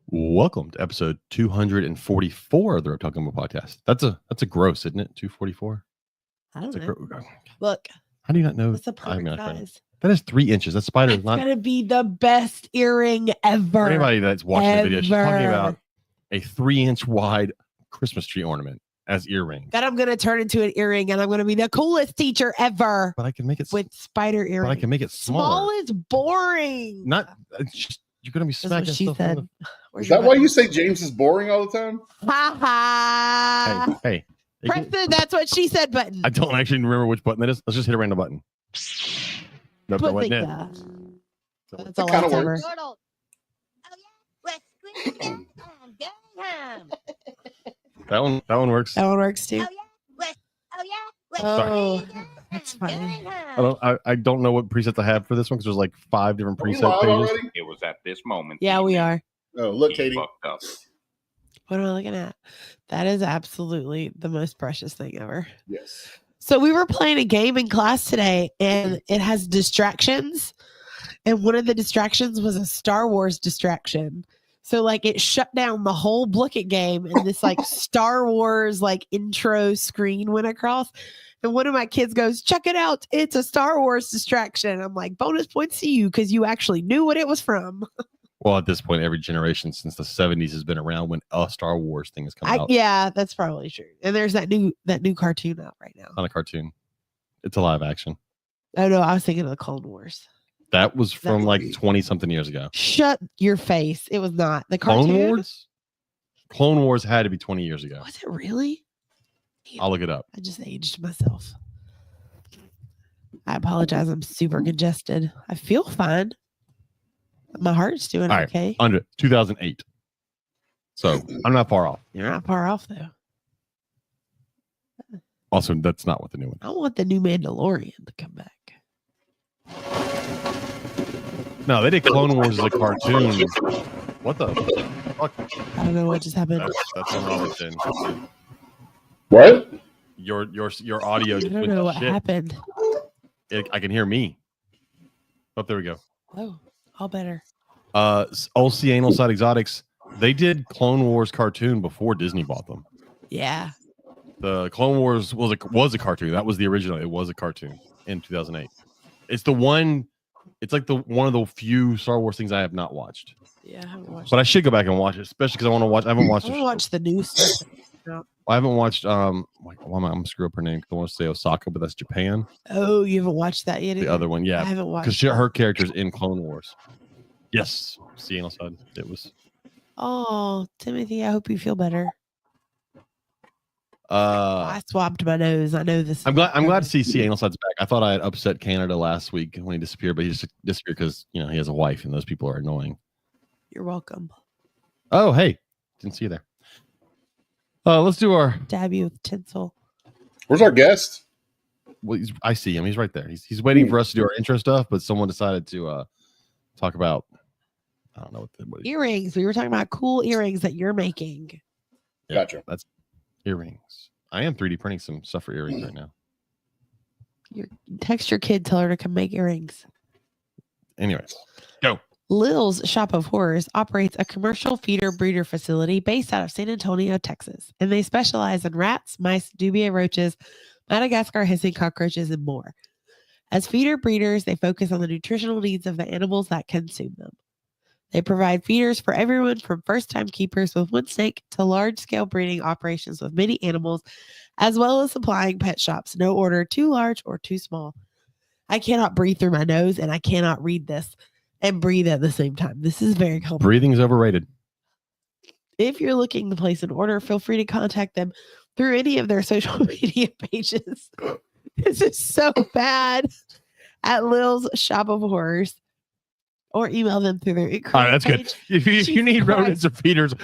Welcome to episode 244 of the Reptile Gumbo podcast. That's a gross, isn't it? 244. I don't That's know. Look, how do you not know? that's a perfect size. That is 3 inches. That spider is It's not. gonna be the best earring ever. For anybody that's watching the video, she's talking Ever. about a 3-inch wide Christmas tree ornament as earrings. That I'm gonna turn into an earring, and I'm gonna be the coolest teacher ever But I can make it with spider earrings. But I can make it smaller. Small is boring. Not. It's just, you're gonna be That's smacking what she stuff in said. the- Is that why you say James is boring all the time? Ha ha. Hey. Preston, that's what she said. Button. I don't actually remember which button that is. Let's just hit a random button. Nope, that Put wasn't it. That's That a kinda lightsaber. works. That one works. That one works too. Oh, That's funny. I don't know what presets I have for this one because there's like 5 different Are we preset live pages. already? It was at this moment. Yeah, we are. Oh, look, He Katie. fucked up. What am I looking at? That is absolutely the most precious thing ever. Yes. So we were playing a game in class today, and it has distractions. And one of the distractions was a Star Wars distraction. So like it shut down the whole Blicket game, and this like Star Wars like intro screen went across. And one of my kids goes, "Check it out. It's a Star Wars distraction." I'm like, bonus points to you because you actually knew what it was from. Well, at this point, every generation since the 70s has been around when a Star Wars thing has come out. Yeah, that's probably true. And there's that new cartoon out right now. Not a cartoon. It's a live action. Oh no, I was thinking of the Clone Wars. That was from like 20-something years ago. Shut your face. It was not. The Clone cartoon. Wars? Clone Wars had to be 20 years ago. Was it really? Damn, I'll look it up. I just aged myself. I apologize. I'm super congested. I feel fine. My heart's doing All right. okay. Under 2008. So I'm not far off. You're not far off though. Also, that's not what the new one. I want the new Mandalorian to come back. No, they did Clone Wars as a cartoon. What the fuck? I don't know what just happened. That's on Robertson. What? Your audio I just don't went know to what shit. happened. I can hear me. Oh, there we go. Oh, all better. OC Anal Side Exotics. They did Clone Wars cartoon before Disney bought them. Yeah. The Clone Wars was a cartoon. That was the original. It was a cartoon in 2008. It's the one. It's like one of the few Star Wars things I have not watched. Yeah, I haven't watched. But I should go back and watch it, especially because I want to watch. I haven't watched. I want to watch the new stuff. I haven't watched. Why am I? I'm gonna screw up her name. I want to say Osaka, but that's Japan. Oh, you haven't watched that yet? The either? other one, I yeah, haven't watched. because her character's in Clone Wars. Yes, see Anal Side. It was. Oh, Timothy, I hope you feel better. Uh, I swabbed my nose. I know this. I'm glad to see Anal Side's back. I thought I had upset Canada last week when he disappeared, but he just disappeared because he has a wife and those people are annoying. You're welcome. Oh, hey, didn't see you there. Let's do our. Dab you with tinsel. Where's our guest? Well, I see him. He's right there. He's waiting for us to do our intro stuff, but someone decided to talk about. I don't know what Earrings. We were talking about cool earrings that you're making. Yeah, Gotcha. That's earrings. I am 3D printing some stuff for earrings right now. Text your kid, tell her to come make earrings. Anyways, go. Lil's Shop of Horrors operates a commercial feeder breeder facility based out of San Antonio, Texas, and they specialize in rats, mice, dubia roaches, Madagascar hissing cockroaches, and more. As feeder breeders, they focus on the nutritional needs of the animals that consume them. They provide feeders for everyone from first-time keepers with one snake to large-scale breeding operations with many animals, as well as supplying pet shops. No order too large or too small. I cannot breathe through my nose, and I cannot read this and breathe at the same time. This is very complicated. Breathing's overrated. If you're looking to place an order, feel free to contact them through any of their social media pages. This is so bad. At Lil's Shop of Horrors. Or email them through their All right, that's good. If you need Christ. rodents or feeders,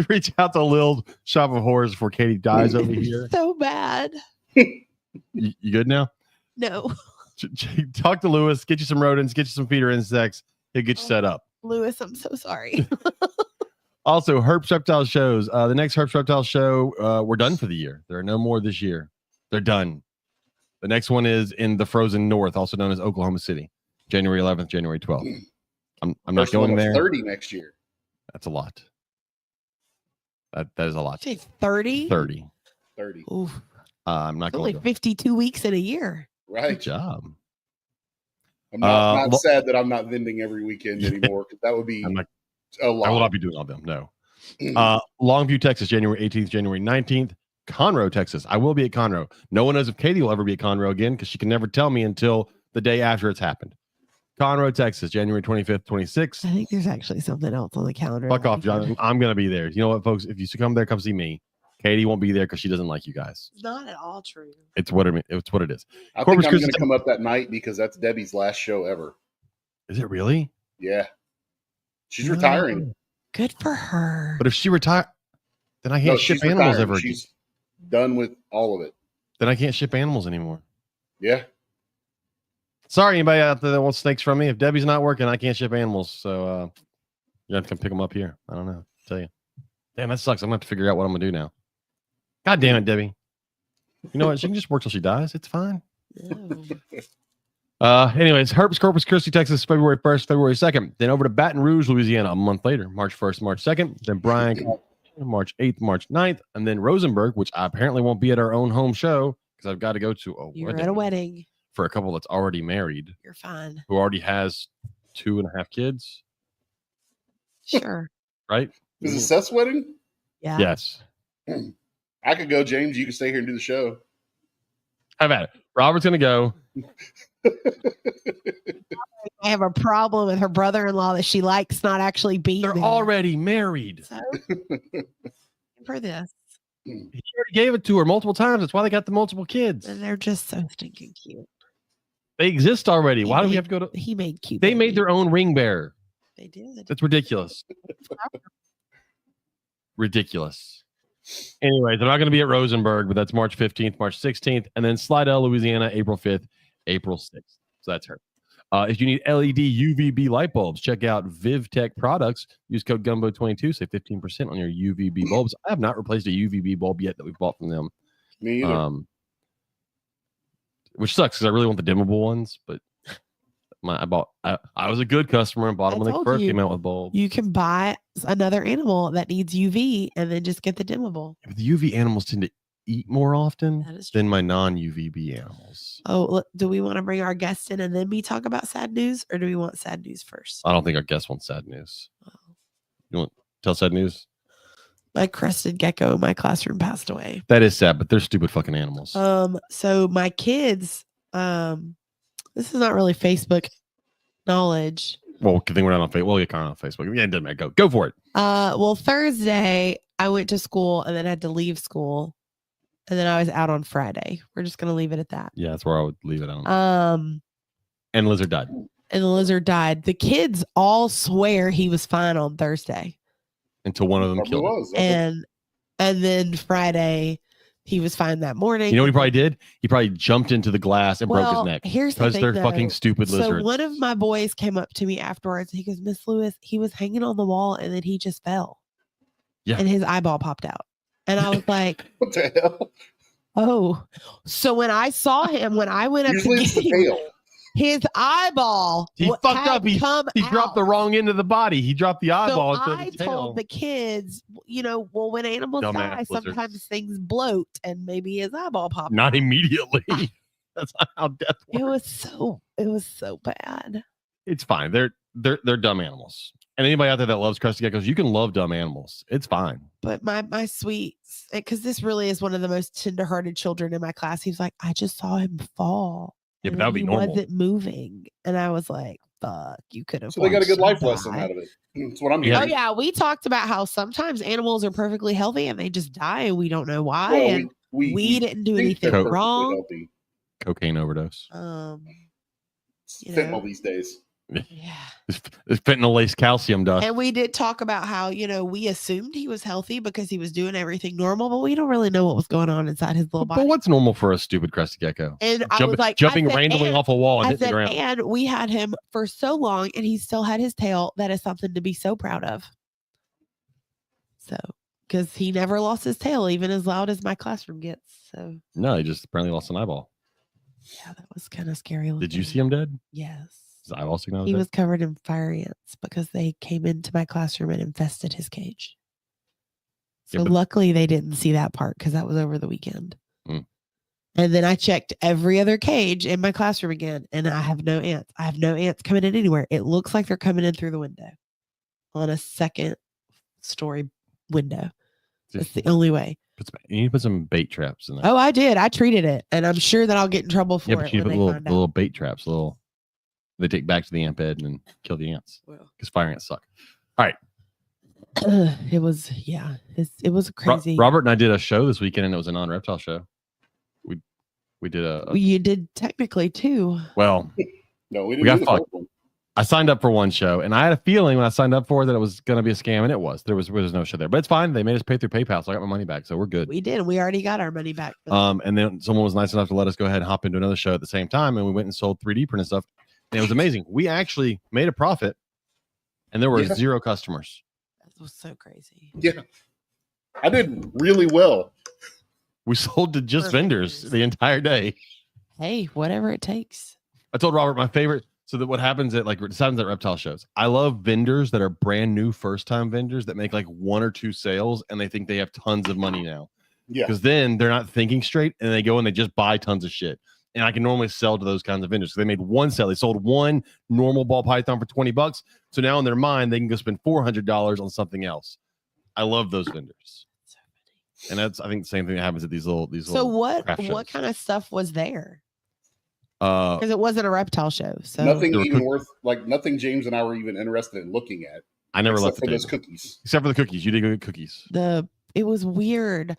reach out to Lil's Shop of Horrors before Katie dies over here. So bad. You good now? No. Talk to Lewis, get you some rodents, get you some feeder insects. He'll get you set up. Lewis, I'm so sorry. Also, Herps Reptile shows. The next Herps Reptile show, we're done for the year. There are no more this year. They're done. The next one is in the frozen north, also known as Oklahoma City, January 11th, January 12th. I'm not First one going of there. 30 next year. That's a lot. That is a lot. Say 30? 30. 30. Oof. I'm not It's only going to. 52 weeks in a year. Good Right. job. I'm not lo- sad that I'm not vending every weekend anymore, because that would be I'm not, a lot. I will not be doing all them. No. Longview, Texas, January 18th, January 19th. Conroe, Texas. I will be at Conroe. No one knows if Katie will ever be at Conroe again because she can never tell me until the day after it's happened. Conroe, Texas, January 25th, 26th. I think there's actually something else on the calendar. Fuck that off, we can- John. I'm going to be there. You know what, folks? If you come there, come see me. Katie won't be there because she doesn't like you guys. Not at all true. It's what it is. I Corpus think I'm Christi- going to come up that night because that's Debbie's last show ever. Is it really? Yeah. She's retiring. Good for her. But if she retire, then I can't ship she's animals retiring. ever again. She's done with all of it. Then I can't ship animals anymore. Yeah. Sorry, anybody out there that wants snakes from me. If Debbie's not working, I can't ship animals. So you have to come pick them up here. I don't know. I'll tell you. Damn, that sucks. I'm going to have to figure out what I'm going to do now. God damn it, Debbie. You know what? She can just work till she dies. It's fine. No. Anyways, Herps, Corpus Christi, Texas, February 1st, February 2nd. Then over to Baton Rouge, Louisiana, a month later, March 1st, March 2nd. Then Bryan, March 8th, March 9th. And then Rosenberg, which I apparently won't be at our own home show because I've got to go to a You're wedding at a wedding. for a couple that's already married, You're fine. who already has 2.5 kids, Sure. right? Is it Seth's wedding? Yeah. Yes. I could go, James. You can stay here and do the show. How about it? Robert's going to go. I have a problem with her brother-in-law that she likes not actually being They're there. already married. So, for this. He already gave it to her multiple times. That's why they got the multiple kids. And they're just so stinking cute. They exist already. He Why do we made- have to go to? He made cute. They made babies. their own ring bearer. They did. That's ridiculous. Ridiculous. Anyways, they're not going to be at Rosenberg, but that's March 15th, March 16th, and then Slidell, Louisiana, April 5th, April 6th. So that's her. If you need LED UVB light bulbs, check out VivTech products. Use code Gumbo22, save 15% on your UVB bulbs. I have not replaced a UVB bulb yet that we bought from them. Me either. Which sucks because I really want the dimmable ones, but I was a good customer and bought them I when they told first you. came out with bulbs. You can buy another animal that needs UV and then just get the dimmable. But the UV animals tend to eat more often That is true. than my non-UVB animals. Oh, look, do we want to bring our guest in and then we talk about sad news, or do we want sad news first? I don't think our guest wants sad news. Oh. You want to tell sad news? My crested gecko in my classroom passed away. That is sad, but they're stupid fucking animals. So my kids, this is not really Facebook knowledge. Well, good thing we're not on Facebook. We'll get Connor on Facebook. Yeah, it doesn't matter. Go for it. Well, Thursday I went to school and then had to leave school, and then I was out on Friday. We're just gonna leave it at that. Yeah, that's where I would leave it on. And And Lizard died. the lizard died. The kids all swear he was fine on Thursday, Until one of them Probably killed him. was. That's and then Friday he was fine that morning. You know what he probably did? He probably jumped into the glass and broke his neck. Here's the Because thing, they're though. fucking stupid So lizards. one of my boys came up to me afterwards. He goes, "Miss Lewis, he was hanging on the wall and then he just fell. Yeah. And his eyeball popped out." And I was like, what the hell? "Oh." So when I saw him, when I went up Usually to it's get the him, tail. his eyeball He fucked up. He dropped out. the wrong end of the body. He dropped the eyeball So instead I of the tail. told the kids, well, when animals Dumbass die, lizards. sometimes things bloat, and maybe his eyeball popped. Not out. immediately. That's not how death works. It was so bad. It's fine. They're dumb animals. And anybody out there that loves crested geckos, you can love dumb animals. It's fine. But my sweets, because this really is one of the most tenderhearted children in my class. He was like, "I just saw him fall. Yeah, but and that would be he normal. wasn't moving," and I was like, "Fuck, you could have." So they got a good life watched him lesson die. out of it. That's what I'm Yeah. Oh hearing. yeah, we talked about how sometimes animals are perfectly healthy and they just die and we don't know why. Well, And we didn't do think anything they're perfectly wrong. healthy. Cocaine overdose. It's You fentanyl know. these days. Yeah. It's fentanyl laced calcium dust. And we did talk about how, we assumed he was healthy because he was doing everything normal, but we don't really know what was going on inside his little body. But what's normal for a stupid crested gecko? And I was like, jumping I said, randomly and- off a wall and I hitting the said, ground. and we had him for so long and he still had his tail. That is something to be so proud of. So, because he never lost his tail, even as loud as my classroom gets. So, No, he just apparently lost an eyeball. yeah, that was kind of scary. Did you looking. see him dead? Yes. His eyeball sticking out? He was covered in fire ants because they came into my classroom and infested his cage. So luckily they didn't see that part because that was over the weekend. Mm. And then I checked every other cage in my classroom again, and I have no ants. I have no ants coming in anywhere. It looks like they're coming in through the window on a second story window. That's the only way. You need to put some bait traps in there. Oh, I did. I treated it, and I'm sure that I'll get in trouble for Yeah, but it you when put they little, find little out. bait traps, they take back to the ant bed and kill the ants Well, because fire ants suck. All right. it was crazy. Robert and I did a show this weekend, and it was a non-reptile show. We did You did technically too. Well, No, we we got didn't. fucked. I signed up for one show, and I had a feeling when I signed up for it that it was going to be a scam, and it was. There was no show there, but it's fine. They made us pay through PayPal, so I got my money back, so we're good. We did. We already got our money back. And then someone was nice enough to let us go ahead and hop into another show at the same time, and we went and sold 3D printed stuff, and it was amazing. We actually made a profit, and there were 0 customers. That was so crazy. Yeah, I did really well. We sold to just vendors the entire day. Hey, whatever it takes. I told Robert my favorite. So that what happens at reptile shows. I love vendors that are brand new first time vendors that make like 1 or 2 sales and they think they have tons of money now. Yeah. Because then they're not thinking straight and they go and they just buy tons of shit. And I can normally sell to those kinds of vendors. So they made 1 sale. They sold 1 normal ball python for $20. So now in their mind, they can go spend $400 on something else. I love those vendors. And that's, I think, the same thing that happens at these little. So what shows. kind of stuff was there? Because it wasn't a reptile show. So nothing even worth, like nothing James and I were even interested in looking at. I never left for those cookies. Except for the cookies. You did good cookies. It was weird.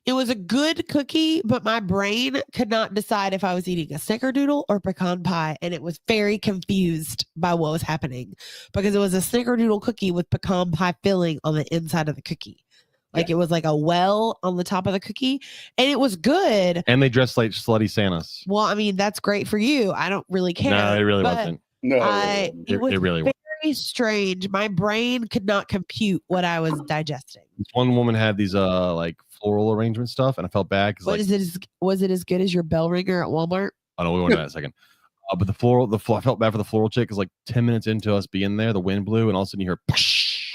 It was a good cookie, but my brain could not decide if I was eating a snickerdoodle or pecan pie. And it was very confused by what was happening because it was a snickerdoodle cookie with pecan pie filling on the inside of the cookie. Like it was like a well on the top of the cookie, and it was good. And they dressed like slutty Santas. Well, I mean, that's great for you. I don't really care. No, it really wasn't. No, it was really very strange. My brain could not compute what I was digesting. This one woman had these like floral arrangement stuff, and I felt bad because was it as good as your bell ringer at Walmart? I know we'll go into that in a second. But I felt bad for the floral chick because like 10 minutes into us being there, the wind blew, and all of a sudden you hear psh,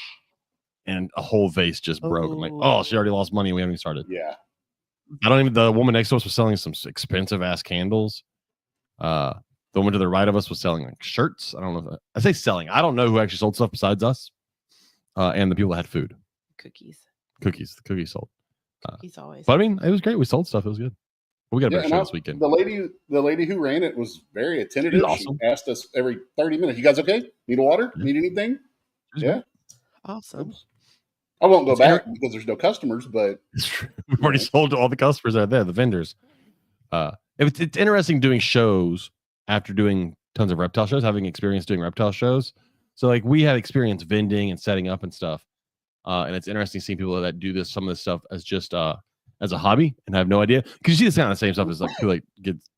and a whole vase just broke. I'm like, oh, she already lost money. We haven't even started. Yeah. The woman next to us was selling some expensive ass candles. The woman to the right of us was selling like shirts. I don't know. I say selling. I don't know who actually sold stuff besides us. And the people that had food. Cookies. The cookies sold. Cookies always. But I mean, it was great. We sold stuff. It was good. We got a better show this weekend. The lady who ran it was very attentive. She's awesome. She asked us every 30 minutes, "You guys okay? Need a water? Need anything?" Yeah. Awesome. I won't go back because there's no customers, but it's true. We've already sold to all the customers that are there, the vendors. It's interesting doing shows after doing tons of reptile shows, having experience doing reptile shows. So like we have experience vending and setting up and stuff. And it's interesting seeing people that do some of this stuff as just as a hobby and have no idea. Because you see this kind of the same stuff as like people like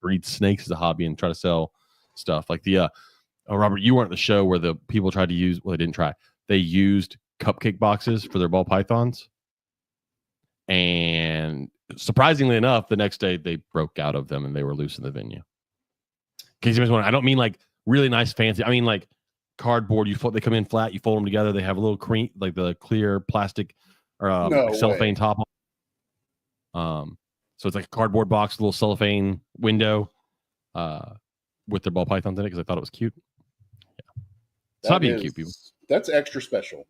breed snakes as a hobby and try to sell stuff. Like Robert, you weren't at the show where the people tried to use, well, they didn't try. They used cupcake boxes for their ball pythons. And surprisingly enough, the next day they broke out of them and they were loose in the venue. I don't mean like really nice fancy. I mean like cardboard. They come in flat. You fold them together. They have a little cream, like the clear plastic or like cellophane top. So it's like a cardboard box, a little cellophane window, with their ball pythons in it because I thought it was cute. Yeah, it's not being cute, people. That's extra special.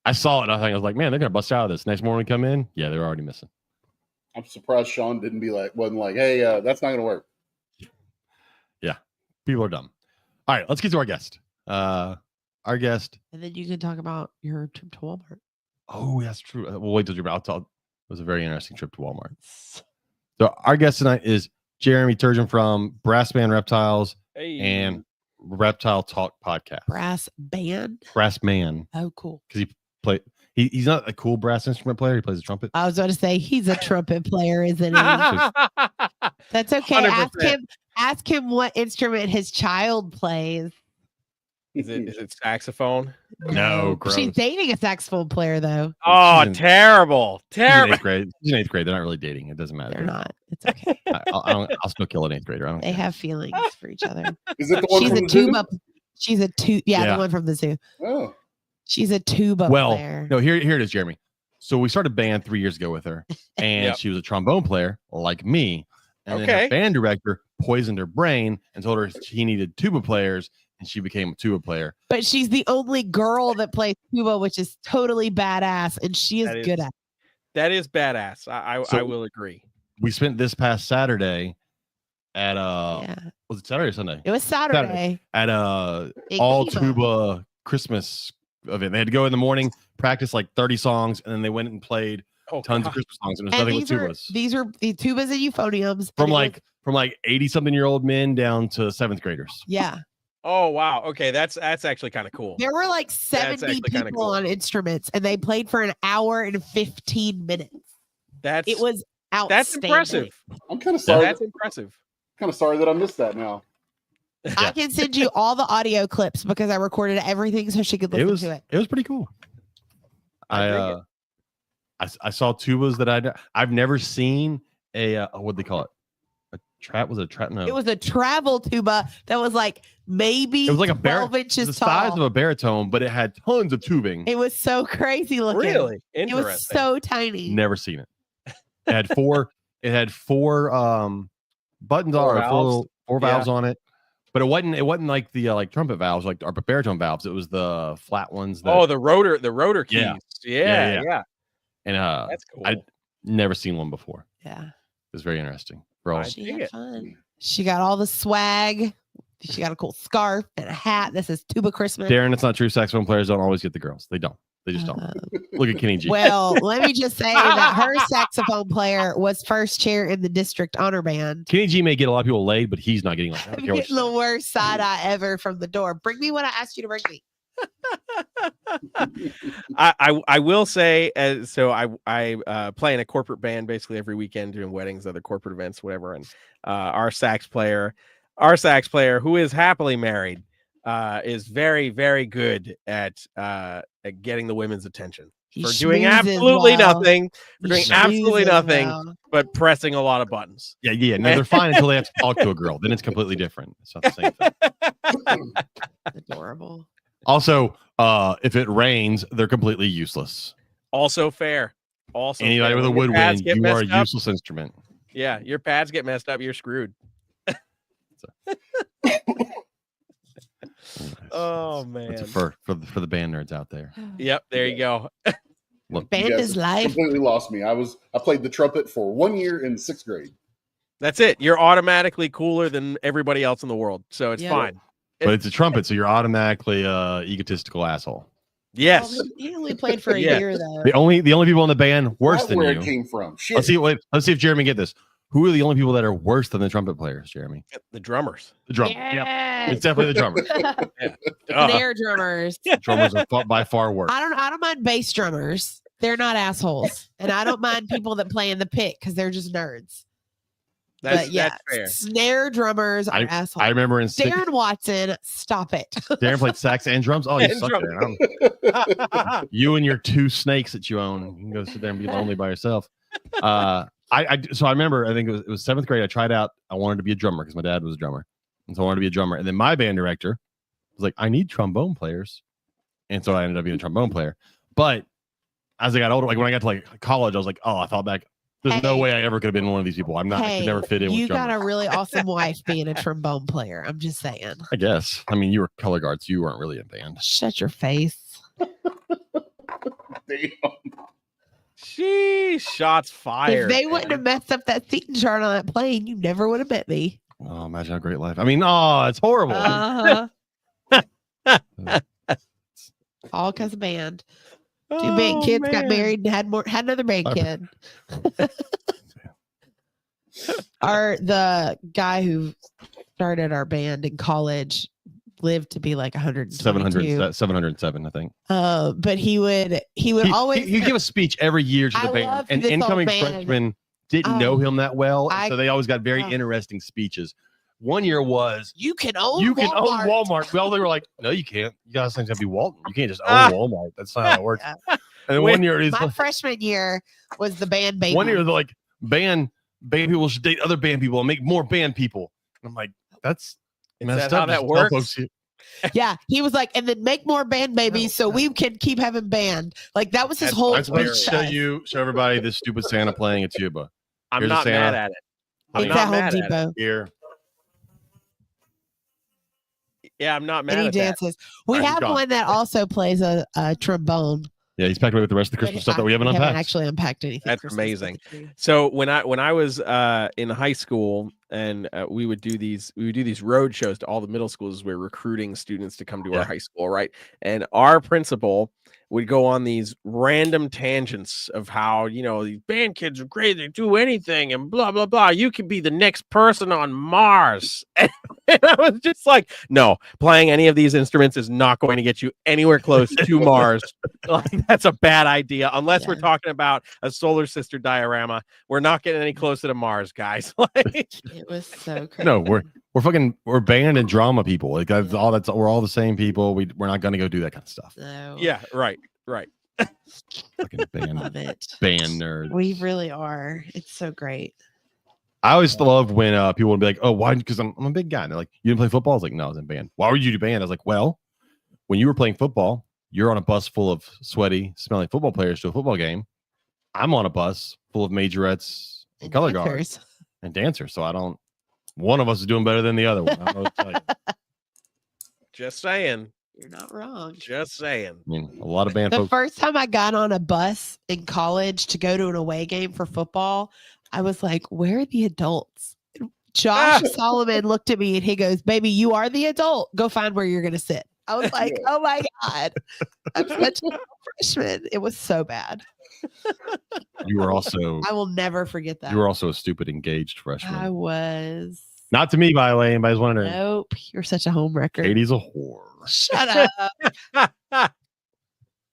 I saw it. And I was like, man, they're gonna bust out of this. Next morning, we come in. Yeah, they're already missing. I'm surprised Sean wasn't like, hey, that's not gonna work. Yeah, people are dumb. All right, let's get to our guest. Our guest, and then you can talk about your trip to Walmart. Oh, that's true. We'll wait till I'll tell. It was a very interesting trip to Walmart. So our guest tonight is Jeremy Turgeon from Brass Band Reptiles and Reptile Talk podcast. Brass band? Brass man. Oh, cool. Because he's not a cool brass instrument player. He plays the trumpet. I was going to say he's a trumpet player, isn't he? That's okay. 100%. Ask him what instrument his child plays. Is it saxophone? No, gross. She's dating a saxophone player though. Oh, terrible. She's in 8th grade. She's in 8th grade. They're not really dating. It doesn't matter. They're not. It's okay. I'll still kill an 8th grader. I don't care. Have feelings for each other. Is it the one from the zoo? She's a tuba. Yeah, the one from the zoo. Oh. She's a tuba player. No, here it is, Jeremy. So we started band 3 years ago with her, and Yep. she was a trombone player like me. And then Okay. her band director poisoned her brain and told her she needed tuba players, and she became a tuba player. But she's the only girl that plays tuba, which is totally badass, and she is good at it. That is badass. I So- will agree. We spent this past Saturday at Yeah. was it Saturday or Sunday? It was Saturday. At in all Kiva. tuba Christmas event. They had to go in the morning, practice like 30 songs, and then they went and played tons of Christmas songs, and it was And nothing but tubas. these are the tubas and euphoniums. From and it was- like 80-something-year-old men down to 7th graders. yeah. Oh wow. Okay, that's actually kind of cool. There were like 70 actually kinda people cool. on instruments, and they played for an hour and 15 minutes. That's It was outstanding. that's impressive. I'm kind of sorry. That's impressive. Kind of sorry that I missed that now. I can send you all the audio clips because I recorded everything so she could listen to it. It was pretty cool. I dig it. I saw tubas that I've never seen a what they call it, a trap. Was it a trap? No, It was a travel tuba that was like maybe it was like a 12 inches the tall. size of a baritone, but it had tons of tubing. It was so crazy looking. Really It interesting. was so tiny. Never seen it. It had four. It had four buttons Four on it, valves. four valves on it. But it wasn't like the like trumpet valves, like our baritone valves. It was the flat ones. That, the rotor keys. Yeah. Yeah. and That's cool. I'd never seen one before. Yeah. It was very interesting. Bro, I She dig had it. fun. She got all the swag. She got a cool scarf and a hat that says Tuba Christmas. Darren, it's not true. Saxophone players don't always get the girls. They don't. They just don't. Look at Kenny G. Well, let me just say that her saxophone player was first chair in the district honor band. Kenny G may get a lot of people laid, but he's not getting like. I I'm don't care what getting you the say. worst side eye ever from the door. Bring me what I asked you to bring me. I will say, so I play in a corporate band basically every weekend doing weddings, other corporate events, whatever. And our sax player, who is happily married, is very, very good at getting the women's attention He for doing schmoozes absolutely well. nothing, for He doing absolutely schmoozes nothing, well. but pressing a lot of buttons. Yeah. No, they're fine until they have to talk to a girl. Then it's completely different. It's not the same thing. Adorable. Also, if it rains, they're completely useless. Also fair. Also, Anybody fair. with a When your pads woodwind, get you are a messed up- useless instrument. Yeah, your pads get messed up, you're screwed. Oh man. That's for the band nerds out there. Yep, there you go. Look, Band You guys is life. completely lost me. I played the trumpet for 1 year in 6th grade. That's it. You're automatically cooler than everybody else in the world, so it's Yeah. fine. but it's a trumpet, so you're automatically egotistical asshole. Yes. Well, he only played for a Yeah. year though. The only people in the band worse That's than where you. it came from. Shit. Let's see if Jeremy get this. Who are the only people that are worse than the trumpet players, Jeremy? The drummers. The drummer. Yep. Yes. It's definitely the drummers. Snare drummers. Drummers are by far worse. I don't mind bass drummers. They're not assholes. And I don't mind people that play in the pit because they're just nerds. That's, but yeah, that's fair. snare drummers are assholes. I remember in Darren Watson, stop it. Darren played sax and drums. Oh, you And suck, drums. Darren. You and your 2 snakes that you own. You can go sit there and be lonely by yourself. So I remember, I think it was 7th grade. I tried out. I wanted to be a drummer because my dad was a drummer, and so I wanted to be a drummer. And then my band director was like, "I need trombone players," and so I ended up being a trombone player. But as I got older, like when I got to like college, I was like, "Oh, I thought back. There's no way I ever could have been one of these people. I'm not. I could never fit in You with got drummers." a really awesome wife being a trombone player. I'm just saying. I guess. I mean, you were color guards. You weren't really a band. Shut your face. Damn. Sheesh, shots fired. If they wouldn't have messed up that seating chart on that plane, you never would have met me. Oh, imagine how great life. I mean, it's horrible. All because of band. 2 band kids got married and had another band kid. The guy who started our band in college lived to be like 122. 707, I think. But he would always he give a speech every year to the I band, loved and this old incoming band. freshmen didn't know him that well, and I- so they always got very interesting speeches. One year was you can own you can Walmart. own Walmart. Well, they were like, no, you can't. You guys think to be Walton. You can't just own Walmart. That's not how it works. Yeah. And then one year is My freshman year was the band baby. one year they're like band people should date other band people and make more band people. And I'm like, that's Is messed that how up. that Just tell works? folks Yeah, he was like, and then make more band babies so we can keep having band. Like that was his That's whole. I'm supposed to speech. show everybody this stupid Santa playing a tuba. I'm Here's a not Santa. mad at it. I'm It's not at Home mad at it. Depot. Here. Yeah, I'm not mad And he at that. dances. We Alright, he's have gone. one that also plays a trombone. Yeah, he's packed away with the rest of the Christmas stuff that we haven't unpacked. Actually unpacked anything. That's Christmas amazing. with the tree. So when I was in high school and we would do these road shows to all the middle schools. We're recruiting students to come to our high school, right? And our principal would go on these random tangents of how, you know, these band kids are great, they do anything and blah blah blah. You can be the next person on Mars. And I was just like, no, playing any of these instruments is not going to get you anywhere close to Mars. Like, that's a bad idea. Unless we're talking about a solar sister diorama. We're not getting any closer to Mars, guys. Like, it was so crazy. No, we're band and drama people. Like we're all the same people. We're not gonna go do that kind of stuff. So, yeah, right. Fucking band nerd. We really are. It's so great. I always love when people would be like, "Oh, why?" Because I'm a big guy. And they're like, "You didn't play football?" I was like, "No, I was in band." "Why would you do band?" I was like, "Well, when you were playing football, you're on a bus full of sweaty, smelling football players to a football game. I'm on a bus full of majorettes and color guards and dancers. So I don't. One of us is doing better than the other one. I don't know what to tell you. Just saying. You're not wrong. Just saying. I mean, a lot of band The folks. first time I got on a bus in college to go to an away game for football, I was like, where are the adults? Josh Solomon looked at me and he goes, "Baby, you are the adult. Go find where you're going to sit." I was like, oh my God, I'm such a freshman. It was so bad. You were also. I will never forget that. You were also a stupid engaged freshman. I was. Not to me, by the way. Anybody's wondering. Nope. You're such a home wrecker. Katie's a whore. Shut up.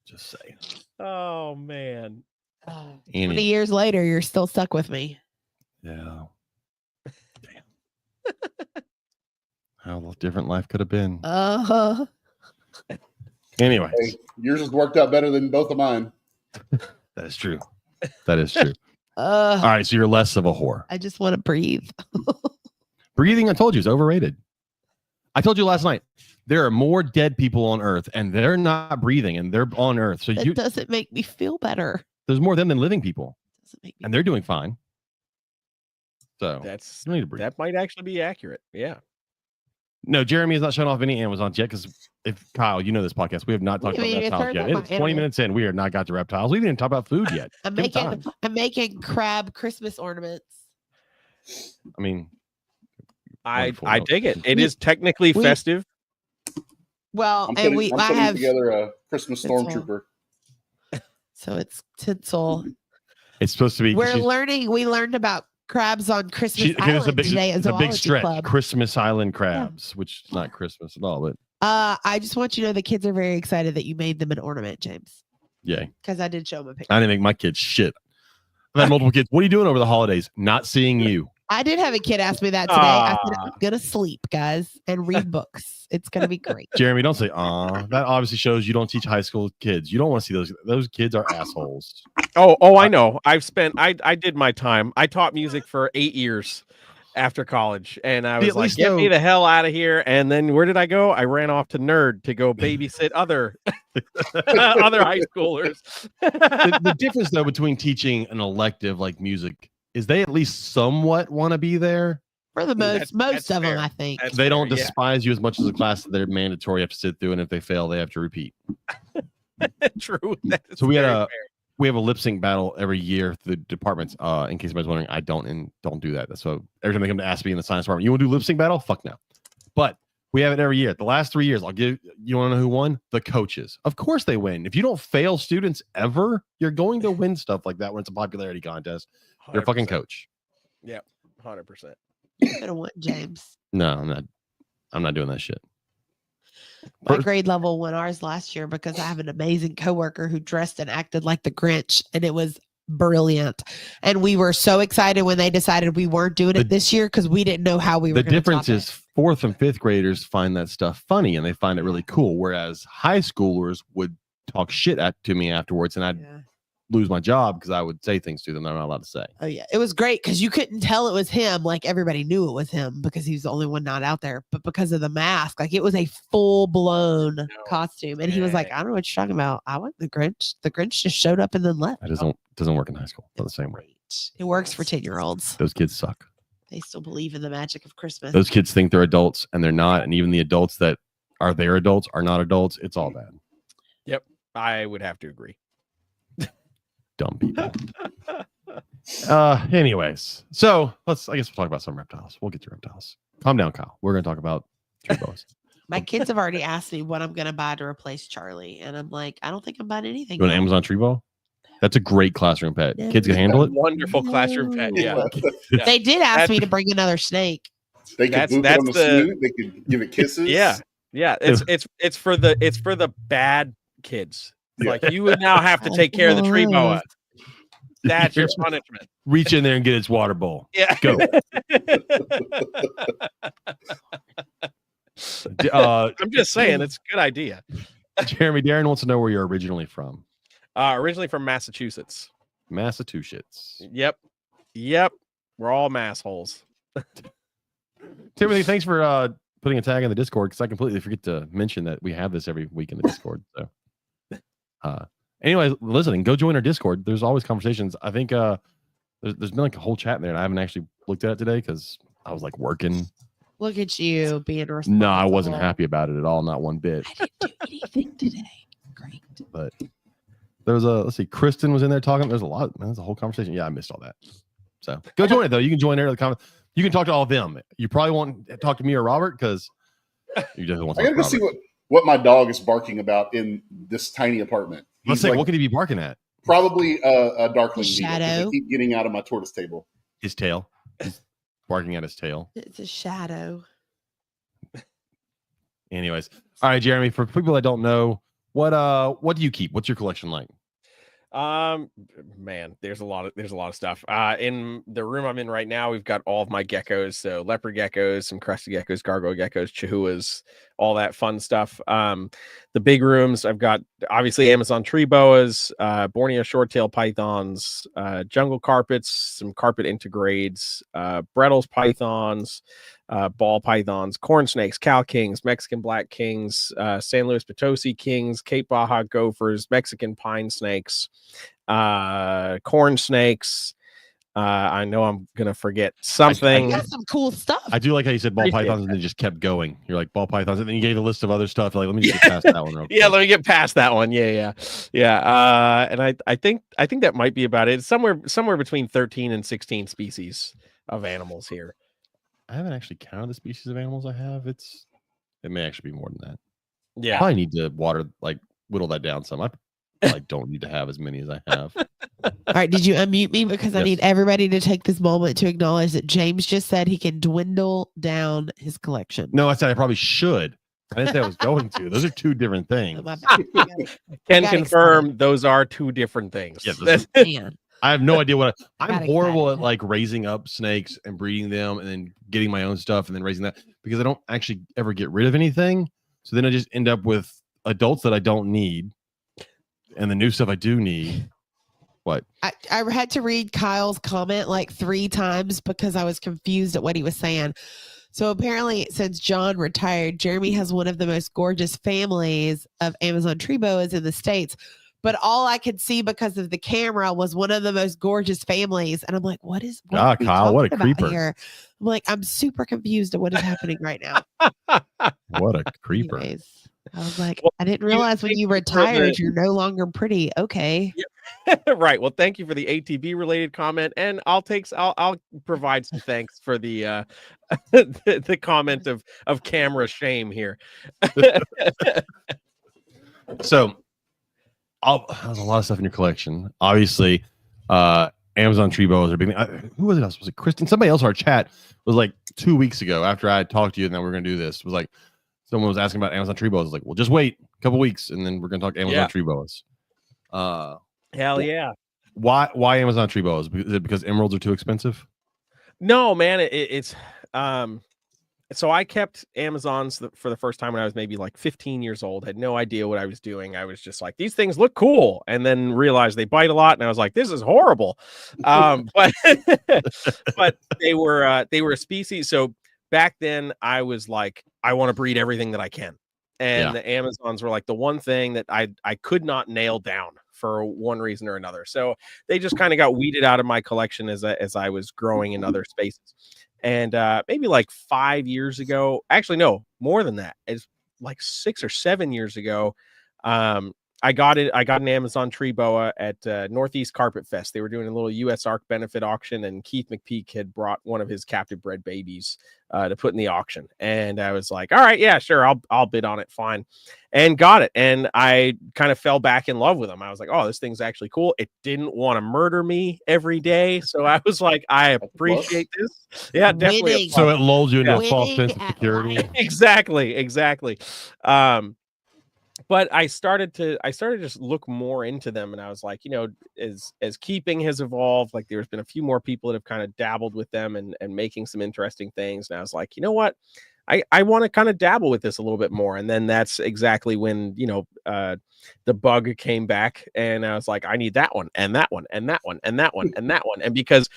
Just saying. Oh man. 20 years later, you're still stuck with me. Yeah. Damn. How different life could have been. Anyway. Hey, yours has worked out better than both of mine. That is true. That is true. All right, so you're less of a whore. I just want to breathe. Breathing, I told you, is overrated. I told you last night, there are more dead people on Earth, and they're not breathing, and they're on Earth. So It doesn't make me feel better. there's more of them than living people, Doesn't make me and they're doing fine. So That's you don't need to breathe. that might actually be accurate. Yeah. No, Jeremy has not shown off any Amazons yet because if Kyle, you know this podcast, we have not talked about reptiles yet. It's 20 minutes in. We are not got to reptiles. We didn't even talk about food yet. I'm Give it making time. I'm making crab Christmas ornaments. I mean, I wonderful. dig it. It is technically festive. Well, I'm and putting, I have together a Christmas It's all- stormtrooper. so it's tinsel. it's supposed to be. We're learning. We learned about crabs on Christmas She gave us Island today. it's a big stretch. Club. Christmas Island crabs, which is not Christmas at all, but I just want you to know the kids are very excited that you made them an ornament, James. yay. Because I did show them a picture. I didn't make my kids shit. I've had multiple kids. What are you doing over the holidays? Not seeing you. I did have a kid ask me that today. I said, I'm going to sleep, guys, and read books. It's going to be great. Jeremy, don't say "aw." That obviously shows you don't teach high school kids. You don't want to see those. Those kids are assholes. Oh, I know. I did my time. I taught music for 8 years after college, and I was like, get me the hell out of here. And then where did I go? I ran off to Nerd to go babysit other high schoolers. The difference though between teaching an elective like music is they at least somewhat want to be there. For the most of them, I think. They don't despise you as much as a class that they're mandatory have to sit through, and if they fail, they have to repeat. True. So we have a lip sync battle every year through the departments. In case anybody's wondering, I don't do that. So every time they come to ask me in the science department, you want to do lip sync battle? Fuck no. But we have it every year. The last 3 years, you want to know who won? The coaches. Of course they win. If you don't fail students ever, you're going to win stuff like that when it's a popularity contest. You're a fucking coach. Yeah, 100%. You could have won, James. No, I'm not doing that shit. My grade level won ours last year because I have an amazing coworker who dressed and acted like the Grinch, and it was brilliant. And we were so excited when they decided we weren't doing it this year because we didn't know how we were. The difference is 4th and 5th graders find that stuff funny and they find it really cool, whereas high schoolers would talk shit to me afterwards, and I'd lose my job because I would say things to them that I'm not allowed to say. Oh yeah, it was great because you couldn't tell it was him. Like everybody knew it was him because he was the only one not out there. But because of the mask, like it was a full blown costume. And he was like, "I don't know what you're talking about. I wasn't the Grinch. The Grinch just showed up and then left." That doesn't work in high school. Not the same way. It works for 10-year-olds. Those kids suck. They still believe in the magic of Christmas. Those kids think they're adults and they're not. And even the adults that are their adults are not adults. It's all bad. Yep, I would have to agree. Dumb people. Anyways, so I guess we'll talk about some reptiles. We'll get to reptiles. Calm down, Kyle. We're going to talk about tree boas. My kids have already asked me what I'm going to buy to replace Charlie. And I'm like, I don't think I'm buying anything. You want an Amazon tree boa? That's a great classroom pet. Kids can handle it. Wonderful classroom pet. Yeah. They did ask me to bring another snake. They could boop it on the snoot. They could give it kisses. Yeah. It's for the bad kids. Like you would now have to take care of the tree boa. That's your punishment. Reach in there and get its water bowl. Yeah. Go. I'm just saying, it's a good idea. Jeremy, Darren wants to know where you're originally from. Originally from Massachusetts. Massachusetts. Yep. We're all massholes. Timothy, thanks for putting a tag in the Discord because I completely forget to mention that we have this every week in the Discord. So, anyway, listening, go join our Discord. There's always conversations. I think there's been like a whole chat in there, and I haven't actually looked at it today because I was like working. Look at you being responsible. No, I wasn't happy about it at all, not one bit. I didn't do anything today. Great. But there was let's see, Kristen was in there talking. There's a lot, man. There's a whole conversation. Yeah, I missed all that. So go join it though. You can join there. You can talk to all of them. You probably won't talk to me or Robert because you just want to. I gotta go see what my dog is barking about in this tiny apartment. Let's say, what could he be barking at? Probably a darkling shadow. I keep getting out of my tortoise table. His tail. He's barking at his tail. It's a shadow. Anyways, all right, Jeremy. For people that don't know, what do you keep? What's your collection like? Man, there's a lot of stuff. In the room I'm in right now, we've got all of my geckos, so leopard geckos, some crested geckos, gargoyle geckos, chihuahuas, all that fun stuff. The big rooms, I've got obviously Amazon tree boas, Borneo short-tailed pythons, jungle carpets, some carpet integrades, Brettles pythons, ball pythons, corn snakes, cow kings, Mexican black kings, San Luis Potosi kings, Cape Baja gophers, Mexican pine snakes, corn snakes. I know I'm gonna forget something. That's some cool stuff. I do like how you said ball pythons and then just kept going. You're like ball pythons, and then you gave a list of other stuff. Like, let me just get past that one. Real quick. Yeah, let me get past that one. Yeah. And I think that might be about it. It's somewhere between 13 and 16 species of animals here. I haven't actually counted the species of animals I have. It may actually be more than that. Yeah, I probably need to whittle that down some. I don't need to have as many as I have. All right, did you unmute me? Because I need everybody to take this moment to acknowledge that James just said he can dwindle down his collection. No, I said I probably should. I didn't say I was going to. Those are two different things. Can confirm those are two different things. Yes, I have no idea I'm horrible excited. at like raising up snakes and breeding them and then getting my own stuff and then raising that because I don't actually ever get rid of anything. So then I just end up with adults that I don't need and the new stuff I do need. What? I had to read Kyle's comment like 3 times because I was confused at what he was saying. So apparently, since John retired, Jeremy has one of the most gorgeous families of Amazon tree boas in the States. But all I could see because of the camera was one of the most gorgeous families. And I'm like, what Kyle, what a creeper. Here? I'm like, I'm super confused at what is happening right now. What a creeper. Anyways, I was like, I didn't realize when you retired, you're no longer pretty. Okay. Yeah. Right. Well, thank you for the ATB related comment. And I'll provide some thanks for the the comment of camera shame here. So there's a lot of stuff in your collection. Obviously, Amazon tree boas are big. Who was it else? Was it Kristen? Somebody else in our chat was like 2 weeks ago after I had talked to you and then we're going to do this. It was like someone was asking about Amazon tree boas. I was like, well, just wait a couple weeks and then we're going to talk Amazon tree boas. Hell yeah. Why Amazon tree boas? Is it because emeralds are too expensive? No, man. It's so I kept Amazons for the first time when I was maybe like 15 years old. Had no idea what I was doing. I was just like, these things look cool, and then realized they bite a lot, and I was like, this is horrible. But but they were a species. So back then, I was like, I want to breed everything that I can, and the Amazons were like the one thing that I could not nail down for one reason or another. So they just kind of got weeded out of my collection as I was growing in other spaces. And maybe like 5 years ago, actually, no, more than that. It's like 6 or 7 years ago. I got an Amazon tree boa at Northeast Carpet Fest. They were doing a little US Ark benefit auction, and Keith McPeak had brought one of his captive bred babies to put in the auction. And I was like, all right, yeah, sure, I'll bid on it, fine, and got it. And I kind of fell back in love with them. I was like, oh, this thing's actually cool. It didn't want to murder me every day, so I was like, I appreciate this. Yeah, definitely. Winning. So it lulls you into a Winning false sense of at security. life. Exactly. But I started to just look more into them, and I was like, as keeping has evolved, like there's been a few more people that have kind of dabbled with them and making some interesting things. And I was like, you know what? I want to kind of dabble with this a little bit more. And then that's exactly when, the bug came back, and I was like, I need that one and that one and that one and that one and that one. And because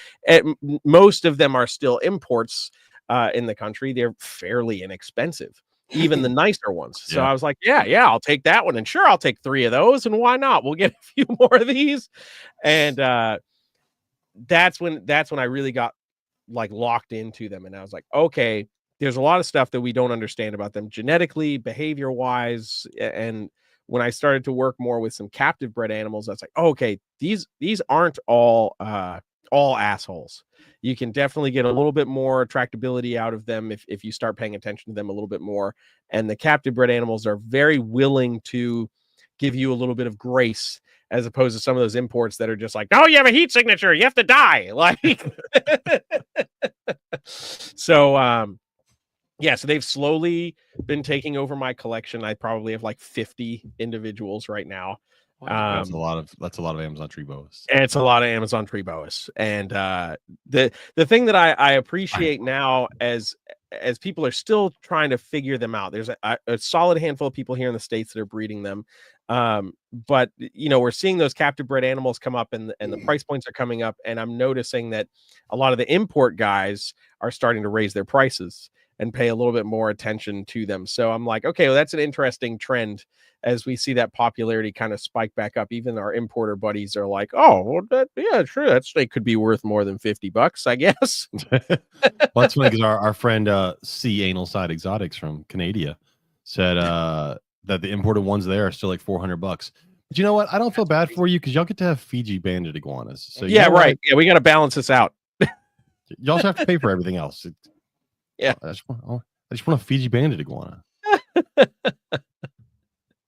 most of them are still imports in the country, they're fairly inexpensive, even the nicer ones. So I was like, yeah, I'll take that one. And sure, I'll take 3 of those. And why not? We'll get a few more of these. And that's when I really got like locked into them. And I was like, okay, there's a lot of stuff that we don't understand about them genetically, behavior wise. And when I started to work more with some captive bred animals, I was like, oh, okay, these aren't all assholes. You can definitely get a little bit more attractability out of them if you start paying attention to them a little bit more. And the captive bred animals are very willing to give you a little bit of grace, as opposed to some of those imports that are just like, no, you have a heat signature, you have to die. Like, so so they've slowly been taking over my collection. I probably have like 50 individuals right now. That's a lot of Amazon tree boas. And it's a lot of Amazon tree boas. And the thing that I appreciate now, as people are still trying to figure them out, there's a solid handful of people here in the States that are breeding them. But we're seeing those captive bred animals come up, and the price points are coming up. And I'm noticing that a lot of the import guys are starting to raise their prices and pay a little bit more attention to them. So I'm like, okay, well, that's an interesting trend as we see that popularity kind of spike back up. Even our importer buddies are like, oh, well, sure, they could be worth more than $50, I guess. Well, that's funny, because our friend C Anal Side Exotics from Canada said that the imported ones there are still like $400. But you know what? I don't feel bad for you, because y'all get to have Fiji banded iguanas. So yeah, right. Yeah, we got to balance this out. You also have to pay for everything else. Yeah, I just want a Fiji banded iguana.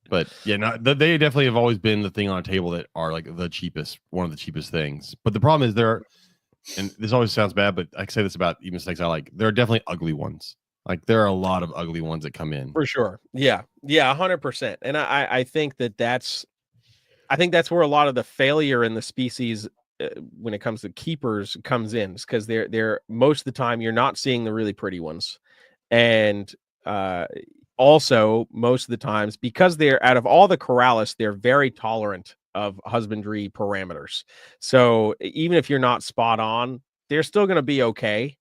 But yeah, no, they definitely have always been the thing on a table that are like one of the cheapest things. But the problem is and this always sounds bad, but I say this about even snakes I like, there are definitely ugly ones. Like there are a lot of ugly ones that come in. For sure. Yeah, 100%. And I think that's where a lot of the failure in the species when it comes to keepers comes in, because they're most of the time you're not seeing the really pretty ones. And also most of the times, because they're out of all the corralis, they're very tolerant of husbandry parameters. So even if you're not spot on, they're still going to be okay.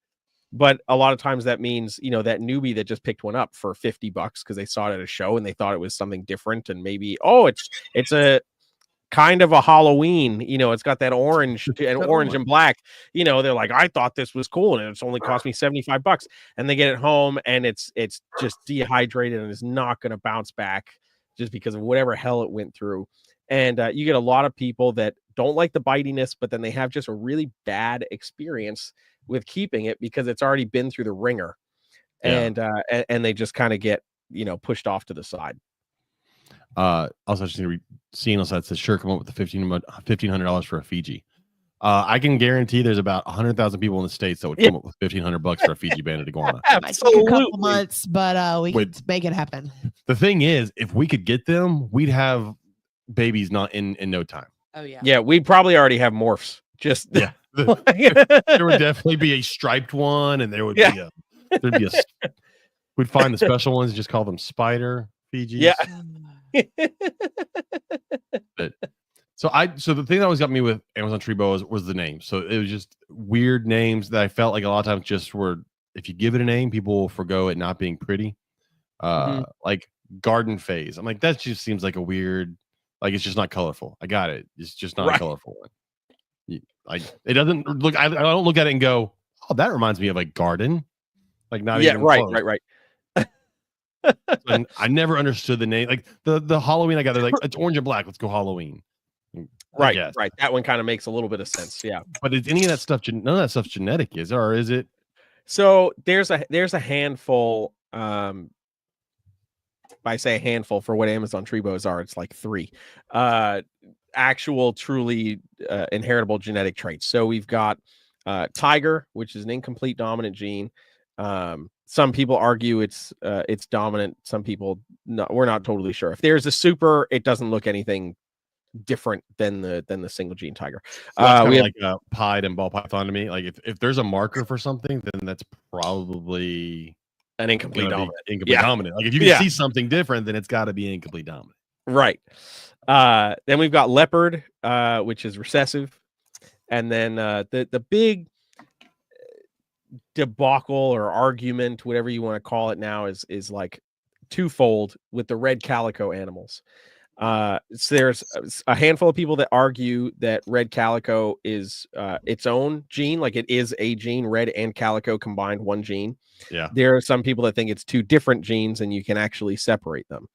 But a lot of times that means, that newbie that just picked one up for $50 because they saw it at a show and they thought it was something different, and maybe, it's a kind of a Halloween, it's got that orange and black, they're like, I thought this was cool, and it's only cost me $75, and they get it home and it's just dehydrated and is not going to bounce back just because of whatever hell it went through. And you get a lot of people that don't like the bitiness, but then they have just a really bad experience with keeping it because it's already been through the ringer. And they just kind of get pushed off to the side. Also, seeing us that says, sure, come up with the $1,500 for a Fiji. I can guarantee there's about 100,000 people in the States that would come up with $1,500 for a Fiji banded iguana. It might take a couple months, but we can make it happen. The thing is, if we could get them, we'd have babies not in no time. Oh yeah. Yeah, we'd probably already have morphs. Just there would definitely be a striped one, and there would be We'd find the special ones, just call them spider Fijis. Yeah. So the thing that always got me with Amazon tree boas was the name. So it was just weird names that I felt like a lot of times just were, if you give it a name, people will forgo it not being pretty. Like garden phase. I'm like, that just seems like a weird, like it's just not colorful. I got it. It's just not a colorful one. It doesn't look. I don't look at it and go, oh, that reminds me of a garden. Like not even close. Right. And I never understood the name. Like the Halloween I got, they're like, it's orange and black. Let's go Halloween. Right. That one kind of makes a little bit of sense. Yeah. But is any of that stuff? None of that stuff's genetic, or is it? So there's a handful. I say a handful for what Amazon tree boas are. It's like 3 actual, truly inheritable genetic traits. So we've got tiger, which is an incomplete dominant gene. Some people argue it's dominant. Some people we're not totally sure. If there's a super, it doesn't look anything different than the single gene tiger. So we have like pied and ball python to me. Like if there's a marker for something, then that's probably an incomplete dominant. Dominant. Like if you can see something different, then it's got to be incomplete dominant. Right. Then we've got leopard, which is recessive, and then the big debacle or argument, whatever you want to call it now, is like twofold with the red calico animals. So there's a handful of people that argue that red calico is its own gene, like it is a gene, red and calico combined one gene. Yeah. There are some people that think it's 2 different genes and you can actually separate them.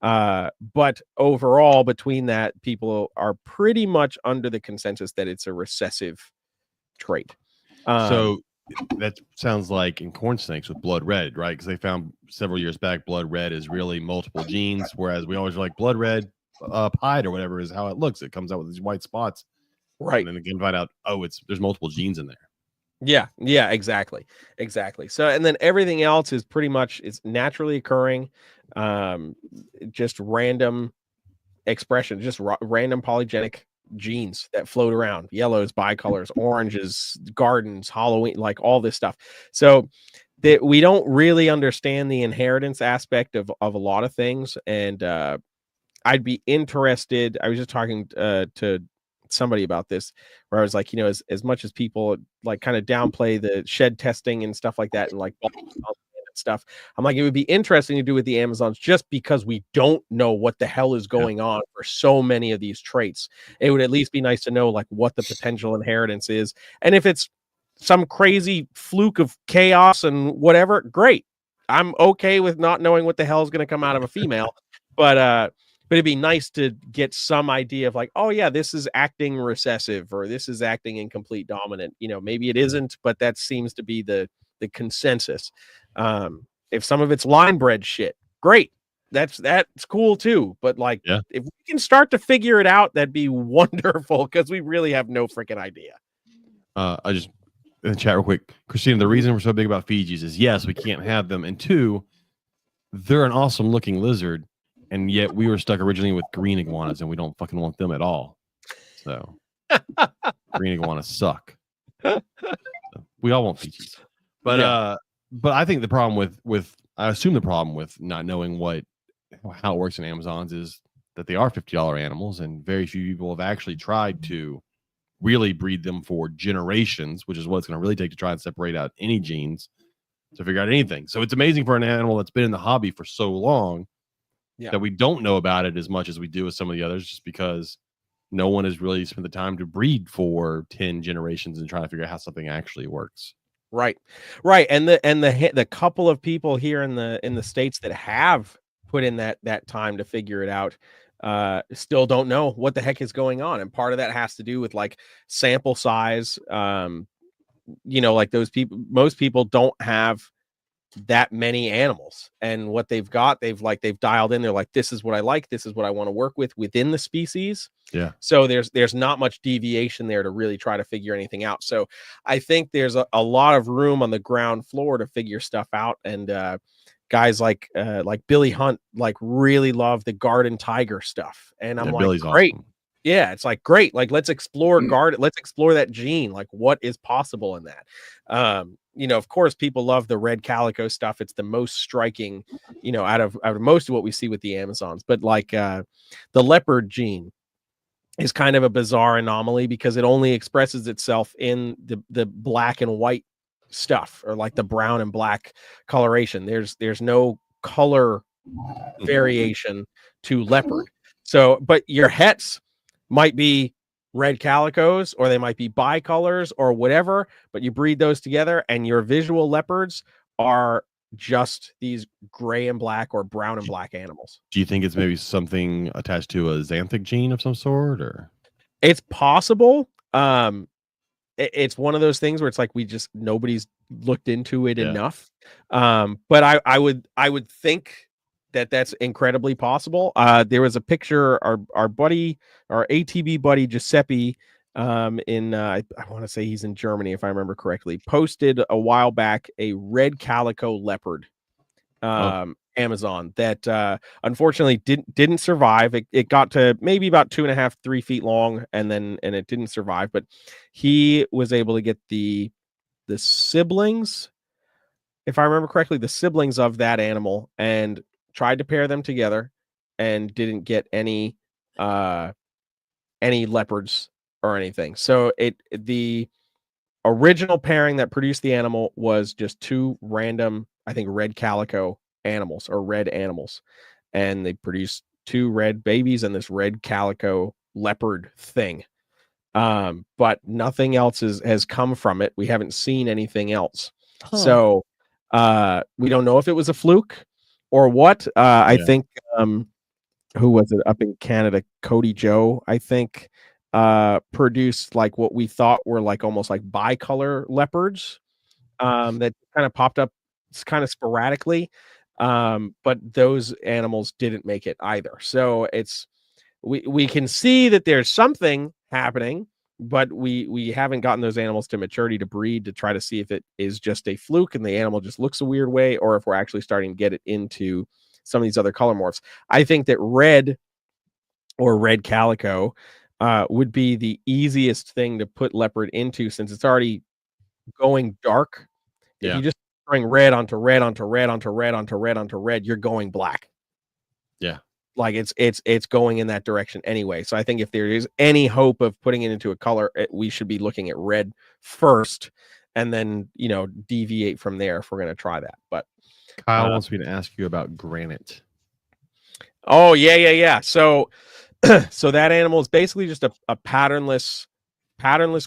But overall, between that, people are pretty much under the consensus that it's a recessive trait. So that sounds like in corn snakes with blood red, right? Because they found several years back blood red is really multiple genes, whereas we always like blood red pied or whatever is how it looks. It comes out with these white spots, right? And then you can find out, there's multiple genes in there. Yeah, exactly. So, and then everything else is pretty much it's naturally occurring, just random expression, just random polygenic genes that float around, yellows, bicolors, oranges, gardens, Halloween, like all this stuff. So that we don't really understand the inheritance aspect of a lot of things. And I'd be interested. I was just talking to somebody about this where I was like, as much as people like kind of downplay the shed testing and stuff like that and like stuff, I'm like, it would be interesting to do with the Amazons just because we don't know what the hell is going on for so many of these traits. It would at least be nice to know like what the potential inheritance is. And if it's some crazy fluke of chaos and whatever, great. I'm okay with not knowing what the hell is going to come out of a female, but it'd be nice to get some idea of like, oh yeah, this is acting recessive or this is acting incomplete dominant. Maybe it isn't, but that seems to be the consensus. If some of it's line bred shit, great. That's cool too. But like, if we can start to figure it out, that'd be wonderful because we really have no freaking idea. I just in the chat real quick, Christina, the reason we're so big about Fijis is yes, we can't have them, and 2, they're an awesome looking lizard. And yet we were stuck originally with green iguanas, and we don't fucking want them at all. So green iguanas suck. So, we all want Fijis, but I think the problem with I assume the problem with not knowing how it works in Amazons is that they are $50 animals, and very few people have actually tried to really breed them for generations, which is what it's going to really take to try and separate out any genes to figure out anything. So it's amazing for an animal that's been in the hobby for so long. That we don't know about it as much as we do with some of the others, just because no one has really spent the time to breed for 10 generations and try to figure out how something actually works. Right. And the couple of people here in the States that have put in that time to figure it out still don't know what the heck is going on. And part of that has to do with like sample size. Like most people don't have that many animals, and what they've got, they've dialed in. They're like, this is what I like, this is what I want to work with within the species. So there's not much deviation there to really try to figure anything out. So I think there's a lot of room on the ground floor to figure stuff out. And guys like Billy Hunt like really love the garden tiger stuff, and I'm like, Billy's great. Awesome. Yeah, it's like great. Like let's explore let's explore that gene. Like what is possible in that? Of course, people love the red calico stuff. It's the most striking, out of most of what we see with the Amazons. But like the leopard gene is kind of a bizarre anomaly because it only expresses itself in the black and white stuff, or like the brown and black coloration. There's no color variation to leopard. So, but your hets might be red calicos, or they might be bicolors or whatever, but you breed those together and your visual leopards are just these gray and black or brown and black animals. Do you think it's maybe something attached to a xanthic gene of some sort, or? It's possible. It's one of those things where it's like nobody's looked into it enough. But I would think that's incredibly possible. There was a picture, our buddy, our ATB buddy Giuseppe, in I want to say he's in Germany if I remember correctly, posted a while back a red calico leopard Amazon that unfortunately didn't survive. It got to maybe about 2.5, 3 feet long, and it didn't survive. But he was able to get the siblings, if I remember correctly, the siblings of that animal, and tried to pair them together, and didn't get any leopards or anything. So the original pairing that produced the animal was just 2 random, I think, red calico animals or red animals, and they produced 2 red babies and this red calico leopard thing. But nothing else has come from it. We haven't seen anything else. So we don't know if it was a fluke or what. I think who was it up in Canada? Cody Joe, I think, produced like what we thought were like almost like bicolor leopards that kind of popped up kind of sporadically. But those animals didn't make it either. So we can see that there's something happening, but we haven't gotten those animals to maturity to breed to try to see if it is just a fluke and the animal just looks a weird way, or if we're actually starting to get it into some of these other color morphs. I think that red or red calico would be the easiest thing to put leopard into, since it's already going dark. If you just bring red onto red onto red onto red onto red onto red, you're going black. Yeah. Like it's going in that direction anyway. So I think if there is any hope of putting it into a color, we should be looking at red first, and then deviate from there if we're going to try that. But Kyle wants me to ask you about granite. Oh yeah. So so that animal is basically just a patternless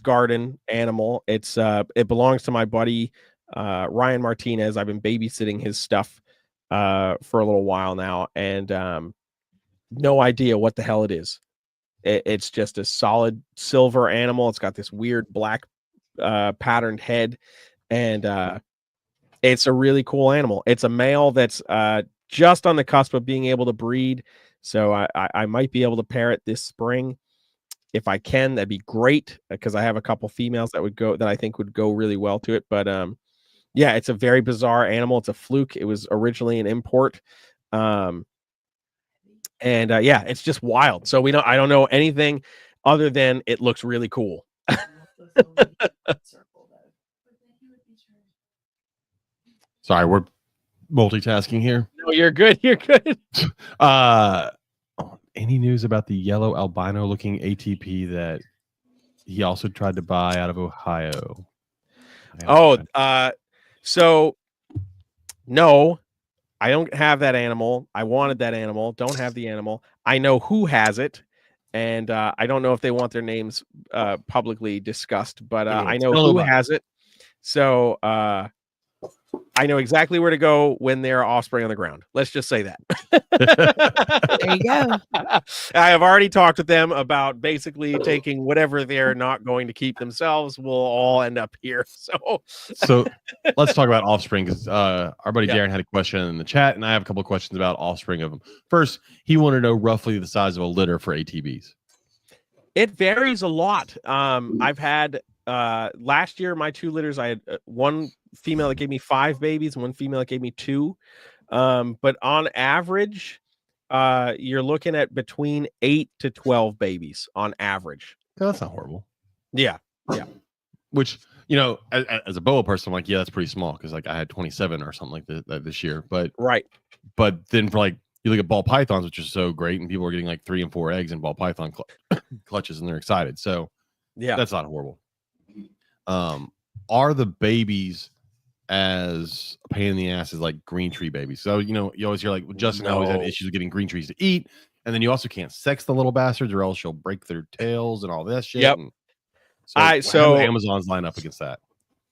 garden animal. It belongs to my buddy Ryan Martinez. I've been babysitting his stuff for a little while now, and no idea what the hell it is. It's just a solid silver animal. It's got this weird black patterned head, and it's a really cool animal. It's a male that's just on the cusp of being able to breed. So I might be able to pair it this spring. If I can, that'd be great, because I have a couple females that I think would go really well to it. But yeah, it's a very bizarre animal. It's a fluke. It was originally an import. And yeah, it's just wild. So I don't know anything other than it looks really cool. Sorry, we're multitasking here. No, you're good. You're good. Any news about the yellow albino looking ATP that he also tried to buy out of Ohio? So no, I don't have that animal. I wanted that animal. Don't have the animal. I know who has it, and I don't know if they want their names publicly discussed, but I know who has it. So I know exactly where to go when there are offspring on the ground. Let's just say that. There you go. I have already talked with them about basically taking whatever they're not going to keep themselves. We'll all end up here. So let's talk about offspring, because our buddy Darren had a question in the chat, and I have a couple of questions about offspring of them. First, he wanted to know roughly the size of a litter for ATBs. It varies a lot. I've had last year, my 2 litters, I had one female that gave me 5 babies and one female that gave me 2. But on average, you're looking at between 8 to 12 babies on average. No, that's not horrible. Yeah. Which, as a boa person, I'm like, yeah, that's pretty small because like I had 27 or something like that this year. But Right. But then for like you look at ball pythons, which is so great, and people are getting like 3 and 4 eggs in ball python clutches, and they're excited. So Yeah, that's not horrible. Are the babies as a pain in the ass as like green tree babies? So you always hear like Justin always had issues with getting green trees to eat, and then you also can't sex the little bastards, or else you'll break their tails and all that shit. Yep. And So how do Amazons line up against that?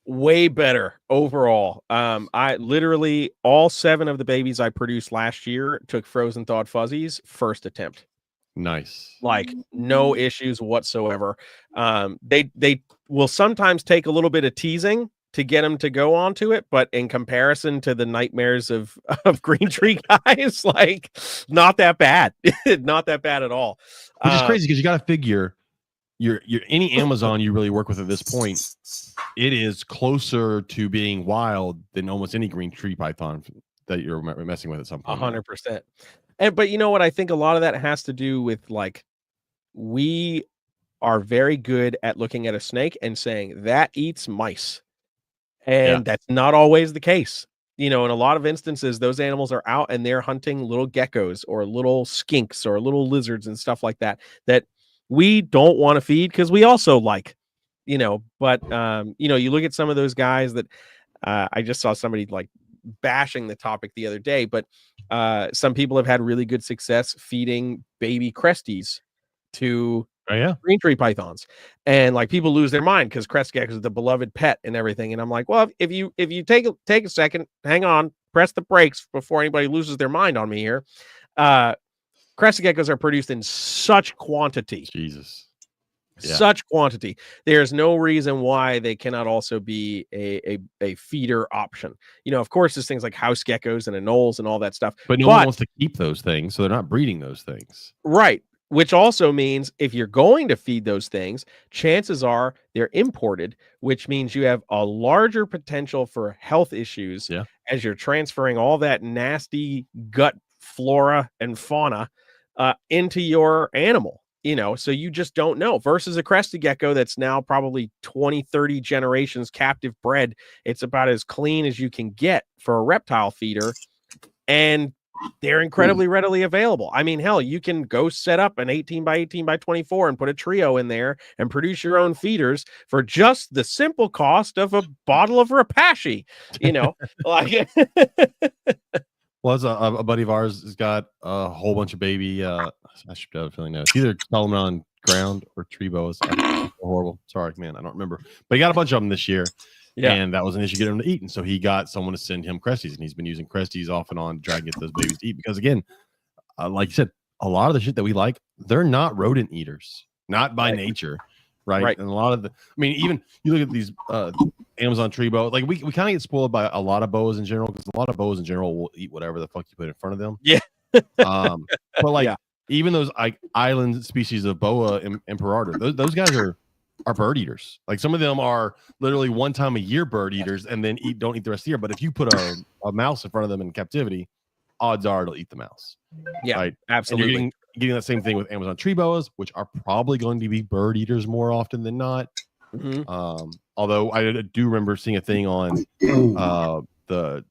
Way better overall. I literally all 7 of the babies I produced last year took frozen thawed fuzzies first attempt. Nice. Like no issues whatsoever. They will sometimes take a little bit of teasing to get them to go onto it, but in comparison to the nightmares of green tree guys, like not that bad. Not that bad at all. Which is crazy because you got to figure your any Amazon you really work with at this point, it is closer to being wild than almost any green tree python that you're messing with at some point. 100%. But you know what? I think a lot of that has to do with like we are very good at looking at a snake and saying that eats mice. And that's not always the case. In a lot of instances, those animals are out and they're hunting little geckos or little skinks or little lizards and stuff like that we don't want to feed because we also like, but you look at some of those guys that I just saw somebody like bashing the topic the other day, but some people have had really good success feeding baby cresties to green tree pythons, and like people lose their mind because crest geckos are the beloved pet and everything. And I'm like, well, if you take a second, hang on, press the brakes before anybody loses their mind on me here. Crested geckos are produced in such quantity. Jesus. Such quantity. There's no reason why they cannot also be a feeder option. Of course, there's things like house geckos and anoles and all that stuff. But no one wants to keep those things, so they're not breeding those things. Right. Which also means if you're going to feed those things, chances are they're imported, which means you have a larger potential for health issues as you're transferring all that nasty gut flora and fauna into your animal, so you just don't know. Versus a crested gecko that's now probably 20, 30 generations captive bred. It's about as clean as you can get for a reptile feeder, and they're incredibly readily available. I mean, hell, you can go set up an 18 by 18 by 24 and put a trio in there and produce your own feeders for just the simple cost of a bottle of Rapashi, like. Well, as a buddy of ours has got a whole bunch of baby. I should have a feeling now. It's either Solomon on ground or tree boas. Horrible. Sorry, man. I don't remember. But he got a bunch of them this year. Yeah. And that was an issue getting them to eat. And so he got someone to send him cresties. And he's been using cresties off and on to try and get those babies to eat. Because again, like you said, a lot of the shit that we like, they're not rodent eaters. Not by nature. Right. And a lot of even you look at these Amazon tree boa, like we kind of get spoiled by a lot of boas in general, because a lot of boas in general will eat whatever the fuck you put in front of them. Yeah. But even those like island species of boa imperator, those guys are bird eaters. Like some of them are literally one time a year bird eaters and then don't eat the rest of the year. But if you put a mouse in front of them in captivity, odds are it'll eat the mouse. Yeah, right? Absolutely. And you're getting that same thing with Amazon tree boas, which are probably going to be bird eaters more often than not. Mm-hmm. Although I do remember seeing a thing on the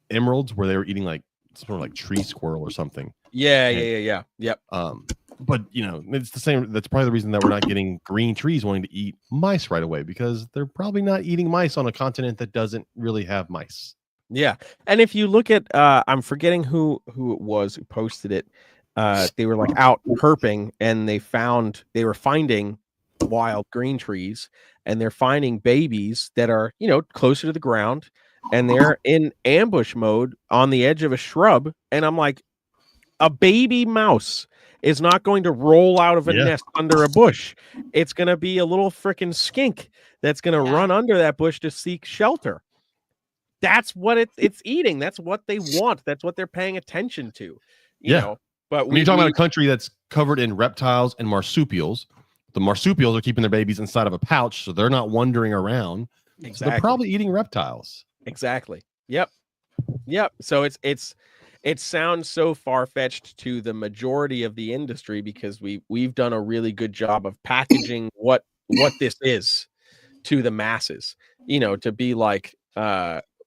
emeralds where they were eating like sort of like tree squirrel or something. Yeah. Yep. But it's the same. That's probably the reason that we're not getting green trees wanting to eat mice right away, because they're probably not eating mice on a continent that doesn't really have mice. Yeah. And if you look at I'm forgetting who it was who posted it. They were like out herping and they were finding wild green trees, and they're finding babies that are, closer to the ground, and they're in ambush mode on the edge of a shrub. And I'm like, a baby mouse is not going to roll out of a nest under a bush. It's going to be a little freaking skink that's going to run under that bush to seek shelter. That's what it's eating. That's what they want. That's what they're paying attention to. You know. But when you're talking about a country that's covered in reptiles and marsupials, the marsupials are keeping their babies inside of a pouch, so they're not wandering around. Exactly. So they're probably eating reptiles. Exactly. Yep. So it's it sounds so far-fetched to the majority of the industry because we've done a really good job of packaging what this is to the masses, to be like,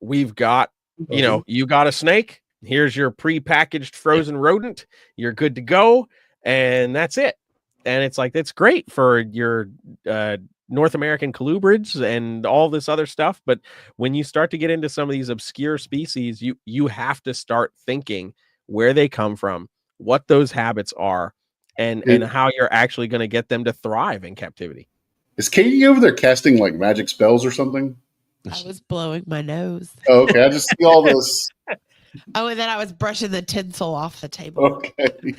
we've got, you got a snake, here's your pre-packaged frozen rodent, you're good to go, and that's it. And it's like, that's great for your North American colubrids and all this other stuff. But when you start to get into some of these obscure species, you have to start thinking where they come from, what those habits are, and how you're actually going to get them to thrive in captivity. Is Katie over there casting like magic spells or something? I was blowing my nose. Oh, okay. I just see all this. Oh, and then I was brushing the tinsel off the table. Okay.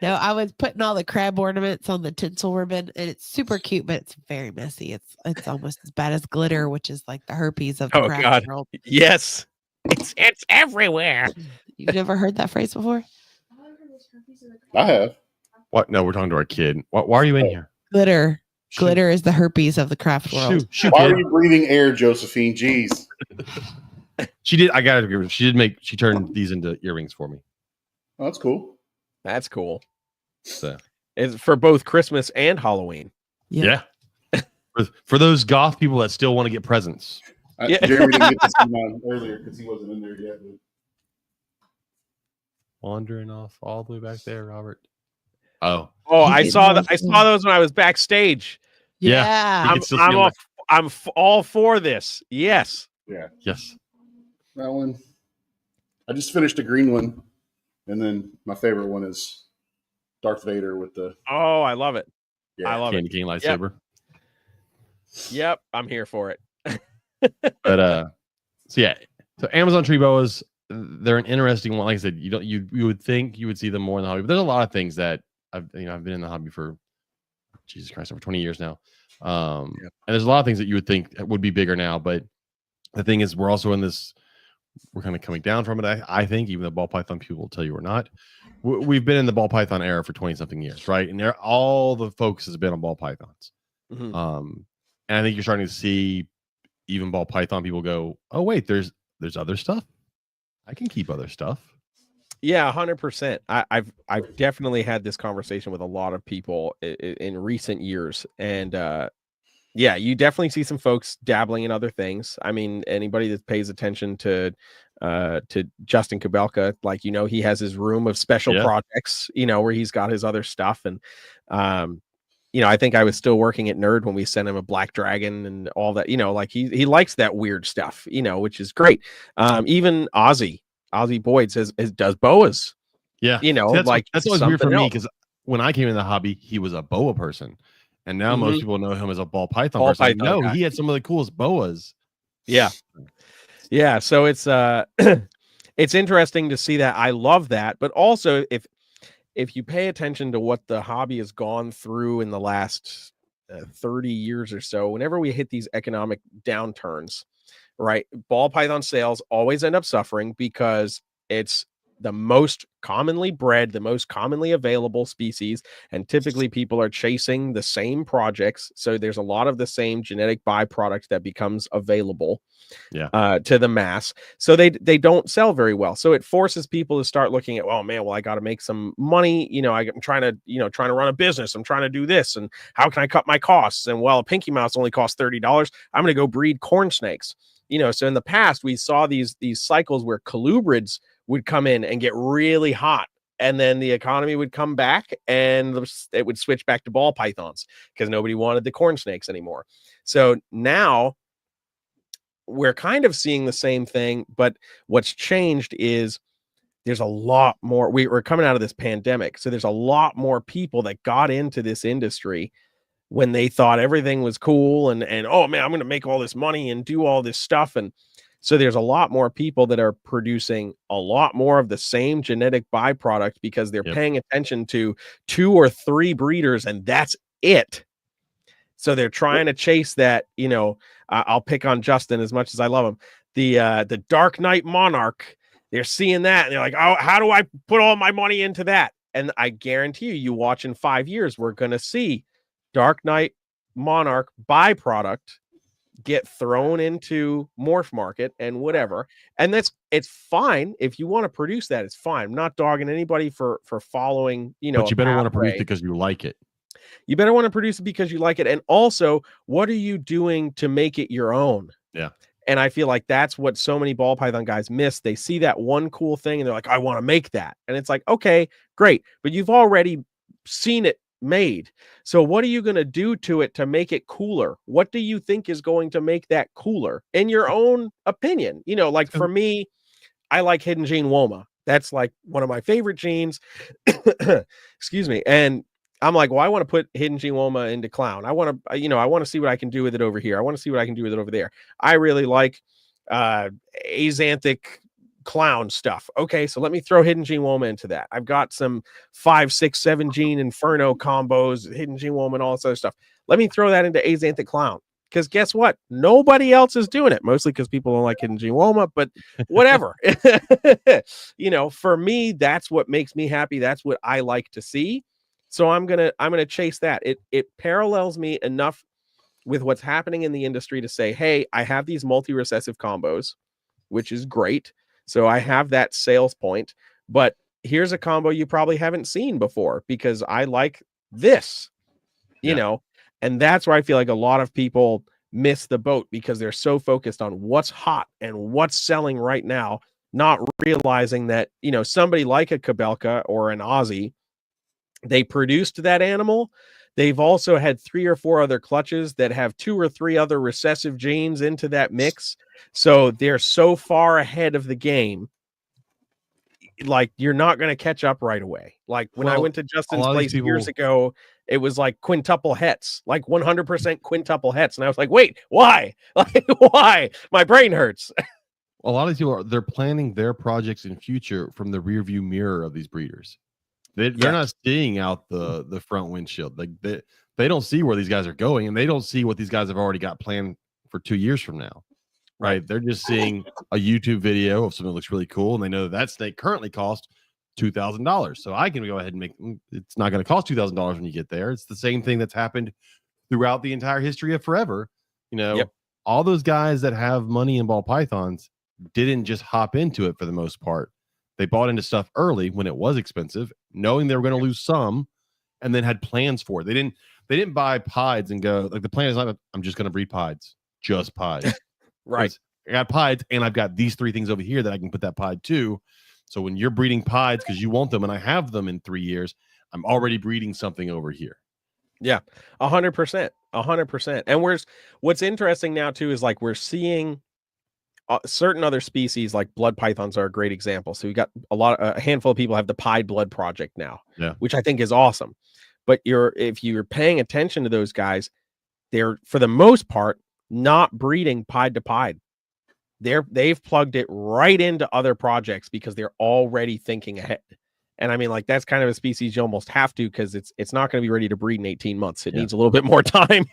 No, I was putting all the crab ornaments on the tinsel ribbon, and it's super cute, but it's very messy. It's almost as bad as glitter, which is like the herpes of the craft world. Yes, it's everywhere. You've never heard that phrase before? I have. What? No, we're talking to our kid. Why are you in here? Glitter. Glitter is the herpes of the craft world. Shoot, Why kid. are you breathing air, Josephine? Jeez. She did. I got to give her. She turned these into earrings for me. Oh, that's cool. That's cool. So it's for both Christmas and Halloween. Yeah. for those goth people that still want to get presents. Jeremy didn't get to see mine earlier because he wasn't in there yet. But... Wandering off all the way back there, Robert. Oh, I saw those when I was backstage. Yeah. I'm all for this. Yes. Yeah. Yes. That one. I just finished a green one, and then my favorite one is Darth Vader with the. Oh, I love it. Yeah. I love Candy cane lightsaber. Yep, I'm here for it. But so Amazon tree boas, they're an interesting one. Like I said, you would think you would see them more in the hobby, but there's a lot of things that I've been in the hobby for Jesus Christ over 20 years now. And there's a lot of things that you would think would be bigger now, but the thing is, we're also in this. We're kind of coming down from it. I think even the ball python people will tell you we're not. We've been in the ball python era for 20 something years, right? And all the focus has been on ball pythons. Mm-hmm. And I think you're starting to see even ball python people go, oh wait, there's other stuff. I can keep other stuff. Yeah, 100%. I've definitely had this conversation with a lot of people in recent years, and yeah, you definitely see some folks dabbling in other things. I mean, anybody that pays attention to Justin Kubelka, like, he has his room of special projects, where he's got his other stuff. And, I think I was still working at Nerd when we sent him a black dragon and all that, like he likes that weird stuff, which is great. Even Ozzy Boyd does boas. Yeah. That's always weird for me because when I came in the hobby, he was a boa person. And now most people know him as a ball python person. No, he had some of the coolest boas. Yeah. Yeah. So it's it's interesting to see that. I love that. But also if you pay attention to what the hobby has gone through in the last 30 years or so, whenever we hit these economic downturns, right, ball python sales always end up suffering because it's the most commonly bred, the most commonly available species, and typically people are chasing the same projects. So there's a lot of the same genetic byproduct that becomes available to the mass. So they don't sell very well. So it forces people to start looking at, oh man, well, I got to make some money. I'm trying to run a business. I'm trying to do this. And how can I cut my costs? And well, a pinky mouse only costs $30. I'm going to go breed corn snakes. So in the past, we saw these cycles where colubrids would come in and get really hot, and then the economy would come back and it would switch back to ball pythons because nobody wanted the corn snakes anymore. So now we're kind of seeing the same thing, but what's changed is there's a lot more. We're coming out of this pandemic, so there's a lot more people that got into this industry when they thought everything was cool and oh man, I'm going to make all this money and do all this stuff. And so there's a lot more people that are producing a lot more of the same genetic byproduct because they're paying attention to 2 or 3 breeders and that's it. So they're trying to chase that, I'll pick on Justin as much as I love him. The Dark Knight Monarch, they're seeing that and they're like, oh, how do I put all my money into that? And I guarantee you watch in 5 years, we're going to see Dark Knight Monarch byproduct get thrown into morph market and whatever. And it's fine if you want to produce that. It's fine. I'm not dogging anybody for following, But you better want to produce pathway. because you like it. You better want to produce it because you like it. And also, what are you doing to make it your own? Yeah. And I feel like that's what so many ball python guys miss. They see that one cool thing and they're like, I want to make that. And it's like, okay, great. But you've already seen it made. So what are you going to do to it to make it cooler? What do you think is going to make that cooler in your own opinion? Like for me, I like Hidden Gene Woma. That's like one of my favorite genes. Excuse me. And I'm like, well, I want to put Hidden Gene Woma into clown. I want to, I want to see what I can do with it over here. I want to see what I can do with it over there. I really like azanthic clown stuff. Okay, so let me throw Hidden Gene Woma into that. I've got some 5, 6, 7 gene Inferno combos, Hidden Gene Woma and all this other stuff. Let me throw that into azanthic clown. Because guess what? Nobody else is doing it. Mostly because people don't like Hidden Gene Woma, but whatever. For me, that's what makes me happy. That's what I like to see. So I'm gonna chase that. It parallels me enough with what's happening in the industry to say, hey, I have these multi-recessive combos, which is great. So I have that sales point, but here's a combo you probably haven't seen before because I like this, and that's where I feel like a lot of people miss the boat because they're so focused on what's hot and what's selling right now, not realizing that, somebody like a Kabelka or an Aussie, they produced that animal. They've also had 3 or 4 other clutches that have 2 or 3 other recessive genes into that mix. So they're so far ahead of the game. Like you're not going to catch up right away. Like when I went to Justin's place years ago, it was like quintuple hets, like 100% quintuple hets. And I was like, wait, why? Like, why? My brain hurts. A lot of these people they're planning their projects in future from the rear view mirror of these breeders. They're not seeing out the front windshield. Like they don't see where these guys are going, and they don't see what these guys have already got planned for 2 years from now. Right? They're just seeing a YouTube video of something that looks really cool, and they know that snake currently costs $2,000. So I can go ahead and make it's not going to cost $2,000 when you get there. It's the same thing that's happened throughout the entire history of forever. All those guys that have money in ball pythons didn't just hop into it for the most part. They bought into stuff early when it was expensive, knowing they were going to lose some, and then had plans for it. They didn't buy pieds and go like the plan is not I'm just going to breed pieds, just pieds. Right. I got pieds and I've got these 3 things over here that I can put that pied to. So when you're breeding pieds because you want them and I have them in 3 years, I'm already breeding something over here. Yeah, 100%, 100%. And what's interesting now too is like we're seeing certain other species like blood pythons are a great example. So we got a handful of people have the Pied Blood Project now, which I think is awesome. But if you're paying attention to those guys, they're for the most part not breeding pied to pied. They've plugged it right into other projects because they're already thinking ahead. And I mean, like that's kind of a species you almost have to because it's not going to be ready to breed in 18 months. It needs a little bit more time,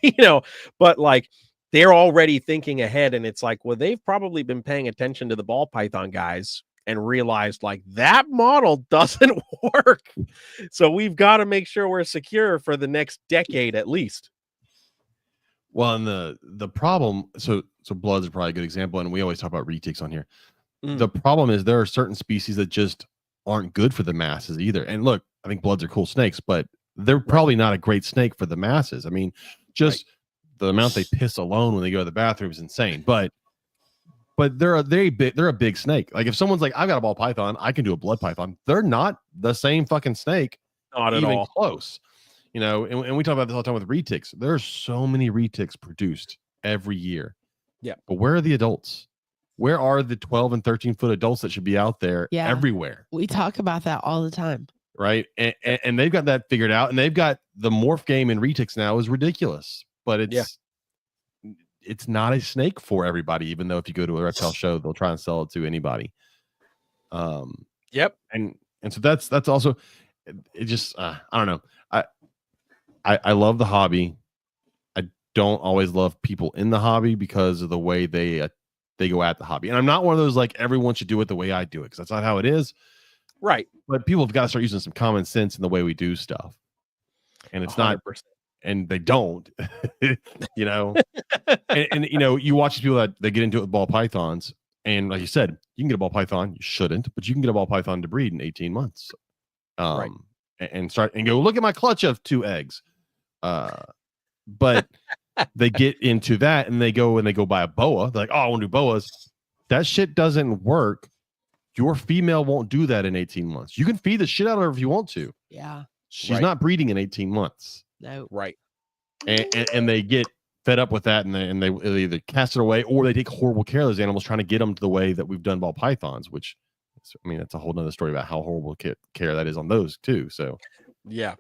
But like they're already thinking ahead, and it's like, well, they've probably been paying attention to the ball python guys and realized like that model doesn't work. So we've got to make sure we're secure for the next decade at least. Well, and the problem, so bloods are probably a good example, and we always talk about retics on here. The problem is there are certain species that just aren't good for the masses either. And look, I think bloods are cool snakes, but they're probably not a great snake for the masses. I mean, just the amount they piss alone when they go to the bathroom is insane. But they're a big snake. Like if someone's like, I've got a ball python, I can do a blood python. They're not the same fucking snake. Not at all. Close. And we talk about this all the time with retics. There's so many retics produced every year. Yeah. But where are the adults? Where are the 12 and 13 foot adults that should be out there everywhere? We talk about that all the time. Right. And they've got that figured out, and they've got the morph game in retics now is ridiculous, but it's not a snake for everybody, even though if you go to a reptile show, they'll try and sell it to anybody. Yep. And so that's also, it just, I don't know. I love the hobby. I don't always love people in the hobby because of the way they go at the hobby. And I'm not one of those like everyone should do it the way I do it because that's not how it is. Right. But people have got to start using some common sense in the way we do stuff. And it's 100%. and they don't, you know. and you know, you watch people that get into it with ball pythons, and like you said, you can get a ball python. You shouldn't, but you can get a ball python to breed in 18 months. Right. And start and go, look at my clutch of 2 eggs. But they get into that and they go buy a boa. They're like, oh, I want to do boas. That shit doesn't work. Your female won't do that in 18 months. You can feed the shit out of her if you want to. Yeah. She's not breeding in 18 months. No. Right. And they get fed up with that, and they either cast it away or they take horrible care of those animals, trying to get them to the way that we've done ball pythons, which, I mean, that's a whole nother story about how horrible care that is on those too. So, yeah,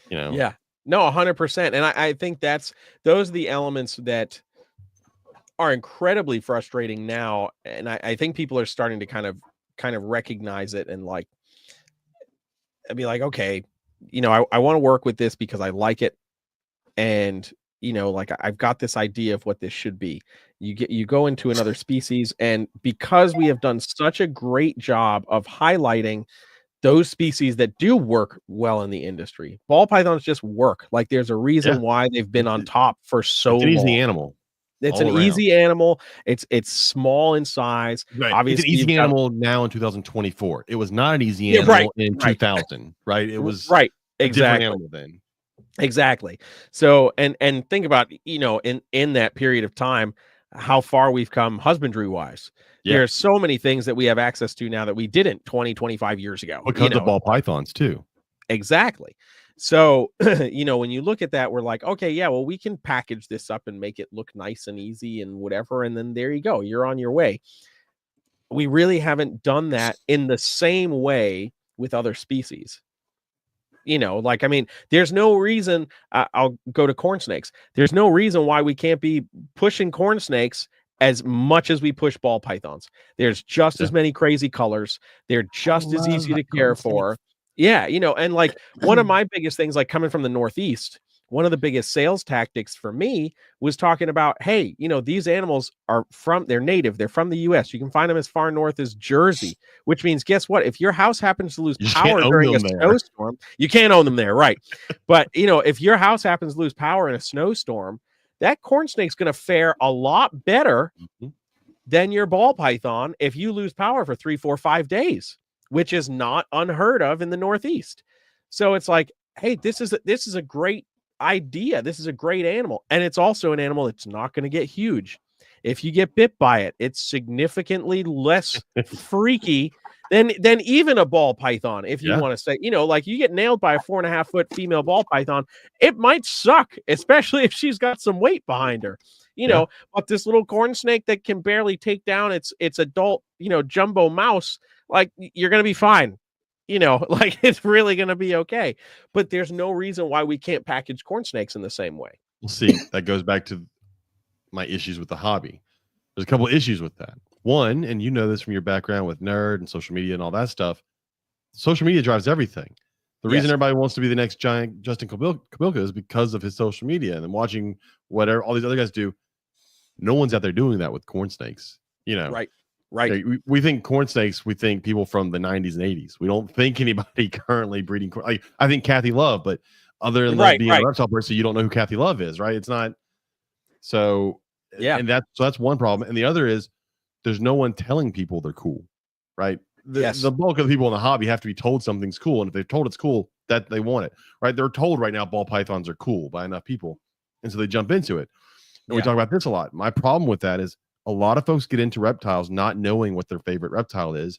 you know, yeah, no, 100%. And I think those are the elements that are incredibly frustrating now. And I think people are starting to kind of recognize it and like, I'd be like, okay, you know, I want to work with this because I like it. And, you know, like I've got this idea of what this should be. You go into another species, and because we have done such a great job of highlighting those species that do work well in the industry, ball pythons just work. Like there's a reason why they've been on top for so long. It's an easy animal. It's an easy animal. It's small in size. Right. Obviously, it's an easy animal now in 2024. It was not an easy animal in 2000. Right. It was right. A different Exactly. animal then. Exactly. So, and think about, you know, in that period of time, how far we've come husbandry wise. Yeah. There's so many things that we have access to now that we didn't 25 years ago. Because of ball pythons too. Exactly. So, you know, when you look at that, we're like, okay, yeah, well, we can package this up and make it look nice and easy and whatever. And then there you go. You're on your way. We really haven't done that in the same way with other species. You know, like, I mean, there's no reason I'll go to corn snakes. There's no reason why we can't be pushing corn snakes as much as we push ball pythons. There's just as many crazy colors. They're just as easy to care for. Yeah. You know, and like one of my biggest things, like coming from the Northeast, one of the biggest sales tactics for me was talking about, hey, you know, these animals they're native. They're from the US. You can find them as far north as Jersey, which means, guess what? If your house happens to lose power during a snowstorm, you can't own them there. Right. But, you know, if your house happens to lose power in a snowstorm, that corn snake's going to fare a lot better than your ball python if you lose power for 3, 4, 5 days, which is not unheard of in the Northeast. So it's like, hey, this is a great idea. This is a great animal. And it's also an animal that's not going to get huge. If you get bit by it, it's significantly less freaky than even a ball python. If you want to say, you know, like you get nailed by a 4.5 foot female ball python, it might suck, especially if she's got some weight behind her, you know, but this little corn snake that can barely take down its adult, you know, jumbo mouse, like you're going to be fine. You know, like it's really going to be okay. But there's no reason why we can't package corn snakes in the same way. We'll see. That goes back to my issues with the hobby. There's a couple of issues with that. One, and you know this from your background with nerd and social media and all that stuff, social media drives everything. The reason everybody wants to be the next giant Justin Kabilka is because of his social media and then watching whatever all these other guys do. No one's out there doing that with corn snakes, you know. Right. We think corn snakes, we think people from the 90s and 80s. We don't think anybody currently breeding corn. Like, I think Kathy Love, but other than being a reptile person, you don't know who Kathy Love is, right? It's not. So, and that's one problem. And the other is there's no one telling people they're cool, right? The bulk of the people in the hobby have to be told something's cool. And if they're told it's cool, that they want it, right? They're told right now ball pythons are cool by enough people. And so they jump into it. And we talk about this a lot. My problem with that is a lot of folks get into reptiles not knowing what their favorite reptile is,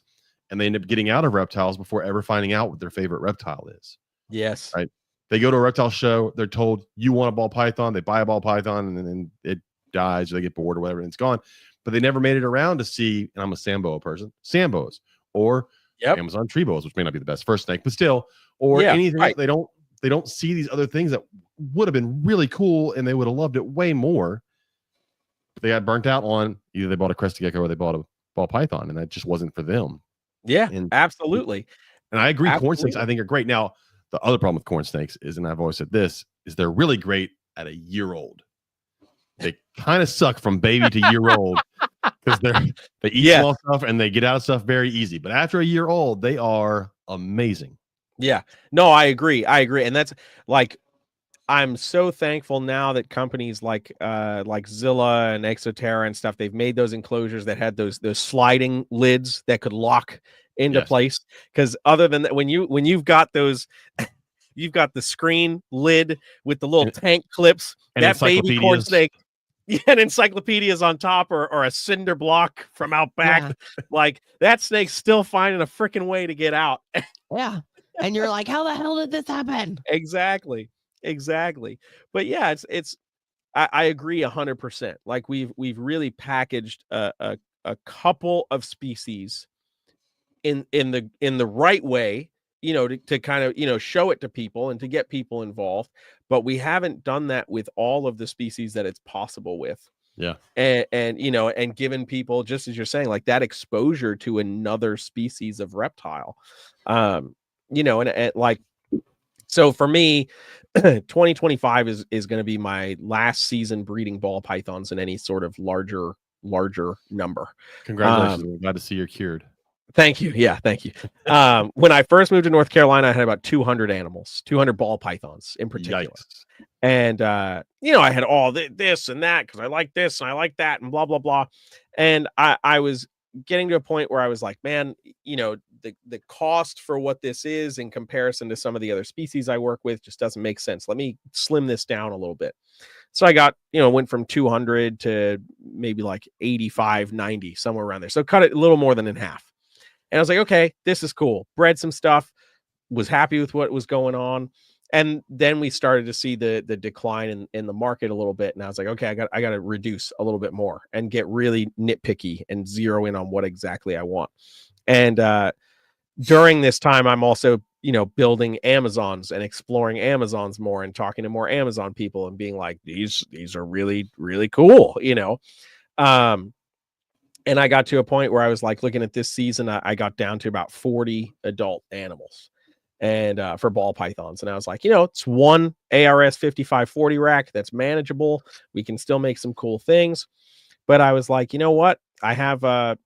and they end up getting out of reptiles before ever finding out what their favorite reptile is. Yes. Right. They go to a reptile show. They're told you want a ball python. They buy a ball python, and then it dies, or they get bored or whatever, and it's gone. But they never made it around to see, and I'm a Samboa person, Samboas or Amazon tree boas, which may not be the best first snake, but still, or anything. Right. They don't see these other things that would have been really cool, and they would have loved it way more. They got burnt out on either they bought a crested gecko or they bought a ball python, and that just wasn't for them. Yeah, absolutely. And I agree. Corn snakes, I think, are great. Now, the other problem with corn snakes is, and I've always said this, is they're really great at a year old. They kind of suck from baby to year old because they eat small stuff and they get out of stuff very easy. But after a year old, they are amazing. Yeah, no, I agree. And that's like, I'm so thankful now that companies like Zilla and Exoterra and stuff, they've made those enclosures that had those sliding lids that could lock into Yes. place. Because other than that, when you've got those, you've got the screen lid with the little And- tank clips, and that baby corn encyclopedias. snake, yeah, and encyclopedias on top, or a cinder block from out back. Yeah. Like that snake's still finding a freaking way to get out. Yeah. And you're like, how the hell did this happen? Exactly. But yeah, I agree 100%. Like we've really packaged a couple of species in the right way, to kind of, show it to people and to get people involved, but we haven't done that with all of the species that it's possible with. Yeah. And and given people, just as you're saying, like that exposure to another species of reptile. And like, so for me, 2025 is going to be my last season breeding ball pythons in any sort of larger number. Congratulations. I'm glad to see you're cured. Thank you. Yeah, thank you. When I first moved to North Carolina, I had about 200 animals, 200 ball pythons in particular. Yikes. And I had all this and that because I like this and I like that and blah blah blah. And I was getting to a point where I was like, man, the cost for what this is in comparison to some of the other species I work with just doesn't make sense. Let me slim this down a little bit. So I got, went from 200 to maybe like 85, 90, somewhere around there. So cut it a little more than in half. And I was like, okay, this is cool. Bred some stuff, was happy with what was going on. And then we started to see the decline in the market a little bit. And I was like, okay, I got to reduce a little bit more and get really nitpicky and zero in on what exactly I want. And during this time, I'm also, building Amazons and exploring Amazons more and talking to more Amazon people and being like, these are really, really cool, and I got to a point where I was like, looking at this season, I got down to about 40 adult animals and for ball pythons. And I was like, it's one ARS 5540 rack that's manageable. We can still make some cool things. But I was like, you know what? I have a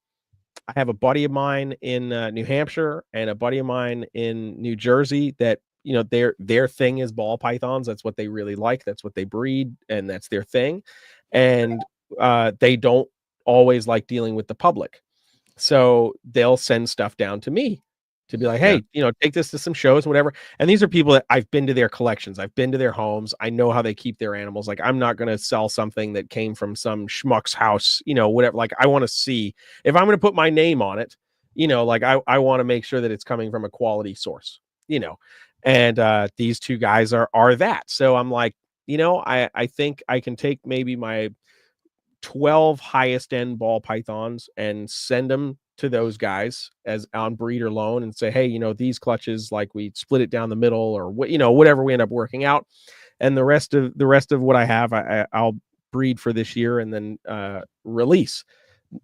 buddy of mine in New Hampshire and a buddy of mine in New Jersey that, their thing is ball pythons. That's what they really like. That's what they breed. And that's their thing. And they don't always like dealing with the public. So they'll send stuff down to me to be like, hey, take this to some shows, whatever. And these are people that I've been to their collections. I've been to their homes. I know how they keep their animals. Like, I'm not going to sell something that came from some schmuck's house, whatever. Like, I want to see if I'm going to put my name on it, like I want to make sure that it's coming from a quality source, and these two guys are that. So I'm like, I think I can take maybe my 12 highest end ball pythons and send them to those guys as on breeder loan and say, hey, these clutches, like we split it down the middle or what, whatever we end up working out. And the rest of what I have, I'll breed for this year and then release,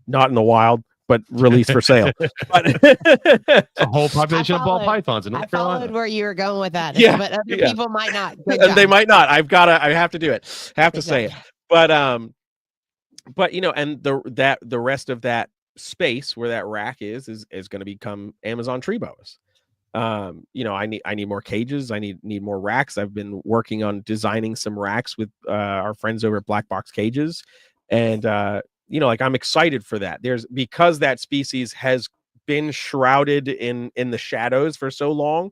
not in the wild, but release for sale. But a whole population of ball pythons in North I Carolina. followed where you were going with that. Yeah, But other yeah. people might not. And they might not. I have to do it. Have to say it. But and the rest of that space where that rack is going to become Amazon tree boas. I need more cages. I need more racks. I've been working on designing some racks with our friends over at Black Box Cages, and I'm excited for that. Because that species has been shrouded in the shadows for so long,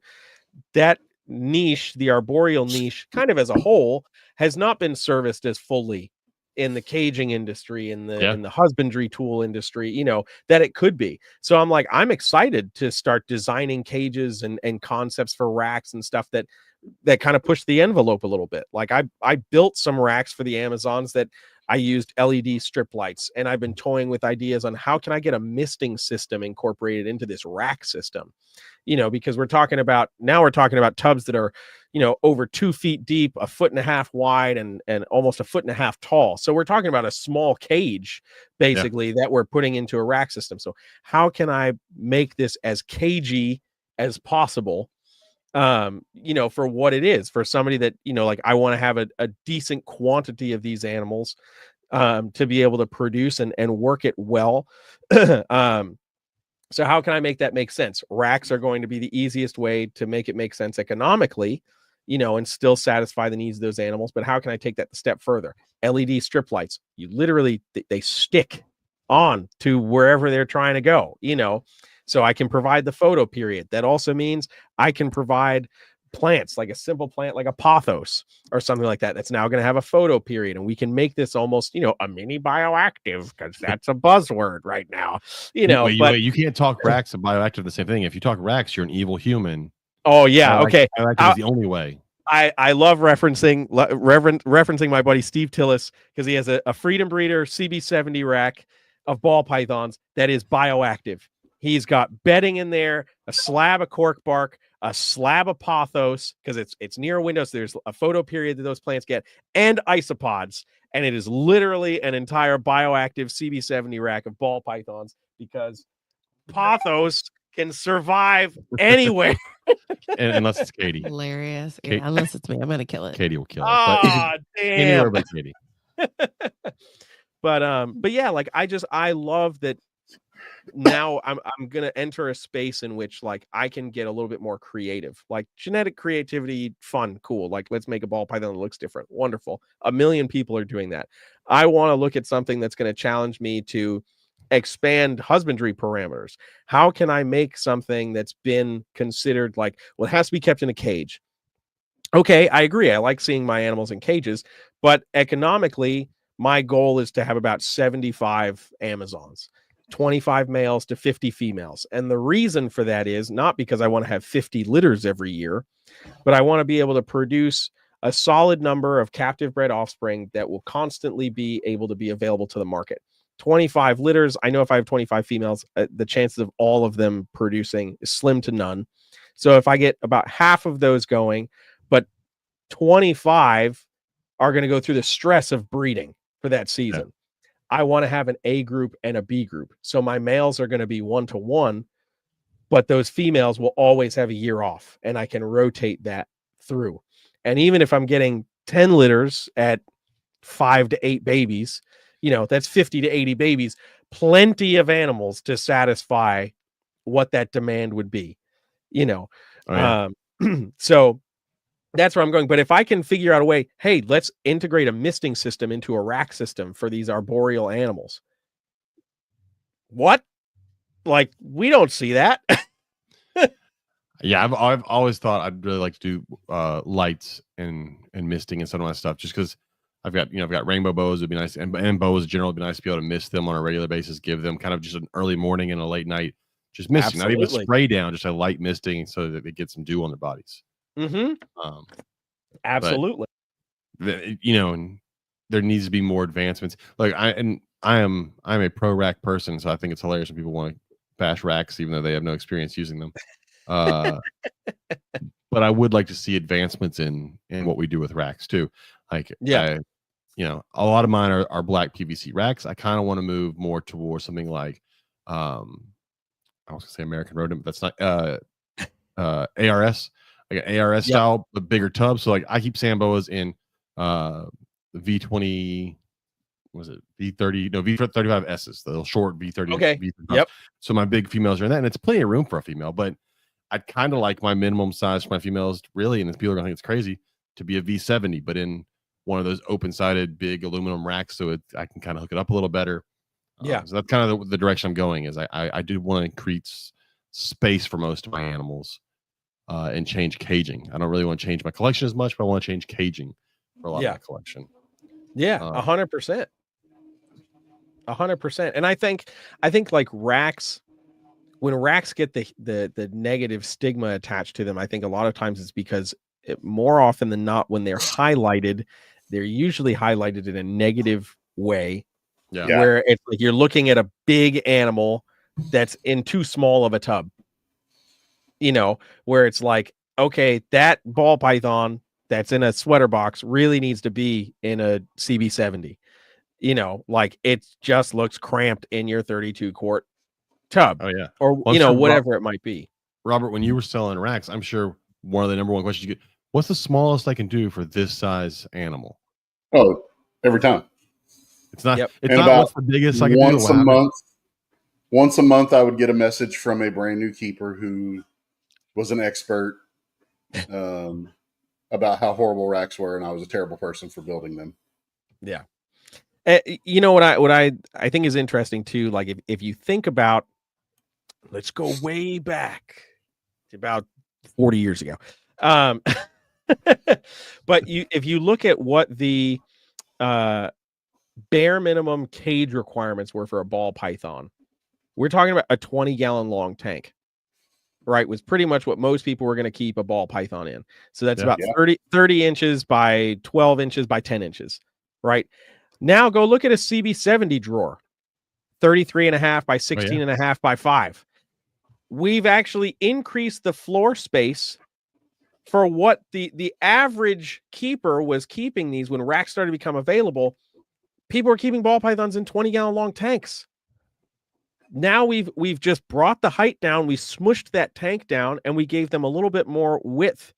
that niche, the arboreal niche, kind of as a whole, has not been serviced as fully in the caging industry, in the husbandry tool industry, that it could be. So I'm like, I'm excited to start designing cages and concepts for racks and stuff that kind of push the envelope a little bit. Like I built some racks for the Amazons that I used LED strip lights, and I've been toying with ideas on how can I get a misting system incorporated into this rack system, because we're talking about tubs that are, over 2 feet deep, 1.5 feet wide, and almost 1.5 feet tall. So we're talking about a small cage, basically, that we're putting into a rack system. So how can I make this as cagey as possible? For what it is, for somebody that, like I want to have a decent quantity of these animals, to be able to produce and work it well. So how can I make that make sense? Racks are going to be the easiest way to make it make sense economically, and still satisfy the needs of those animals. But how can I take that a step further? LED strip lights, you literally, they stick on to wherever they're trying to go, so I can provide the photo period. That also means I can provide plants, like a simple plant like a pothos or something like that, that's now going to have a photo period, and we can make this almost a mini bioactive, because that's a buzzword right now. Wait, you can't talk Rax and bioactive the same thing. If you talk Rax, you're an evil human. Oh yeah, okay. Bioactive is the only way. I love referencing my buddy Steve Tillis, because he has a Freedom Breeder CB70 rack of ball pythons that is bioactive. He's got bedding in there, a slab of cork bark, a slab of pothos, because it's near a window, so there's a photo period that those plants get, and isopods. And it is literally an entire bioactive CB70 rack of ball pythons, because pothos can survive anywhere. Unless it's Katie. Hilarious. Yeah, unless it's me, I'm gonna kill it. Katie will kill it. Oh, damn. Anywhere but Katie. But yeah, like I love that. Now I'm gonna enter a space in which like I can get a little bit more creative, like genetic creativity, fun, cool. Like, let's make a ball python that looks different. Wonderful. A million people are doing that. I want to look at something that's going to challenge me to expand husbandry parameters. How can I make something that's been considered like, well, it has to be kept in a cage? Okay, I agree. I like seeing my animals in cages, but economically, my goal is to have about 75 Amazons. 25 males to 50 females. And the reason for that is not because I want to have 50 litters every year, but I want to be able to produce a solid number of captive bred offspring that will constantly be able to be available to the market. 25 litters. I know if I have 25 females, the chances of all of them producing is slim to none. So if I get about half of those going, but 25 are going to go through the stress of breeding for that season. Yeah. I want to have an A group and a B group. So my males are going to be 1-to-1, but those females will always have a year off, and I can rotate that through. And even if I'm getting 10 litters at 5 to 8 babies, that's 50 to 80 babies, plenty of animals to satisfy what that demand would be, Oh, yeah. So that's where I'm going. But if I can figure out a way, hey, let's integrate a misting system into a rack system for these arboreal animals. What? Like, we don't see that. Yeah, I've always thought I'd really like to do lights and misting and some of my stuff, just because I've got rainbow boas. It'd be nice, and boas in general. It'd be nice to be able to mist them on a regular basis. Give them kind of just an early morning and a late night, just misting, not even spray down, just a light misting, so that they get some dew on their bodies. Mm-hmm. Absolutely. And there needs to be more advancements. Like I'm a pro rack person, so I think it's hilarious when people want to bash racks even though they have no experience using them. But I would like to see advancements in what we do with racks too. Like, yeah, a lot of mine are black PVC racks. I kind of want to move more towards something like I was gonna say American rodent, but that's not ARS. Like an ARS style, but bigger tub. So like I keep Samboas in V20, was it V30? No, V35 S's, the little short V30. Okay. V30 yep. So my big females are in that, and it's plenty of room for a female. But I'd kind of like my minimum size for my females, really, and people are gonna think it's crazy, to be a V70, but in one of those open-sided big aluminum racks, so I can kind of hook it up a little better. Yeah. So that's kind of the direction I'm going. Is I do want to increase space for most of my animals. And change caging. I don't really want to change my collection as much, but I want to change caging for a lot of my collection. Yeah, 100%. 100%. And I think like racks, when racks get the negative stigma attached to them, I think a lot of times it's because more often than not, when they're highlighted, they're usually highlighted in a negative way. Yeah. Where it's like you're looking at a big animal that's in too small of a tub. Where it's like, okay, that ball python that's in a sweater box really needs to be in a CB70. Like it just looks cramped in your 32 quart tub. Oh yeah. Or whatever it might be. Robert, when you were selling racks, I'm sure one of the number one questions you get, what's the smallest I can do for this size animal? Oh, every time. It's not what's the biggest I can do. Once a month I would get a message from a brand new keeper who was an expert. I about how horrible racks were, and I was a terrible person for building them. Yeah. You know what I think is interesting too. Like if you think about, let's go way back to about 40 years ago. But if you look at what the bare minimum cage requirements were for a ball python, we're talking about a 20-gallon long tank, right? Was pretty much what most people were going to keep a ball python in. So that's about 30 inches by 12 inches by 10 inches, right? Now go look at a CB70 drawer, 33.5 by 16.5 by 5. We've actually increased the floor space for what the average keeper was keeping these when racks started to become available. People were keeping ball pythons in 20-gallon long tanks. Now we've just brought the height down, we smushed that tank down, and we gave them a little bit more width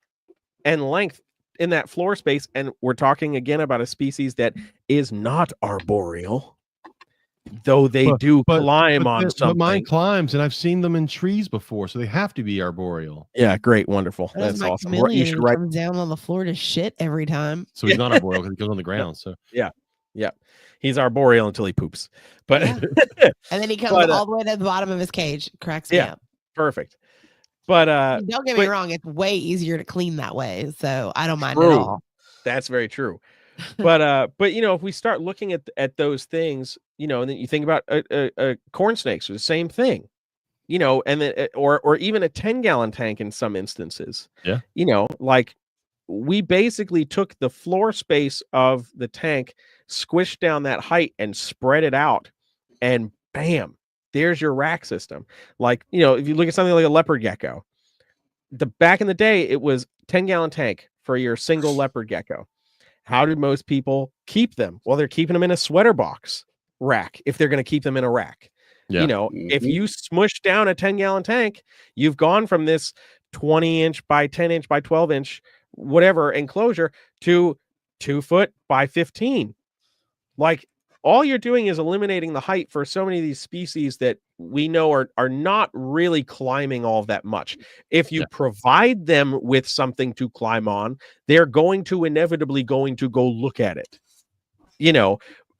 and length in that floor space. And we're talking again about a species that is not arboreal, though they do climb on something. But mine climbs, and I've seen them in trees before, so they have to be arboreal. Yeah, great, wonderful. That's awesome. You should comes down on the floor to shit every time. So he's not arboreal because he goes on the ground. So yeah. He's arboreal until he poops. But and then he comes all the way to the bottom of his cage, cracks me up. Perfect. But don't get me wrong, it's way easier to clean that way. So I don't mind at all. That's very true. But if we start looking at those things, and then you think about corn snakes, the same thing, and then or even a 10-gallon tank in some instances. Yeah. Like we basically took the floor space of the tank, squished down that height, and spread it out, and bam, there's your rack system. Like, if you look at something like a leopard gecko, back in the day, it was 10-gallon tank for your single leopard gecko. How did most people keep them? Well, they're keeping them in a sweater box rack if they're going to keep them in a rack. Yeah. If you smush down a 10-gallon tank, you've gone from this 20-inch by 10-inch by 12-inch whatever enclosure to 2 foot by 15. Like, all you're doing is eliminating the height for so many of these species that we know are not really climbing all that much. If you provide them with something to climb on, they're going to inevitably go look at it,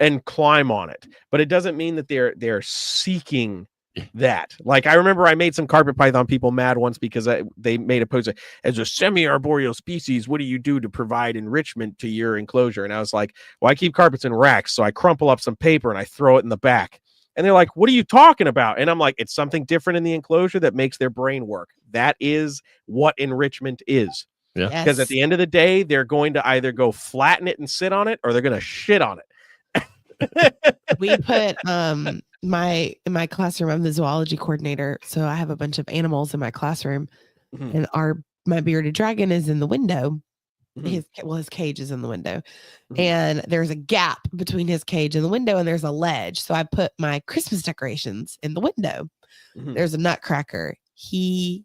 and climb on it. But it doesn't mean that they're seeking that. Like, I remember I made some carpet python people mad once because they made a post as a semi-arboreal species, what do you do to provide enrichment to your enclosure? And I was like, well, I keep carpets in racks, so I crumple up some paper and I throw it in the back. And they're like, what are you talking about? And I'm like, it's something different in the enclosure that makes their brain work. That is what enrichment is. Yeah. Because at the end of the day, they're going to either go flatten it and sit on it, or they're going to shit on it. We put in my classroom, I'm the zoology coordinator, so I have a bunch of animals in my classroom, and my bearded dragon is in the window. His cage is in the window, and there's a gap between his cage and the window, and there's a ledge. So I put my Christmas decorations in the window. There's a nutcracker. He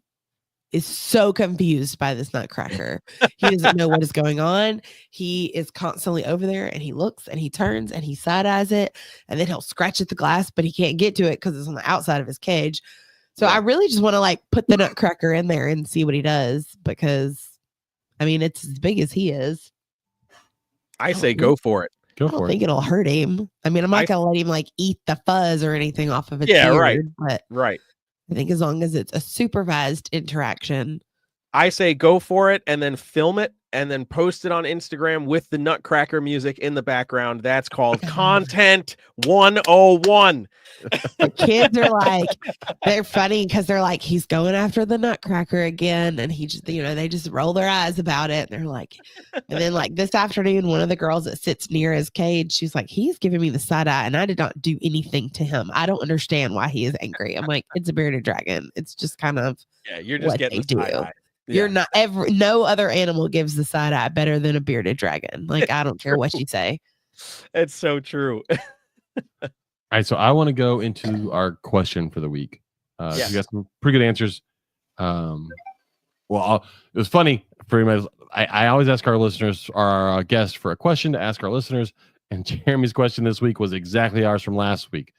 is so confused by this nutcracker. He doesn't know what is going on. He is constantly over there, and he looks and he turns and he side eyes it, and then he'll scratch at the glass, but he can't get to it because it's on the outside of his cage. So I really just want to put the nutcracker in there and see what he does, because it's as big as he is. I say go for it. I don't think it'll hurt him. I'm not gonna let him eat the fuzz or anything off of its beard, but I think as long as it's a supervised interaction. I say go for it, and then film it, and then post it on Instagram with the nutcracker music in the background. That's called content 101. The kids are they're funny because they're like, he's going after the nutcracker again. And he just, they just roll their eyes about it. And they're like, and then this afternoon, one of the girls that sits near his cage, she's like, he's giving me the side eye, and I did not do anything to him. I don't understand why he is angry. I'm like, it's a bearded dragon. It's just kind of you're just getting the side eye. You're not no other animal gives the side eye better than a bearded dragon. I don't care what you say. It's so true. All right, so I want to go into our question for the week. Yes. You got some pretty good answers. It was funny for me. I always ask our listeners, our guests, for a question to ask our listeners, and Jeremy's question this week was exactly ours from last week.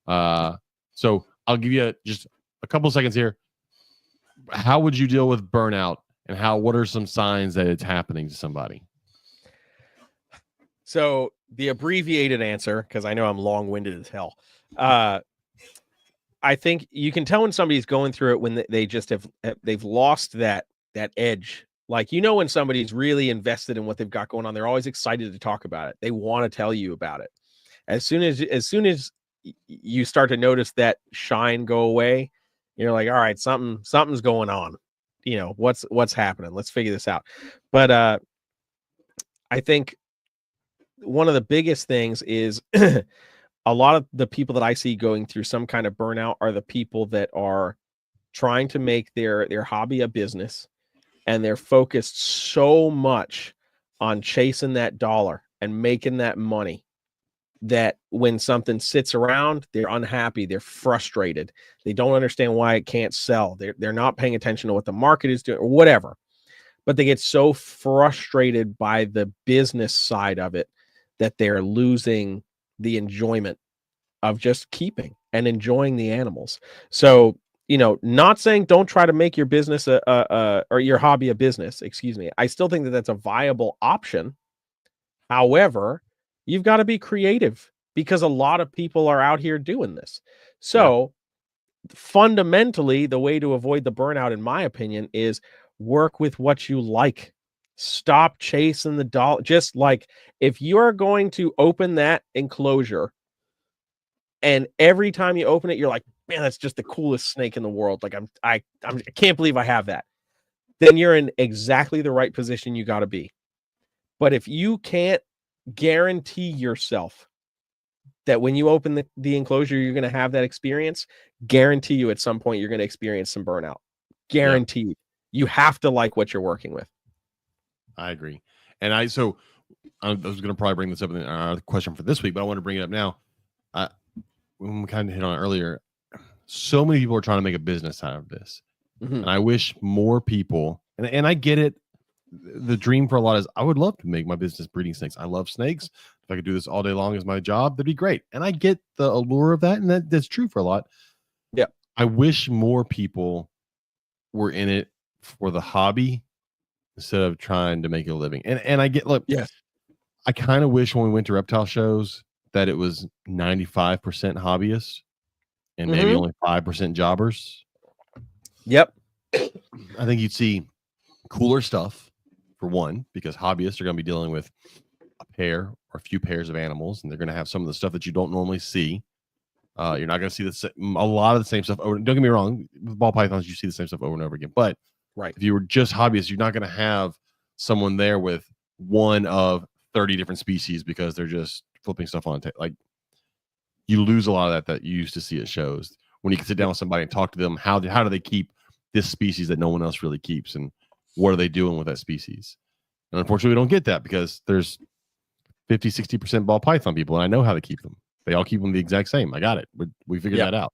So I'll give you just a couple seconds here. How would you deal with burnout and what are some signs that it's happening to somebody? So the abbreviated answer, because I know I'm long-winded as hell. I think you can tell when somebody's going through it when they just they've lost that edge. Like, when somebody's really invested in what they've got going on, they're always excited to talk about it. They want to tell you about it. As soon as you start to notice that shine go away, you're like, all right, something's going on. What's happening? Let's figure this out. But I think one of the biggest things is a lot of the people that I see going through some kind of burnout are the people that are trying to make their hobby a business, and they're focused so much on chasing that dollar and making that money that when something sits around, they're unhappy, they're frustrated, they don't understand why it can't sell, they're not paying attention to what the market is doing or whatever. But they get so frustrated by the business side of it that they're losing the enjoyment of just keeping and enjoying the animals. So, not saying don't try to make your business or your hobby a business, excuse me. I still think that that's a viable option. However, you've got to be creative because a lot of people are out here doing this. So fundamentally, the way to avoid the burnout, in my opinion, is work with what you like. Stop chasing the dollar. Just like if you're going to open that enclosure and every time you open it, you're like, man, that's just the coolest snake in the world. Like I can't believe I have that. Then you're in exactly the right position you got to be. But if you can't guarantee yourself that when you open the enclosure, you're going to have that experience, guarantee you at some point you're going to experience some burnout. Guaranteed. Yeah. You have to like what you're working with. I agree. And I was going to probably bring this up in the question for this week, but I want to bring it up now. We kind of hit on it earlier. So many people are trying to make a business out of this. Mm-hmm. And I wish more people, and I get it. The dream for a lot is I would love to make my business breeding snakes. I love snakes. If I could do this all day long as my job, that'd be great. And I get the allure of that. And that's true for a lot. Yeah. I wish more people were in it for the hobby instead of trying to make a living. And I get, look, yes, I kind of wish when we went to reptile shows that it was 95% hobbyists and maybe only 5% jobbers. Yep. I think you'd see cooler stuff, for one, because hobbyists are going to be dealing with a pair or a few pairs of animals, and they're going to have some of the stuff that you don't normally see. You're not going to see a lot of the same stuff over. Don't get me wrong, with ball pythons, you see the same stuff over and over again. But if you were just hobbyists, you're not going to have someone there with one of 30 different species because they're just flipping stuff on. Like, you lose a lot of that you used to see at shows when you can sit down with somebody and talk to them. How do they keep this species that no one else really keeps, and what are they doing with that species? And unfortunately, we don't get that because there's 50-60% ball python people, and I know how to keep them. They all keep them the exact same. I got it. We figured that out.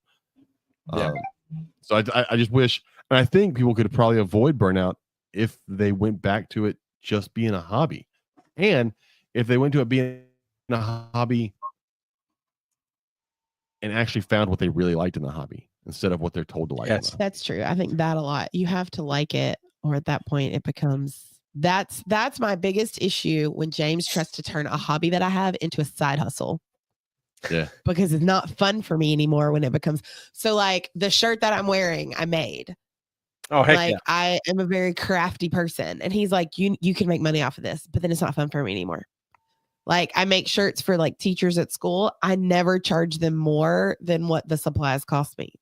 So I just wish, and I think people could probably avoid burnout if they went back to it just being a hobby, and if they went to it being a hobby and actually found what they really liked in the hobby instead of what they're told to like. Yes, that's true. I think that a lot. You have to like it, or at that point it becomes that's my biggest issue when James tries to turn a hobby that I have into a side hustle. Yeah. Because it's not fun for me anymore when it becomes so. Like the shirt that I'm wearing, I made. Oh, heck like yeah. I am a very crafty person, and he's like, you can make money off of this, but then it's not fun for me anymore. Like I make shirts for like teachers at school. I never charge them more than what the supplies cost me,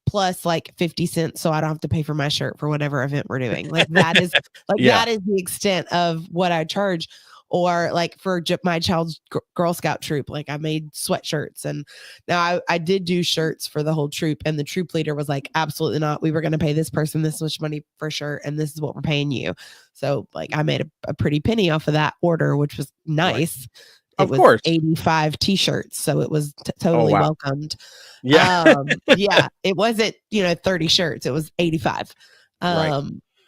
plus like 50 cents, so I don't have to pay for my shirt for whatever event we're doing. Like that is that is the extent of what I charge. Or like for my child's Girl Scout troop, like I made sweatshirts, and now I did do shirts for the whole troop, and the troop leader was like, absolutely not. We were going to pay this person this much money for a shirt, and this is what we're paying you. So like I made a pretty penny off of that order, which was nice. Right. Of course. 85 t-shirts, so it was totally welcomed. Yeah. Yeah, it wasn't 30 shirts, it was 85. Right.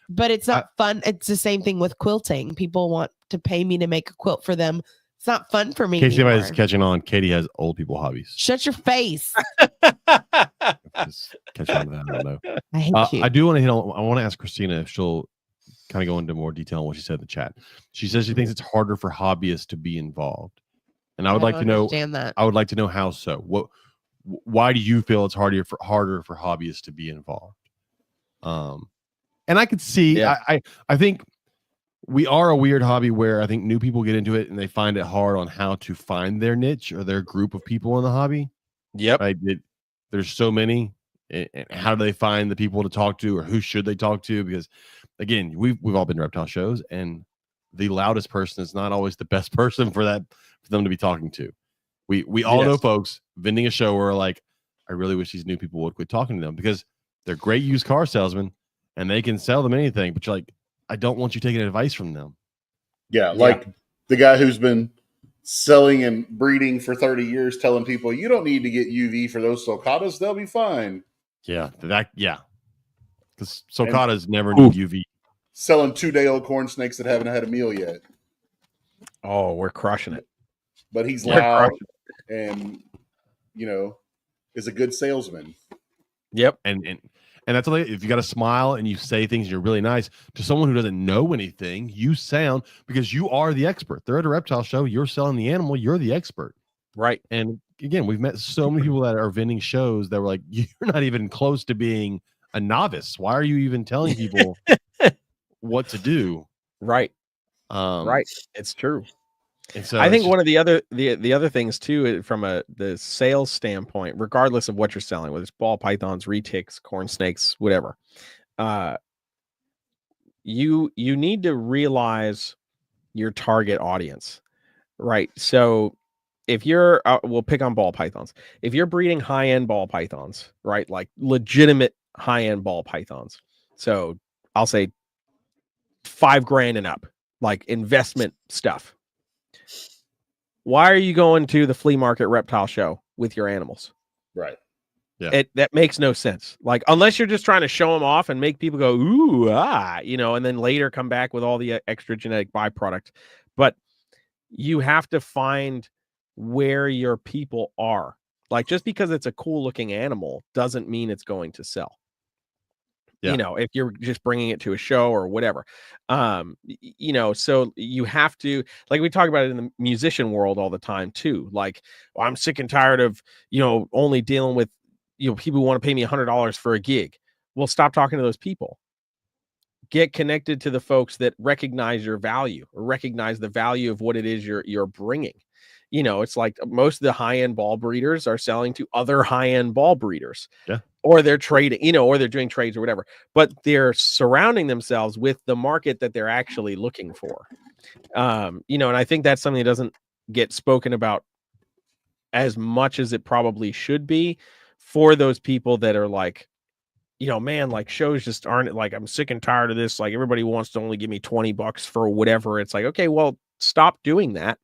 But it's not fun. It's the same thing with quilting. People want to pay me to make a quilt for them. It's not fun for me. In case anybody's catching on, Katie has old people hobbies. Shut your face. Just catch on to that. I don't know. I hate you. I do want to hit on. I want to ask Christina if she'll kind of go into more detail on what she said in the chat. She says she thinks it's harder for hobbyists to be involved, and I would like to know. That. I would like to know how so. Why do you feel it's harder for hobbyists to be involved? And I could see. Yeah. I think we are a weird hobby where I think new people get into it and they find it hard on how to find their niche or their group of people in the hobby. Yep. Right? There's so many. And how do they find the people to talk to, or who should they talk to? Because again, we've all been to reptile shows, and the loudest person is not always the best person for them to be talking to. We all know folks vending a show where like, I really wish these new people would quit talking to them because they're great used car salesmen and they can sell them anything. But you're like, I don't want you taking advice from them. Yeah, like the guy who's been selling and breeding for 30 years, telling people you don't need to get UV for those sulcatas; they'll be fine. Yeah, because sulcatas never need UV. Selling 2-day-old corn snakes that haven't had a meal yet. Oh, we're crushing it. But he's loud and, is a good salesman. Yep. And that's all. If you got a smile and you say things, you're really nice to someone who doesn't know anything. You sound, because you are the expert. They're at a reptile show. You're selling the animal. You're the expert. Right. And again, we've met so many people that are vending shows that were like, you're not even close to being a novice. Why are you even telling people what to do? Right. Right. It's true. And so I think one of the other things too, from the sales standpoint, regardless of what you're selling, whether it's ball pythons, retics, corn snakes, whatever, you need to realize your target audience, right? So if you're, we'll pick on ball pythons. If you're breeding high-end ball pythons, right, like legitimate high-end ball pythons, so I'll say $5,000 and up, like investment stuff. Why are you going to the flea market reptile show with your animals? Right. Yeah. That makes no sense. Like, unless you're just trying to show them off and make people go, ooh, and then later come back with all the extra genetic byproduct. But you have to find where your people are. Like, just because it's a cool looking animal doesn't mean it's going to sell. Yeah. If you're just bringing it to a show or whatever, so you have to, like we talk about it in the musician world all the time too. Like, well, I'm sick and tired of, only dealing with, people who want to pay me $100 for a gig. Well, stop talking to those people. Get connected to the folks that recognize your value or recognize the value of what it is you're bringing. It's like most of the high-end ball breeders are selling to other high-end ball breeders. Yeah. Or they're trading, or they're doing trades or whatever, but they're surrounding themselves with the market that they're actually looking for. And I think that's something that doesn't get spoken about as much as it probably should be for those people that are like, man, like shows just aren't, like, I'm sick and tired of this. Like, everybody wants to only give me $20 for whatever. It's like, okay, well, stop doing that.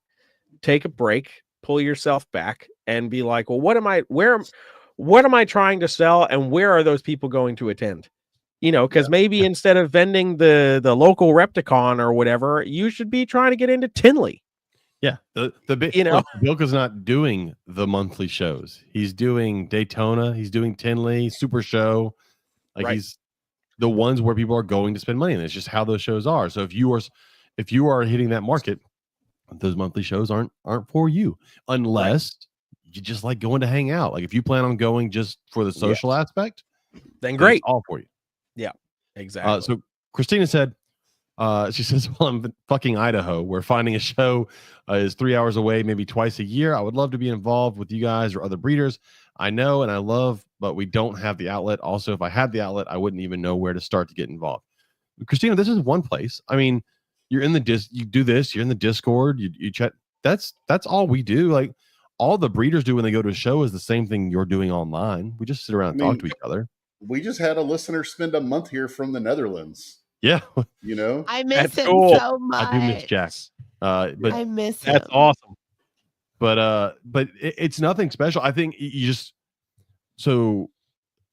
Take a break, pull yourself back, and be like, well, what am I trying to sell, and where are those people going to attend? Because maybe instead of vending the local Repticon or whatever, you should be trying to get into Tinley. Yeah, Bilko's not doing the monthly shows. He's doing Daytona. He's doing Tinley, Super Show. Like, he's the ones where people are going to spend money, and it's just how those shows are. So if you are hitting that market, those monthly shows aren't for you, unless you just like going to hang out. Like, if you plan on going just for the social aspect, then great, it's all for you. Yeah, exactly. So Christina said, she says, well, I'm in fucking Idaho, where finding a show is 3 hours away, maybe twice a year. I would love to be involved with you guys or other breeders I know and I love, but we don't have the outlet. Also, if I had the outlet, I wouldn't even know where to start to get involved. Christina, this is one place. I mean, you're in the you do this, you're in the Discord, you chat. That's all we do. Like, all the breeders do when they go to a show is the same thing you're doing online. We just sit around and talk to each other. We just had a listener spend a month here from the Netherlands. Yeah. I miss him so much. I do miss Jack. But I miss him. That's awesome. But it's nothing special. I think you just, so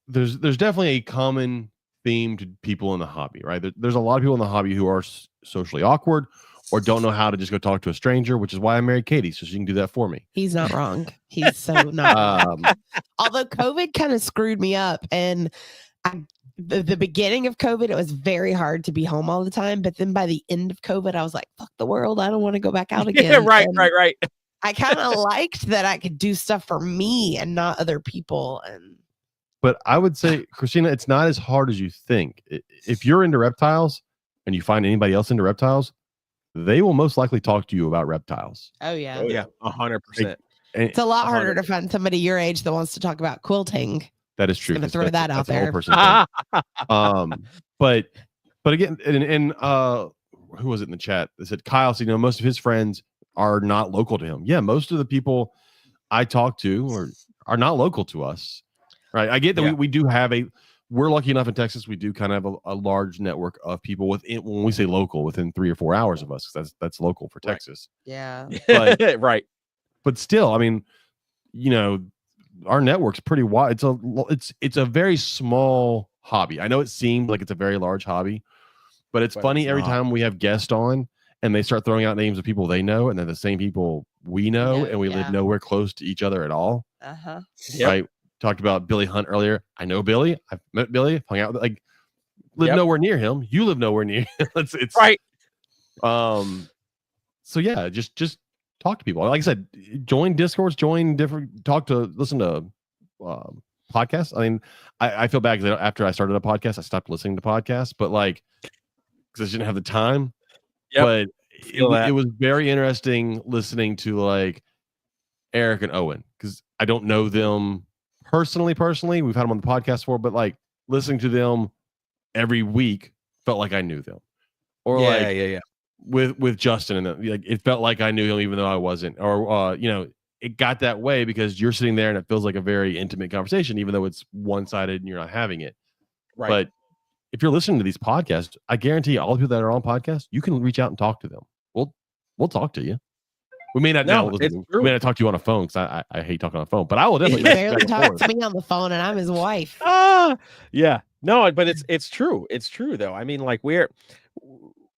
there's definitely a common theme to people in the hobby, right? There's a lot of people in the hobby who are socially awkward or don't know how to just go talk to a stranger, which is why I married Katie, so she can do that for me. He's not wrong. He's so not wrong. Although COVID kind of screwed me up, and the beginning of COVID, it was very hard to be home all the time. But then by the end of COVID, I was like, fuck the world. I don't want to go back out again. Yeah, right. I kind of liked that I could do stuff for me and not other people. But I would say, Christina, it's not as hard as you think. If you're into reptiles and you find anybody else into reptiles, they will most likely talk to you about reptiles. Oh, yeah. Yeah, 100%. It's a lot harder to find somebody your age that wants to talk about quilting. That is true. I'm going to throw that out there. But again, and who was it in the chat that said Kyle? So, most of his friends are not local to him. Yeah, most of the people I talk to are not local to us. Right. I get that we do have we're lucky enough in Texas. We do kind of have a large network of people within, when we say local, within 3 or 4 hours of us. That's local for Texas. Yeah. But, right. But still, I mean, our network's pretty wide. It's a very small hobby. I know it seems like it's a very large hobby, but it's funny every time we have guests on and they start throwing out names of people they know, and they're the same people we know, and we live nowhere close to each other at all. Uh-huh. Right. Talked about Billy Hunt earlier. I know Billy. I've met Billy. Hung out with, live nowhere near him. You live nowhere near him. it's right. So yeah, just talk to people. Like I said, join Discords, listen to podcasts. I mean, I feel bad because after I started a podcast, I stopped listening to podcasts, but because I didn't have the time. Yep. But it was very interesting listening to Eric and Owen, because I don't know them personally. We've had them on the podcast before, but listening to them every week felt like I knew them. Or with Justin, and it felt like I knew him even though I wasn't. Or it got that way because you're sitting there and it feels like a very intimate conversation, even though it's one-sided and you're not having it. Right. But if you're listening to these podcasts, I guarantee all the people that are on podcasts, you can reach out and talk to them. We'll talk to you. We may not we may not talk to you on a phone, because I hate talking on the phone, but I will definitely. He barely talks to me on the phone, and I'm his wife. Yeah. No, but it's true. It's true though. I mean,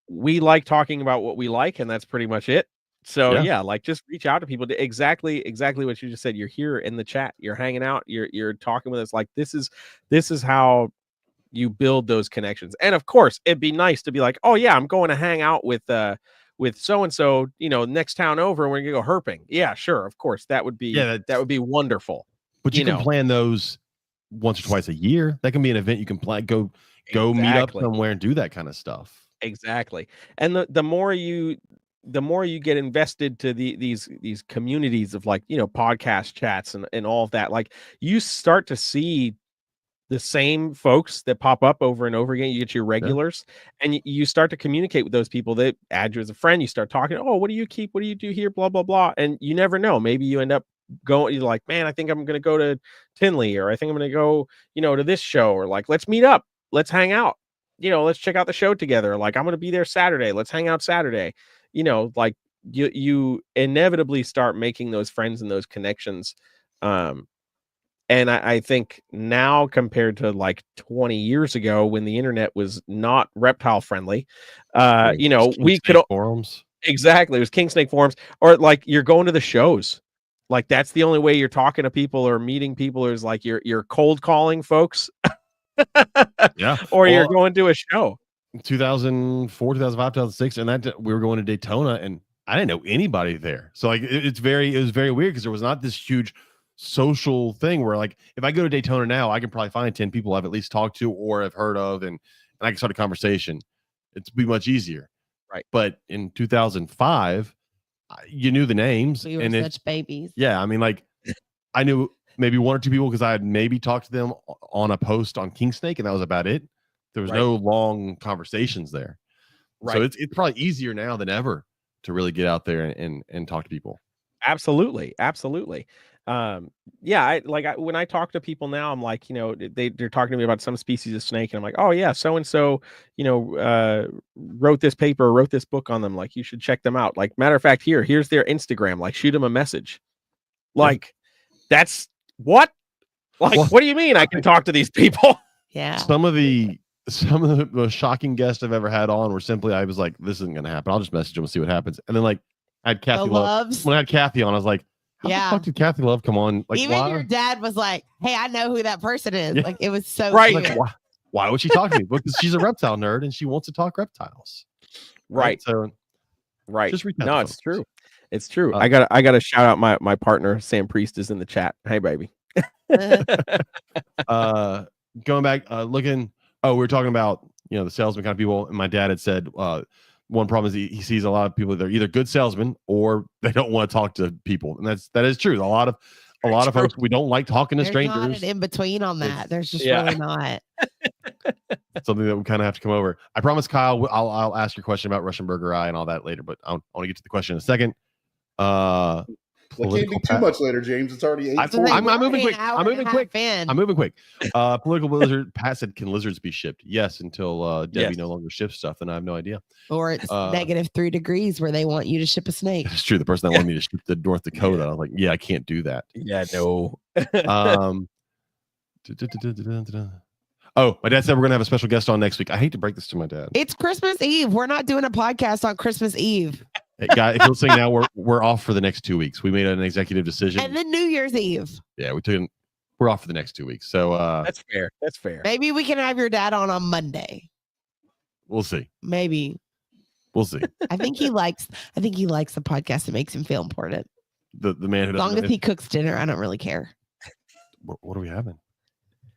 we like talking about what we like, and that's pretty much it. So just reach out to people. Exactly what you just said. You're here in the chat. You're hanging out. You're talking with us. This is how you build those connections. And of course, it'd be nice to be like, oh yeah, I'm going to hang out with so-and-so, next town over, and we're gonna go herping. Yeah, sure. Of course. That would be wonderful. But you can plan those once or twice a year. That can be an event you can plan, go meet up somewhere and do that kind of stuff. Exactly. And the more you get invested to these communities of podcast chats and all of that, you start to see the same folks that pop up over and over again. You get your regulars, and you start to communicate with those people. That add you as a friend. You start talking. Oh, what do you keep? What do you do here? Blah blah blah. And you never know. Maybe you end up going. You're like, man, I think I'm going to go to Tinley, or I think I'm going to go, to this show, or let's meet up. Let's hang out. Let's check out the show together. I'm going to be there Saturday. Let's hang out Saturday. You inevitably start making those friends and those connections. And I think now, compared to 20 years ago when the internet was not reptile friendly, we could forums. Exactly. It was King Snake forums, or you're going to the shows. That's the only way you're talking to people or meeting people, is you're cold calling folks. Yeah. Or you're going to a show. 2004, 2005, 2006, and we were going to Daytona, and I didn't know anybody there. So it was very weird, because there was not this huge social thing where if I go to Daytona now, I can probably find 10 people I've at least talked to or have heard of, and I can start a conversation. It'd be much easier. Right. But in 2005, you knew the names. We were such babies. Yeah. I mean, I knew maybe one or two people because I had maybe talked to them on a post on King Snake, and that was about it. There was no long conversations there. Right. So it's probably easier now than ever to really get out there and talk to people. Absolutely. When I talk to people now, I'm like, they're talking to me about some species of snake, and I'm like, oh yeah, so and so, wrote this paper, wrote this book on them. You should check them out. Matter of fact, here's their Instagram. Shoot them a message. That's what? What do you mean I can talk to these people? Yeah. Some of the most shocking guests I've ever had on were simply, I was like, this isn't going to happen. I'll just message them and see what happens. And then I had Kathy Love. When I had Kathy on, I was like, how the fuck did Kathy Love come on? Even your dad was like, hey, I know who that person is. Yeah. It was so right. weird. Why would she talk to me? Because she's a reptile nerd and she wants to talk reptiles. Right. So Right. just reach out No, to it's folks. true. It's true. Uh, I gotta shout out my partner, Sam Priest, is in the chat. Hey, baby. Going back, looking. Oh, we were talking about the salesman kind of people, and my dad had said one problem is he sees a lot of people that are either good salesmen or they don't want to talk to people, and that is true. A lot of folks, we don't like talking to There's strangers. not an in between on that. There's just Yeah. really not. Something that we kind of have to come over. I promise, Kyle, I'll ask your question about Russian Burger Eye and all that later, but I want to get to the question in a second. It can't be too much later, James. It's already 8. I'm moving quick. I'm moving quick. I'm I'm moving quick. Political lizard. Pat said, "Can lizards be shipped?" Yes, until Debbie no longer ships stuff, and I have no idea. Or it's -3 degrees where they want you to ship a snake. It's true. The person that wanted me to ship to North Dakota, I was like, "Yeah, I can't do that." Yeah, no. Oh, my dad said we're gonna have a special guest on next week. I hate to break this to my dad. It's Christmas Eve. We're not doing a podcast on Christmas Eve. Hey, guy, if you're listening now, we're off for the next 2 weeks. We made an executive decision. And then New Year's Eve. Yeah, we're off for the next 2 weeks. So That's fair. That's fair. Maybe we can have your dad on Monday. We'll see. Maybe. We'll see. I think he likes the podcast. It makes him feel important. The man who As long as he cooks dinner, I don't really care. What are we having?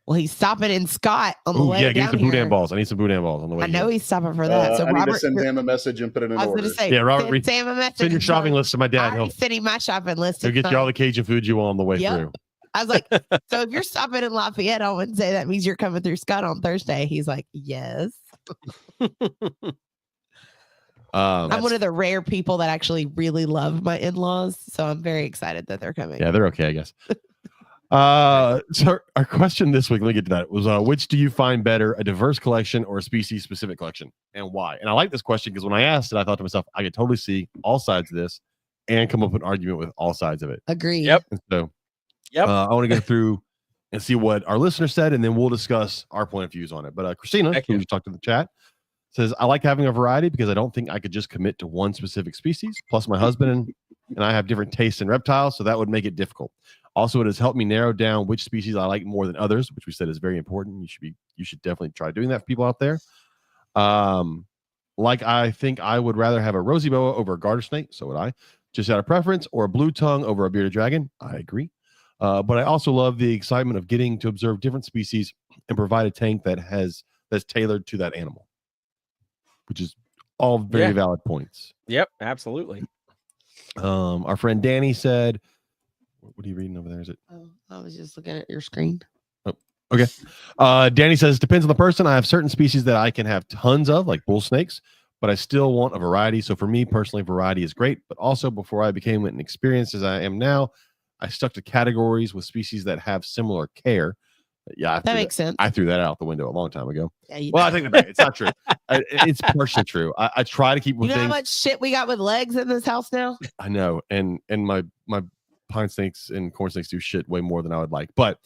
Well, he's stopping in Scott on the way yeah, give me down some here. boudin balls. I need some boudin balls on the way. I know he's stopping for that. So I need Robert, to send him a message and put it in I was order. going to say, Yeah, Robert, send Sam a message. Send your shopping list to my dad. I sent him my shopping list. He'll get you all the Cajun food you want on the way through. I was like, so if you're stopping in Lafayette on Wednesday, that means you're coming through Scott on Thursday. He's like, yes. I'm one of the rare people that actually really love my in-laws, so I'm very excited that they're coming. Yeah, they're okay, I guess. So our question this week, let me get to that, was which do you find better, a diverse collection or a species-specific collection, and why? And I like this question because when I asked it, I thought to myself, I could totally see all sides of this and come up with an argument with all sides of it. Agreed. Yep. And so I want to go through and see what our listeners said, and then we'll discuss our point of views on it. But Christina, who we talked to the chat, says, I like having a variety because I don't think I could just commit to one specific species. Plus, my husband and I have different tastes in reptiles, so that would make it difficult. Also, it has helped me narrow down which species I like more than others, which we said is very important. You should definitely try doing that for people out there. Like I think I would rather have a rosy boa over a garter snake, so would I. Just out of preference, or a blue tongue over a bearded dragon. I agree. But I also love the excitement of getting to observe different species and provide a tank that's tailored to that animal, which is all very valid points. Yep, absolutely. Our friend Danny said, what are you reading over there? Is it? Oh, I was just looking at your screen. Oh, okay. Danny says, depends on the person. I have certain species that I can have tons of, like bull snakes, but I still want a variety. So for me personally, variety is great. But also, before I became an experienced as I am now, I stuck to categories with species that have similar care. Yeah, that makes sense. I threw that out the window a long time ago. Yeah, I take that back. It's not true. It's partially true. I try to keep with things. How much shit we got with legs in this house now? I know, and my pine snakes and corn snakes do shit way more than I would like. But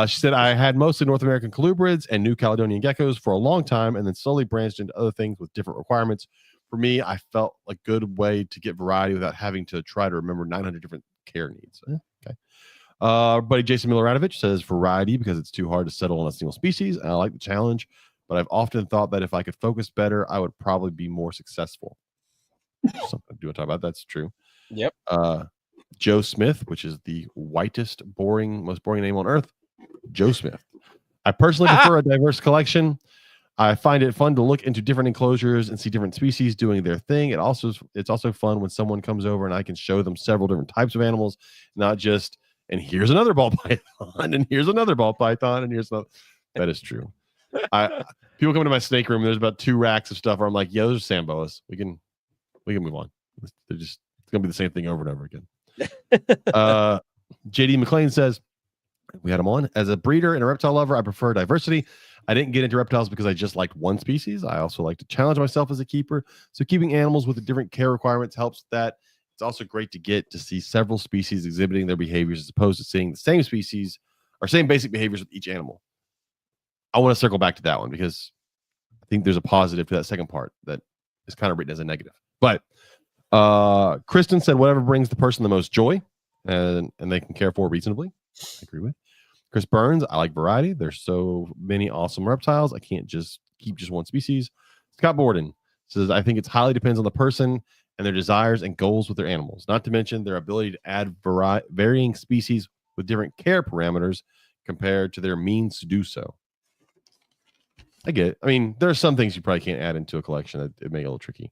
she said I had mostly North American colubrids and New Caledonian geckos for a long time, and then slowly branched into other things with different requirements. For me, I felt a good way to get variety without having to try to remember 900 different care needs. Okay. Buddy Jason Miloradovich says variety because it's too hard to settle on a single species, and I like the challenge, but I've often thought that if I could focus better, I would probably be more successful. Something I do want to talk about. That's true. Yep. Joe Smith, which is the most boring name on earth. Joe Smith. I personally prefer a diverse collection. I find it fun to look into different enclosures and see different species doing their thing. It's also fun when someone comes over and I can show them several different types of animals, not just, and here's another ball python, and here's another ball python, and here's another. That is true. People come to my snake room, there's about 2 racks of stuff where I'm like, yeah, those are Samboas. We can move on. It's gonna be the same thing over and over again. JD McLean says, we had him on. As a breeder and a reptile lover, I prefer diversity. I didn't get into reptiles because I just liked one species. I also like to challenge myself as a keeper. So keeping animals with the different care requirements helps that. It's also great to get to see several species exhibiting their behaviors as opposed to seeing the same species or same basic behaviors with each animal. I want to circle back to that one because I think there's a positive to that second part that is kind of written as a negative. But Kristen said whatever brings the person the most joy and they can care for reasonably. I agree with. Chris Burns, I like variety. There's so many awesome reptiles. I can't just keep just one species. Scott Borden says, I think it highly depends on the person and their desires and goals with their animals, not to mention their ability to add varying species with different care parameters compared to their means to do so. I get it. I mean, there are some things you probably can't add into a collection that it make it a little tricky.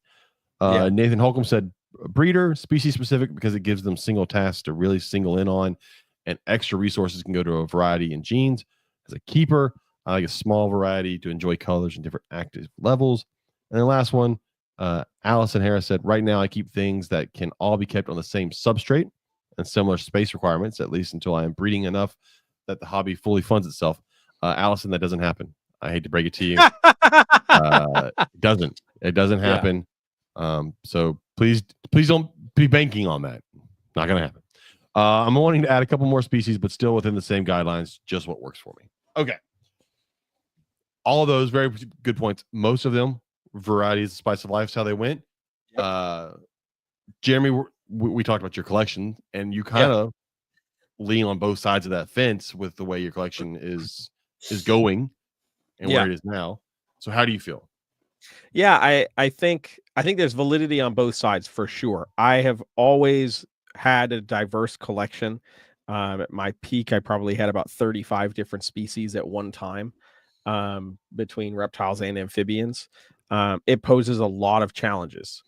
Nathan Holcomb said, breeder, species specific, because it gives them single tasks to really single in on, and extra resources can go to a variety in genes. As a keeper, I like a small variety to enjoy colors and different active levels. And the last one, Allison Harris said, right now I keep things that can all be kept on the same substrate and similar space requirements, at least until I am breeding enough that the hobby fully funds itself. Allison, that doesn't happen. I hate to break it to you. It doesn't happen. So please don't be banking on that. Not going to happen. I'm wanting to add a couple more species, but still within the same guidelines, just what works for me. Okay. All of those very good points. Most of them, varieties, the spice of life is how they went. Yep. Jeremy, we talked about your collection, and you kind of lean on both sides of that fence with the way your collection is going and where it is now. So how do you feel? Yeah, I think there's validity on both sides for sure. I have always had a diverse collection. At my peak, I probably had about 35 different species at one time, between reptiles and amphibians. It poses a lot of challenges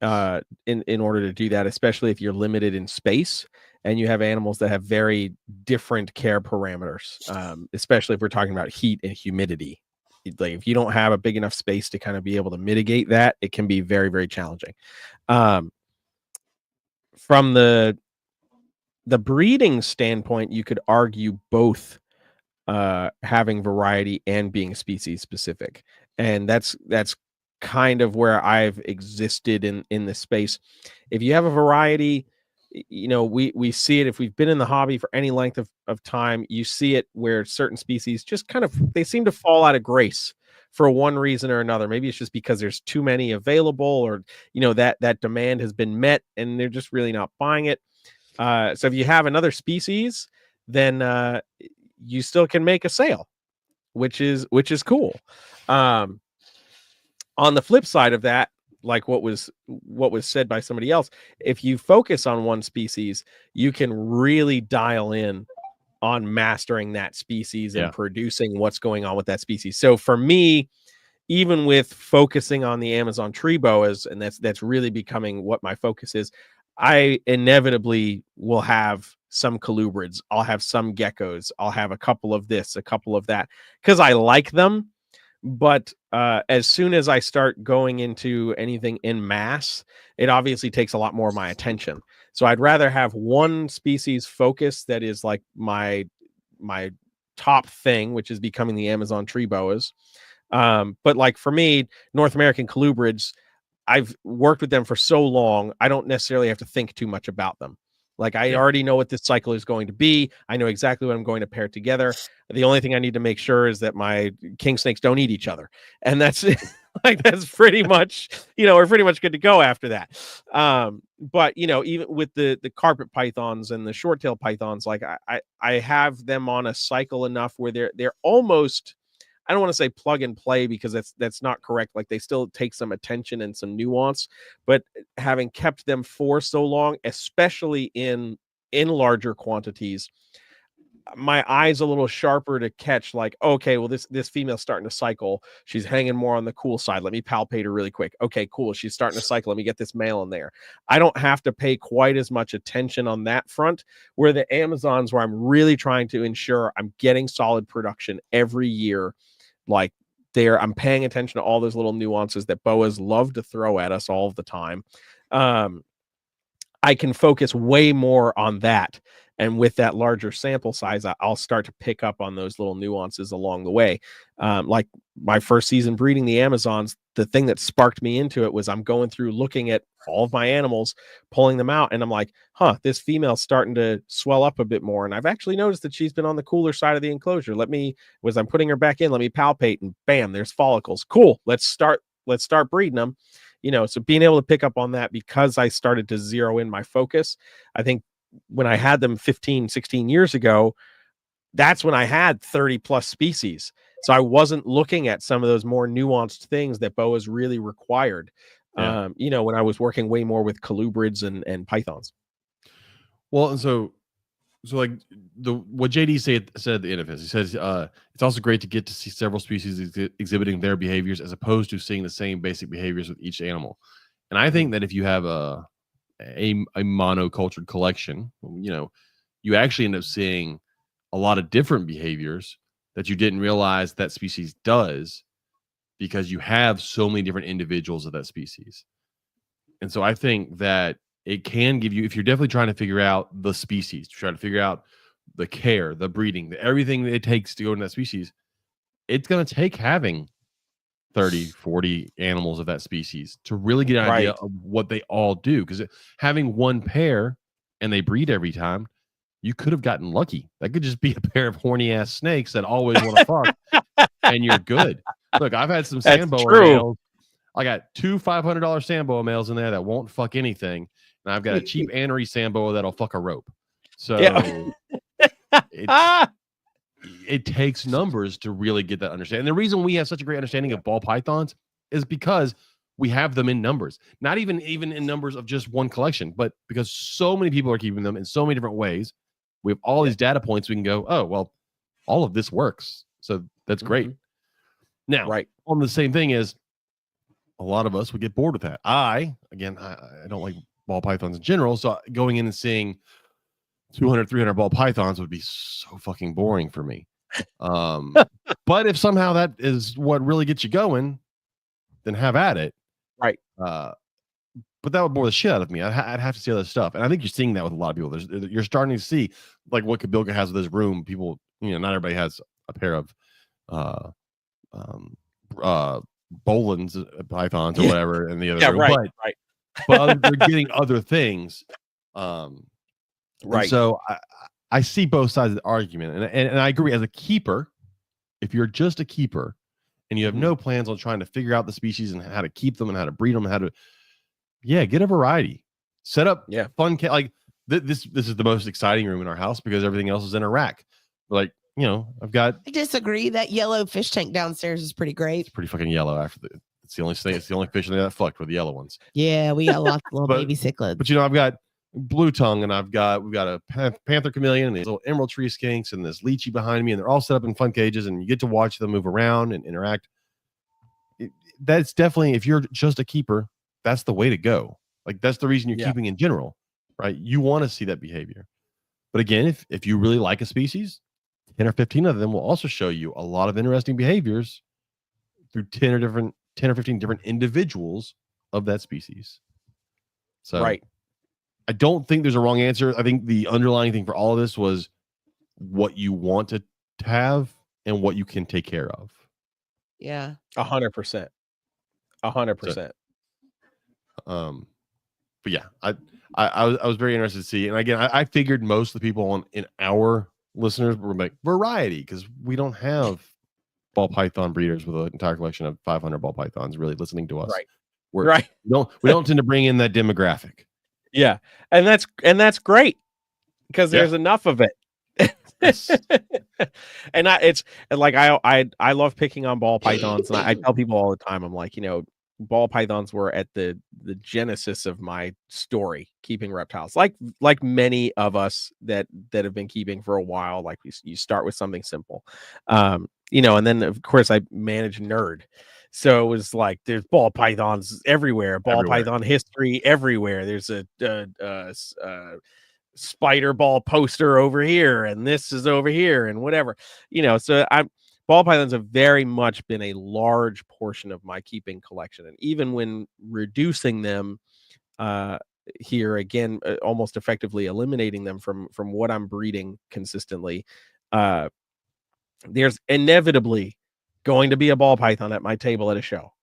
in order to do that, especially if you're limited in space and you have animals that have very different care parameters, especially if we're talking about heat and humidity. Like if you don't have a big enough space to kind of be able to mitigate that, it can be very, very challenging. From the breeding standpoint, you could argue both having variety and being species specific, and that's kind of where I've existed in this space. If you have a variety, you know, we see it if we've been in the hobby for any length of time. You see it where certain species just kind of, they seem to fall out of grace for one reason or another. Maybe it's just because there's too many available, or you know, that demand has been met and they're just really not buying it. So if you have another species, then you still can make a sale, which is cool. On the flip side of that, like what was said by somebody else, if you focus on one species, you can really dial in on mastering that species and producing what's going on with that species. So for me, even with focusing on the Amazon tree boas, and that's really becoming what my focus is, I inevitably will have some colubrids, I'll have some geckos, I'll have a couple of this, a couple of that, because I like them. But as soon as I start going into anything in mass, it obviously takes a lot more of my attention. So I'd rather have one species focus that is like my top thing, which is becoming the Amazon tree boas. But like for me, North American colubrids, I've worked with them for so long, I don't necessarily have to think too much about them. Like I already know what this cycle is going to be. I know exactly what I'm going to pair together. The only thing I need to make sure is that my king snakes don't eat each other. And that's like, that's pretty much, you know, we're pretty much good to go after that. But you know, even with the carpet pythons and the short tail pythons, like I have them on a cycle enough where they're almost, I don't want to say plug and play because that's not correct. Like they still take some attention and some nuance, but having kept them for so long, especially in larger quantities, my eye's a little sharper to catch like, okay, well, this female's starting to cycle. She's hanging more on the cool side. Let me palpate her really quick. Okay, cool. She's starting to cycle. Let me get this male in there. I don't have to pay quite as much attention on that front, where the Amazons, where I'm really trying to ensure I'm getting solid production every year. Like I'm paying attention to all those little nuances that boas love to throw at us all of the time. I can focus way more on that. And with that larger sample size, I'll start to pick up on those little nuances along the way. Like my first season breeding the Amazons, the thing that sparked me into it was I'm going through looking at all of my animals, pulling them out, and I'm like, this female's starting to swell up a bit more. And I've actually noticed that she's been on the cooler side of the enclosure. As I'm putting her back in, let me palpate, and bam, there's follicles. Cool. Let's start breeding them. You know, so being able to pick up on that, because I started to zero in my focus, I think when I had them 15, 16 years ago, that's when I had 30 plus species. So I wasn't looking at some of those more nuanced things that boas really required. Yeah. You know, when I was working way more with colubrids and pythons. Well, and so like what JD said at the end of his, he says it's also great to get to see several species exhibiting their behaviors as opposed to seeing the same basic behaviors with each animal. And I think that if you have a monocultured collection, you know, you actually end up seeing a lot of different behaviors that you didn't realize that species does, because you have so many different individuals of that species. And so I think that it can give you, if you're definitely trying to figure out the species, try to figure out the care, the breeding, everything that it takes to go into that species, it's going to take having 30, 40 animals of that species to really get an idea of what they all do. Because having one pair and they breed every time, you could have gotten lucky. That could just be a pair of horny ass snakes that always want to fuck, and you're good. Look, I've had some Samboa males. I got 2 $500 Samboa males in there that won't fuck anything, and I've got a cheap Anery Samboa that'll fuck a rope. So it takes numbers to really get that understanding. And the reason we have such a great understanding of ball pythons is because we have them in numbers, not even in numbers of just one collection, but because so many people are keeping them in so many different ways. We have all these data points. We can go, oh, well, all of this works. So that's great. Now, on the same thing is, a lot of us would get bored with that. I don't like ball pythons in general. So going in and seeing 200, 300 ball pythons would be so fucking boring for me. But if somehow that is what really gets you going, then have at it. Right. But that would bore the shit out of me. I'd have to see other stuff. And I think you're seeing that with a lot of people. You're starting to see like what Kabilka has with his room. People, you know, not everybody has a pair of Boland's pythons or whatever in the other room. But they're getting other things. So I see both sides of the argument, and I agree. As a keeper, if you're just a keeper and you have no plans on trying to figure out the species and how to keep them and how to breed them and how to, get a variety, set up fun. Like this is the most exciting room in our house because everything else is in a rack. Like, you know, I disagree. That yellow fish tank downstairs is pretty great. It's pretty fucking yellow. It's the only thing. It's the only fish in there that fucked were the yellow ones. Yeah, we got lots of little baby cichlids. But you know, I've got blue tongue, and we've got a panther chameleon, and these little emerald tree skinks, and this lychee behind me, and they're all set up in fun cages, and you get to watch them move around and interact. That's definitely, if you're just a keeper, that's the way to go. Like that's the reason you're keeping in general, right? You want to see that behavior. But again, if you really like a species, 10 or 15 of them will also show you a lot of interesting behaviors through 10 or 15 different individuals of that species. So I don't think there's a wrong answer. I think the underlying thing for all of this was what you want to have and what you can take care of. Yeah. 100%. 100%. But yeah, I was very interested to see. And again, I figured most of the people in our listeners were like variety, because we don't have ball python breeders with an entire collection of 500 ball pythons really listening to us. We don't tend to bring in that demographic. Yeah, and that's great because there's enough of it. And it's like I love picking on ball pythons, and I tell people all the time, I'm like, you know, ball pythons were at the genesis of my story keeping reptiles, like many of us that have been keeping for a while. Like you start with something simple, you know, and then of course I manage nerd. So it was like there's ball pythons everywhere, python history everywhere. There's a spider ball poster over here, and this is over here, and whatever, you know. So ball pythons have very much been a large portion of my keeping collection, and even when reducing them here again, almost effectively eliminating them from what I'm breeding consistently, there's inevitably going to be a ball python at my table at a show.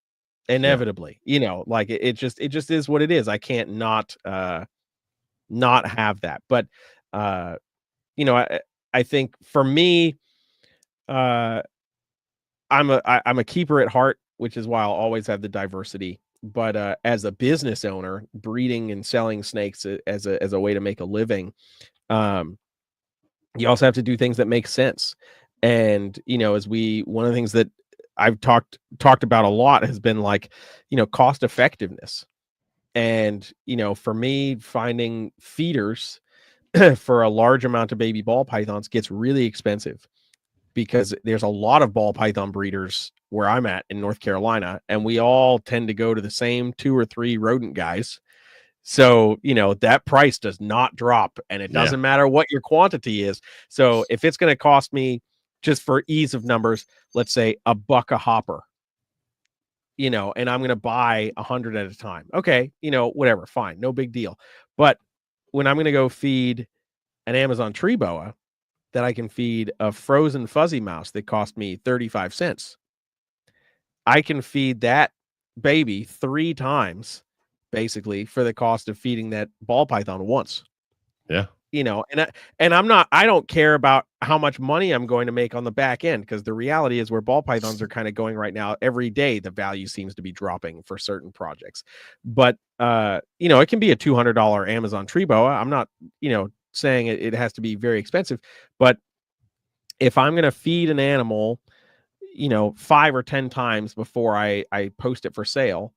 Inevitably, you know, like it just is what it is. I can't not have that. But you know, I think for me, I'm a keeper at heart, which is why I'll always have the diversity. But as a business owner, breeding and selling snakes as a way to make a living, you also have to do things that make sense. And, as one of the things that I've talked about a lot has been like, cost effectiveness. And, for me, finding feeders for a large amount of baby ball pythons gets really expensive, because there's a lot of ball python breeders where I'm at in North Carolina, and we all tend to go to the same 2 or 3 rodent guys. So, that price does not drop, and it doesn't matter what your quantity is. So if it's going to cost me, just for ease of numbers, let's say $1 a hopper, and I'm going to buy 100 at a time. Okay. Whatever, fine. No big deal. But when I'm going to go feed an Amazon tree boa, that I can feed a frozen fuzzy mouse that cost me 35 cents, I can feed that baby 3 times basically for the cost of feeding that ball python once. Yeah. And I don't care about how much money I'm going to make on the back end, because the reality is where ball pythons are kind of going right now, every day the value seems to be dropping for certain projects. But it can be a $200 Amazon tree boa. I'm not, saying it has to be very expensive, but if I'm going to feed an animal, 5 or 10 times before I post it for sale,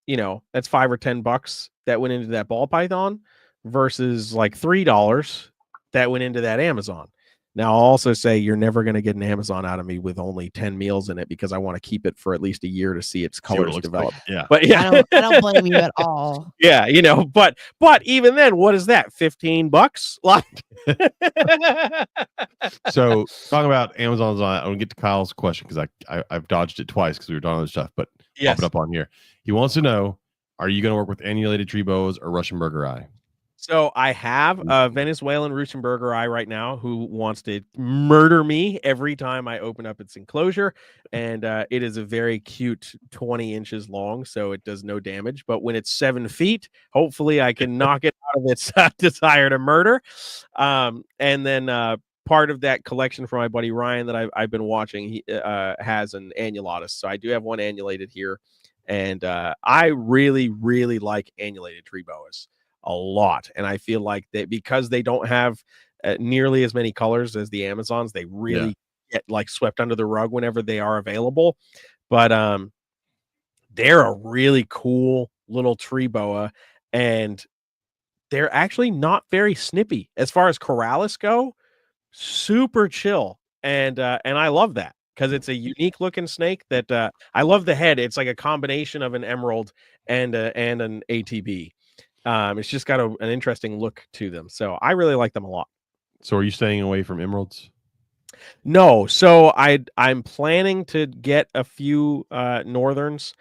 that's $5 or $10 that went into that ball python versus like $3 that went into that Amazon. Now, I'll also say you're never going to get an Amazon out of me with only 10 meals in it, because I want to keep it for at least a year to see its colors develop. Like. Yeah. But yeah, I don't blame you at all. Yeah, but even then, what is that? $15? Like, So talking about Amazon's on, I'm gonna get to Kyle's question, because I've dodged it twice because we were talking other stuff, but pop it up on here. He wants to know, are you going to work with annulated tree boas or Russian burger eye? So I have a Venezuelan Rutenberger eye right now who wants to murder me every time I open up its enclosure. And it is a very cute 20 inches long, so it does no damage. But when it's 7 feet, hopefully I can knock it out of its desire to murder. And then part of that collection from my buddy Ryan that I've been watching, he has an annulatus. So I do have one annulated here. And I really, really like annulated tree boas a lot, and I feel like that because they don't have nearly as many colors as the Amazons, they really get like swept under the rug whenever they are available. But they're a really cool little tree boa, and they're actually not very snippy as far as corralis go. Super chill, and I love that, because it's a unique looking snake that I love the head. It's like a combination of an emerald and an ATB. It's just got an interesting look to them. So I really like them a lot. So are you staying away from emeralds? No. So I'm planning to get a few northerns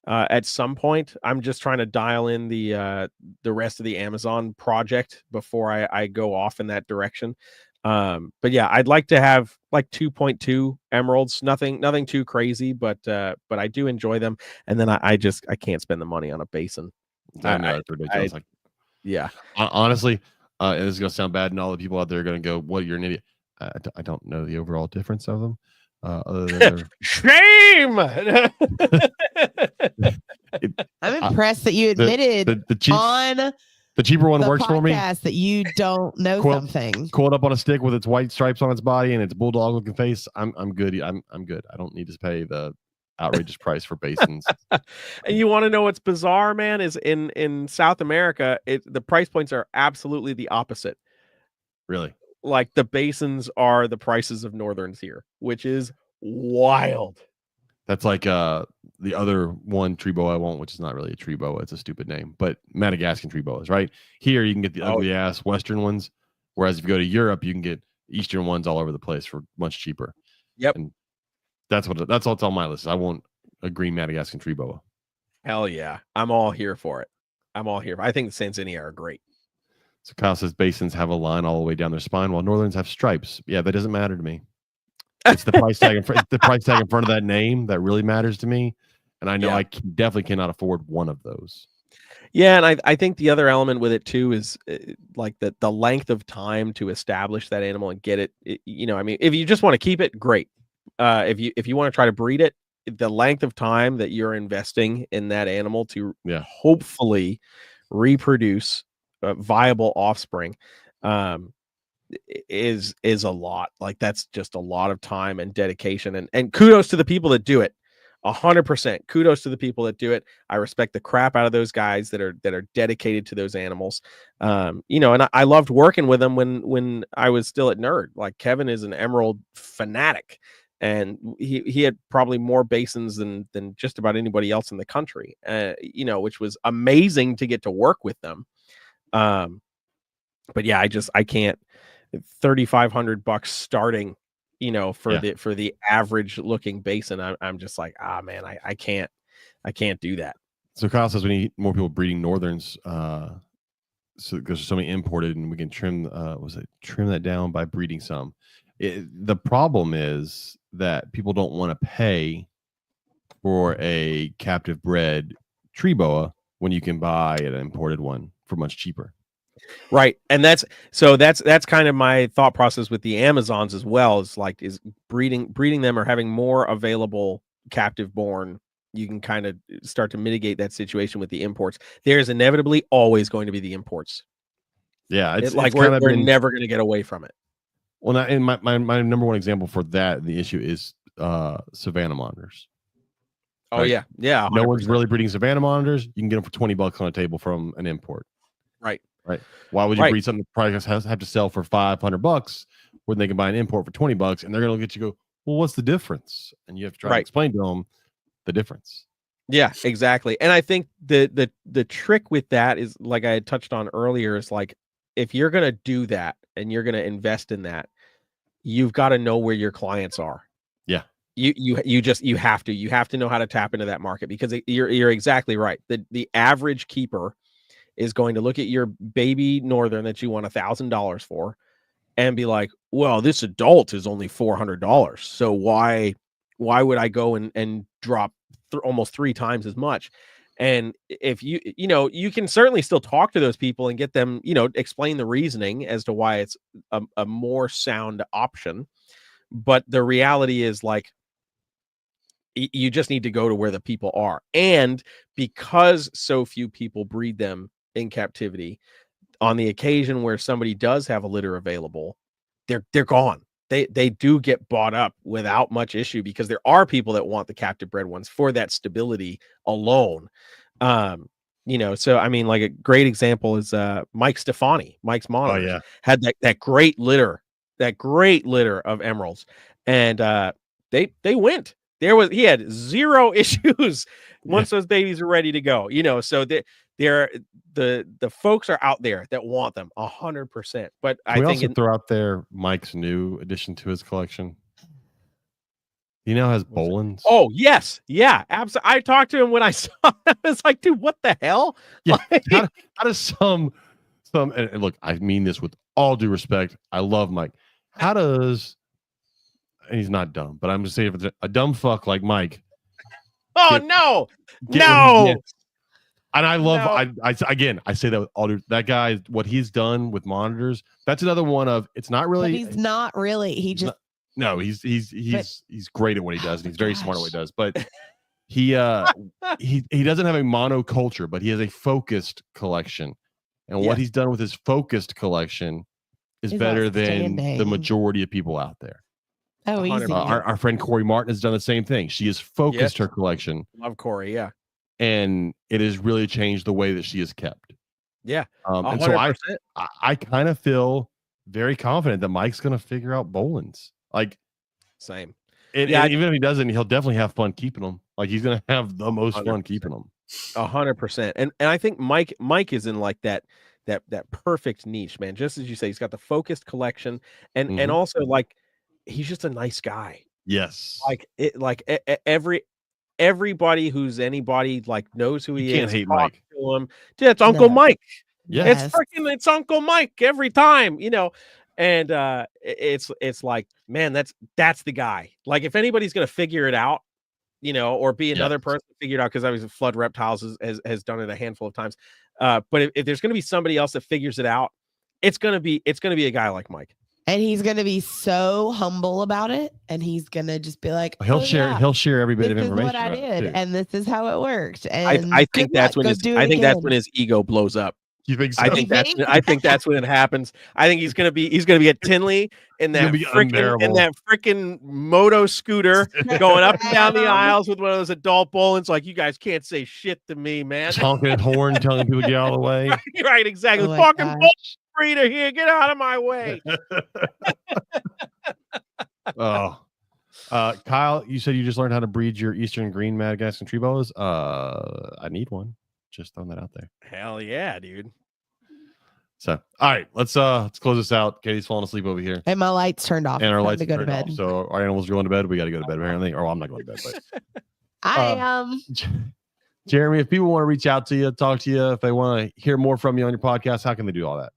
at some point. I'm just trying to dial in the rest of the Amazon project before I go off in that direction. But yeah, I'd like to have like 2.2 emeralds, nothing too crazy, but I do enjoy them. And then I can't spend the money on a basin. I know it's ridiculous. Yeah. Honestly, and this is gonna sound bad, and all the people out there are gonna go, "Well, you're an idiot." I don't know the overall difference of them. Other than shame. I'm impressed that you admitted the cheaper one works for me. That you don't know something. Coiled up on a stick with its white stripes on its body and its bulldog looking face. I'm good. I'm good. I don't need to pay the outrageous price for basins. And you want to know what's bizarre, man, is in South America, the price points are absolutely the opposite. Really? Like the basins are the prices of northerns here, which is wild. That's like the other one tree boa I want, which is not really a tree boa, it's a stupid name, but Madagascan tree boas, right? Here you can get the ugly ass Western ones, whereas if you go to Europe, you can get Eastern ones all over the place for much cheaper. Yep. And that's what's on my list. I want a green Madagascan tree boa. Hell yeah. I'm all here for it. I think the Sansinia are great. So Kyle says basins have a line all the way down their spine, while northerns have stripes. Yeah, that doesn't matter to me. It's the price tag. It's the price tag in front of that name that really matters to me, and I know I definitely cannot afford one of those. Yeah, and I think the other element with it too is like the length of time to establish that animal and get it. I mean, if you just want to keep it, great. If you want to try to breed it, the length of time that you're investing in that animal to hopefully reproduce viable offspring, is a lot. Like that's just a lot of time and dedication, and kudos to the people that do it. 100% kudos to the people that do it. I respect the crap out of those guys that are dedicated to those animals. You know, and I loved working with them when I was still at Nerd. Like Kevin is an emerald fanatic, and he had probably more basins than just about anybody else in the country. You know, which was amazing to get to work with them. But yeah, I can't. $3,500 starting, you know, for the average looking basin. I'm just like, man, I can't do that. So Kyle says we need more people breeding northerns. So because there's so many imported, and we can trim trim that down by breeding some. The problem is that people don't want to pay for a captive bred tree boa when you can buy an imported one for much cheaper. Right. And that's kind of my thought process with the Amazons as well, is breeding them or having more available captive born. You can kind of start to mitigate that situation with the imports. There's inevitably always going to be the imports. Yeah. It's like we're never going to get away from it. Well, and my number one example for that, the issue is Savannah monitors. Oh, right? Yeah. 100%. No one's really breeding Savannah monitors. You can get them for $20 on a table from an import. Right. Why would you breed something that probably have to sell for $500 when they can buy an import for $20, and they're going to get you go, well, what's the difference? And you have to try to explain to them the difference. Yeah, exactly. And I think the trick with that is, like I had touched on earlier, is like, if you're going to do that and you're going to invest in that, you've got to know where your clients are. Yeah. You have to know how to tap into that market, because you're exactly right. The average keeper is going to look at your baby northern that you want $1,000 for and be like, well, this adult is only $400. So why would I go and drop almost 3 times as much? And if you can certainly still talk to those people and get them, explain the reasoning as to why it's a more sound option. But the reality is, like, you just need to go to where the people are. And because so few people breed them in captivity, on the occasion where somebody does have a litter available, they're gone. They do get bought up without much issue, because there are people that want the captive bred ones for that stability alone. So I mean, like, a great example is Mike Stefani. Mike's monitors had that great litter of emeralds, and they went. He had 0 issues once those babies are ready to go. So the folks are out there that want them 100%. But I think also throw out there Mike's new addition to his collection. He now has Bolins. Oh yes, yeah, absolutely. I talked to him when I saw him. I was like, dude, what the hell? Yeah, how does some and look, I mean this with all due respect. I love Mike. How does, and he's not dumb, but I'm just saying, if a dumb fuck like Mike. Oh, no. And I love, I say that with all due, that guy, what he's done with monitors, that's another one of, it's not really. But he's not really. He just. No, he's great at what he does, and he's very smart at what he does. But he doesn't have a monoculture, but he has a focused collection. And what he's done with his focused collection is better than the majority of people out there. Oh, easy. Our friend Corey Martin has done the same thing. She has focused her collection. Love Corey, yeah. And it has really changed the way that she is kept. Yeah. And so I kind of feel very confident that Mike's going to figure out Bolins. Like, same. And even if he doesn't, he'll definitely have fun keeping them. Like, he's going to have the most 100%. Fun keeping them. 100%. And I think Mike is in like that perfect niche, man. Just as you say, he's got the focused collection, and also, like, he's just a nice guy. Yes. Everybody who's anybody, like, knows who he is. Can't hate Mike. To him. Yeah, it's Uncle Mike. Yes. It's Uncle Mike every time, And it's like, man, that's the guy. Like, if anybody's gonna figure it out, or be another person to figure it out, because obviously Flood Reptiles has done it a handful of times. But if there's gonna be somebody else that figures it out, it's gonna be a guy like Mike. And he's gonna be so humble about it, and he's gonna just be like, he'll share every bit of information. This is what I did, and this is how it worked. And I think that's when his ego blows up. You think so? I think that's when it happens. I think he's gonna be at Tinley in that freaking moto scooter going up and down the aisles with one of those adult Bolins. Like, you guys can't say shit to me, man. Honking his horn, telling people to get out of the way. Right, exactly. Oh Fucking bull breeder here, get out of my way. Oh. Kyle, you said you just learned how to breed your Eastern green Madagascar tree boas. I need one. Just throwing that out there. Hell yeah, dude. So, all right, let's close this out. Katie's falling asleep over here, And my lights turned off. and our lights to go to turned bed. off. So our animals are going to bed. We got to go to bed apparently. Or I'm not going to bed. But I Jeremy, if people want to reach out to you, talk to you, if they want to hear more from you on your podcast, how can they do all that?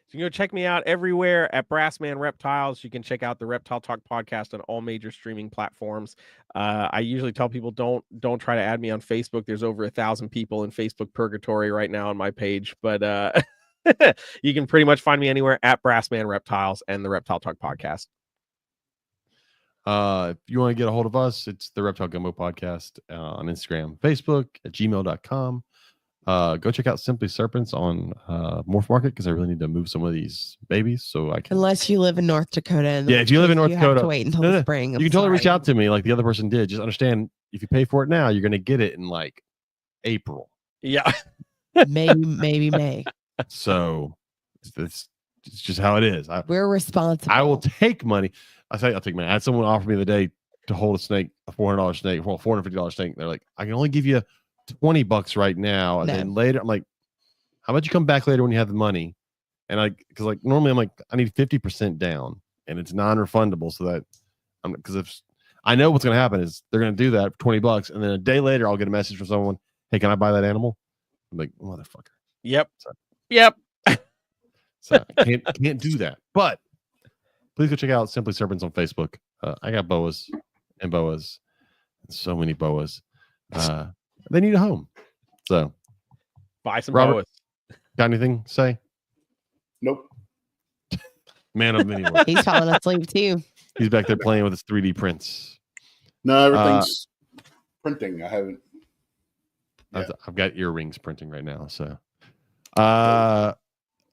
You can go check me out everywhere at Brassman Reptiles. You can check out the Reptile Talk podcast on all major streaming platforms. I usually tell people don't try to add me on Facebook. There's over 1,000 people in Facebook purgatory right now on my page, but you can pretty much find me anywhere at Brassman Reptiles and the Reptile Talk podcast. If you want to get a hold of us, it's the Reptile Gumbo podcast on Instagram, Facebook, at gmail.com. Go check out Simply Serpents on Morph Market because I really need to move some of these babies so I can. unless you live in North Dakota. If you live in North you Dakota, have to wait until the spring. you can totally reach out to me like the other person did. Just understand, if you pay for it now, you're going to get it in like April. Yeah. maybe May. So it's just how it is. We're responsible. I will take money. I'll take money. I had someone offer me the day to hold a snake, a $400 snake, well, $450 snake. They're like, I can only give you $20 right now, and then later I'm like, how about you come back later when you have the money? And because like normally I'm like, I need 50% down, and it's non-refundable, so that because if I know what's going to happen is they're going to do that for $20, and then a day later I'll get a message from someone, hey, can I buy that animal? I'm like, motherfucker. Yep. So, yep. So can't do that. But please go check out Simply Serpents on Facebook. I got boas and so many boas. They need a home. So buy some Robert, boas. Got anything to say? Nope. Man of many words. He's falling asleep too. He's back there playing with his 3D prints. No, everything's printing. I haven't. Yeah. I've got earrings printing right now. So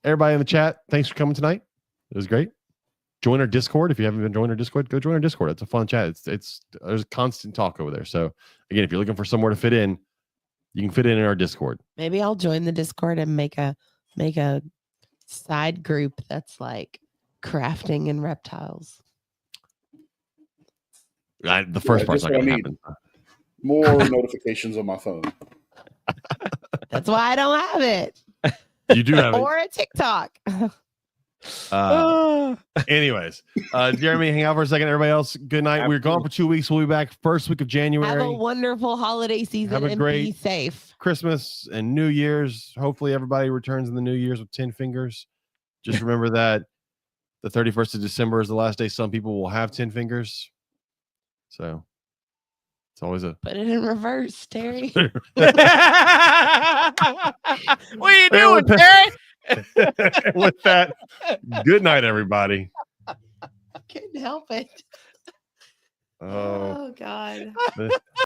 everybody in the chat, thanks for coming tonight. It was great. Join our Discord. If you haven't been joining our Discord, go join our Discord. It's a fun chat. It's there's constant talk over there. So again, if you're looking for somewhere to fit in, you can fit in our Discord. Maybe I'll join the Discord and make a side group that's like crafting and reptiles. The first part's not going to happen. More notifications on my phone. That's why I don't have it. You do have it. Or a TikTok. Anyways, Jeremy, hang out for a second. Everybody else, good night. We're gone for 2 weeks. We'll be back first week of January. Have a wonderful holiday season. Have a and great be safe. Christmas and New Year's. Hopefully everybody returns in the New Year's with 10 fingers. Just remember that the 31st of December is the last day some people will have 10 fingers. So it's always a Put it in reverse, Terry. What are you doing, Terry? With that, good night, everybody. Couldn't help it. Oh God.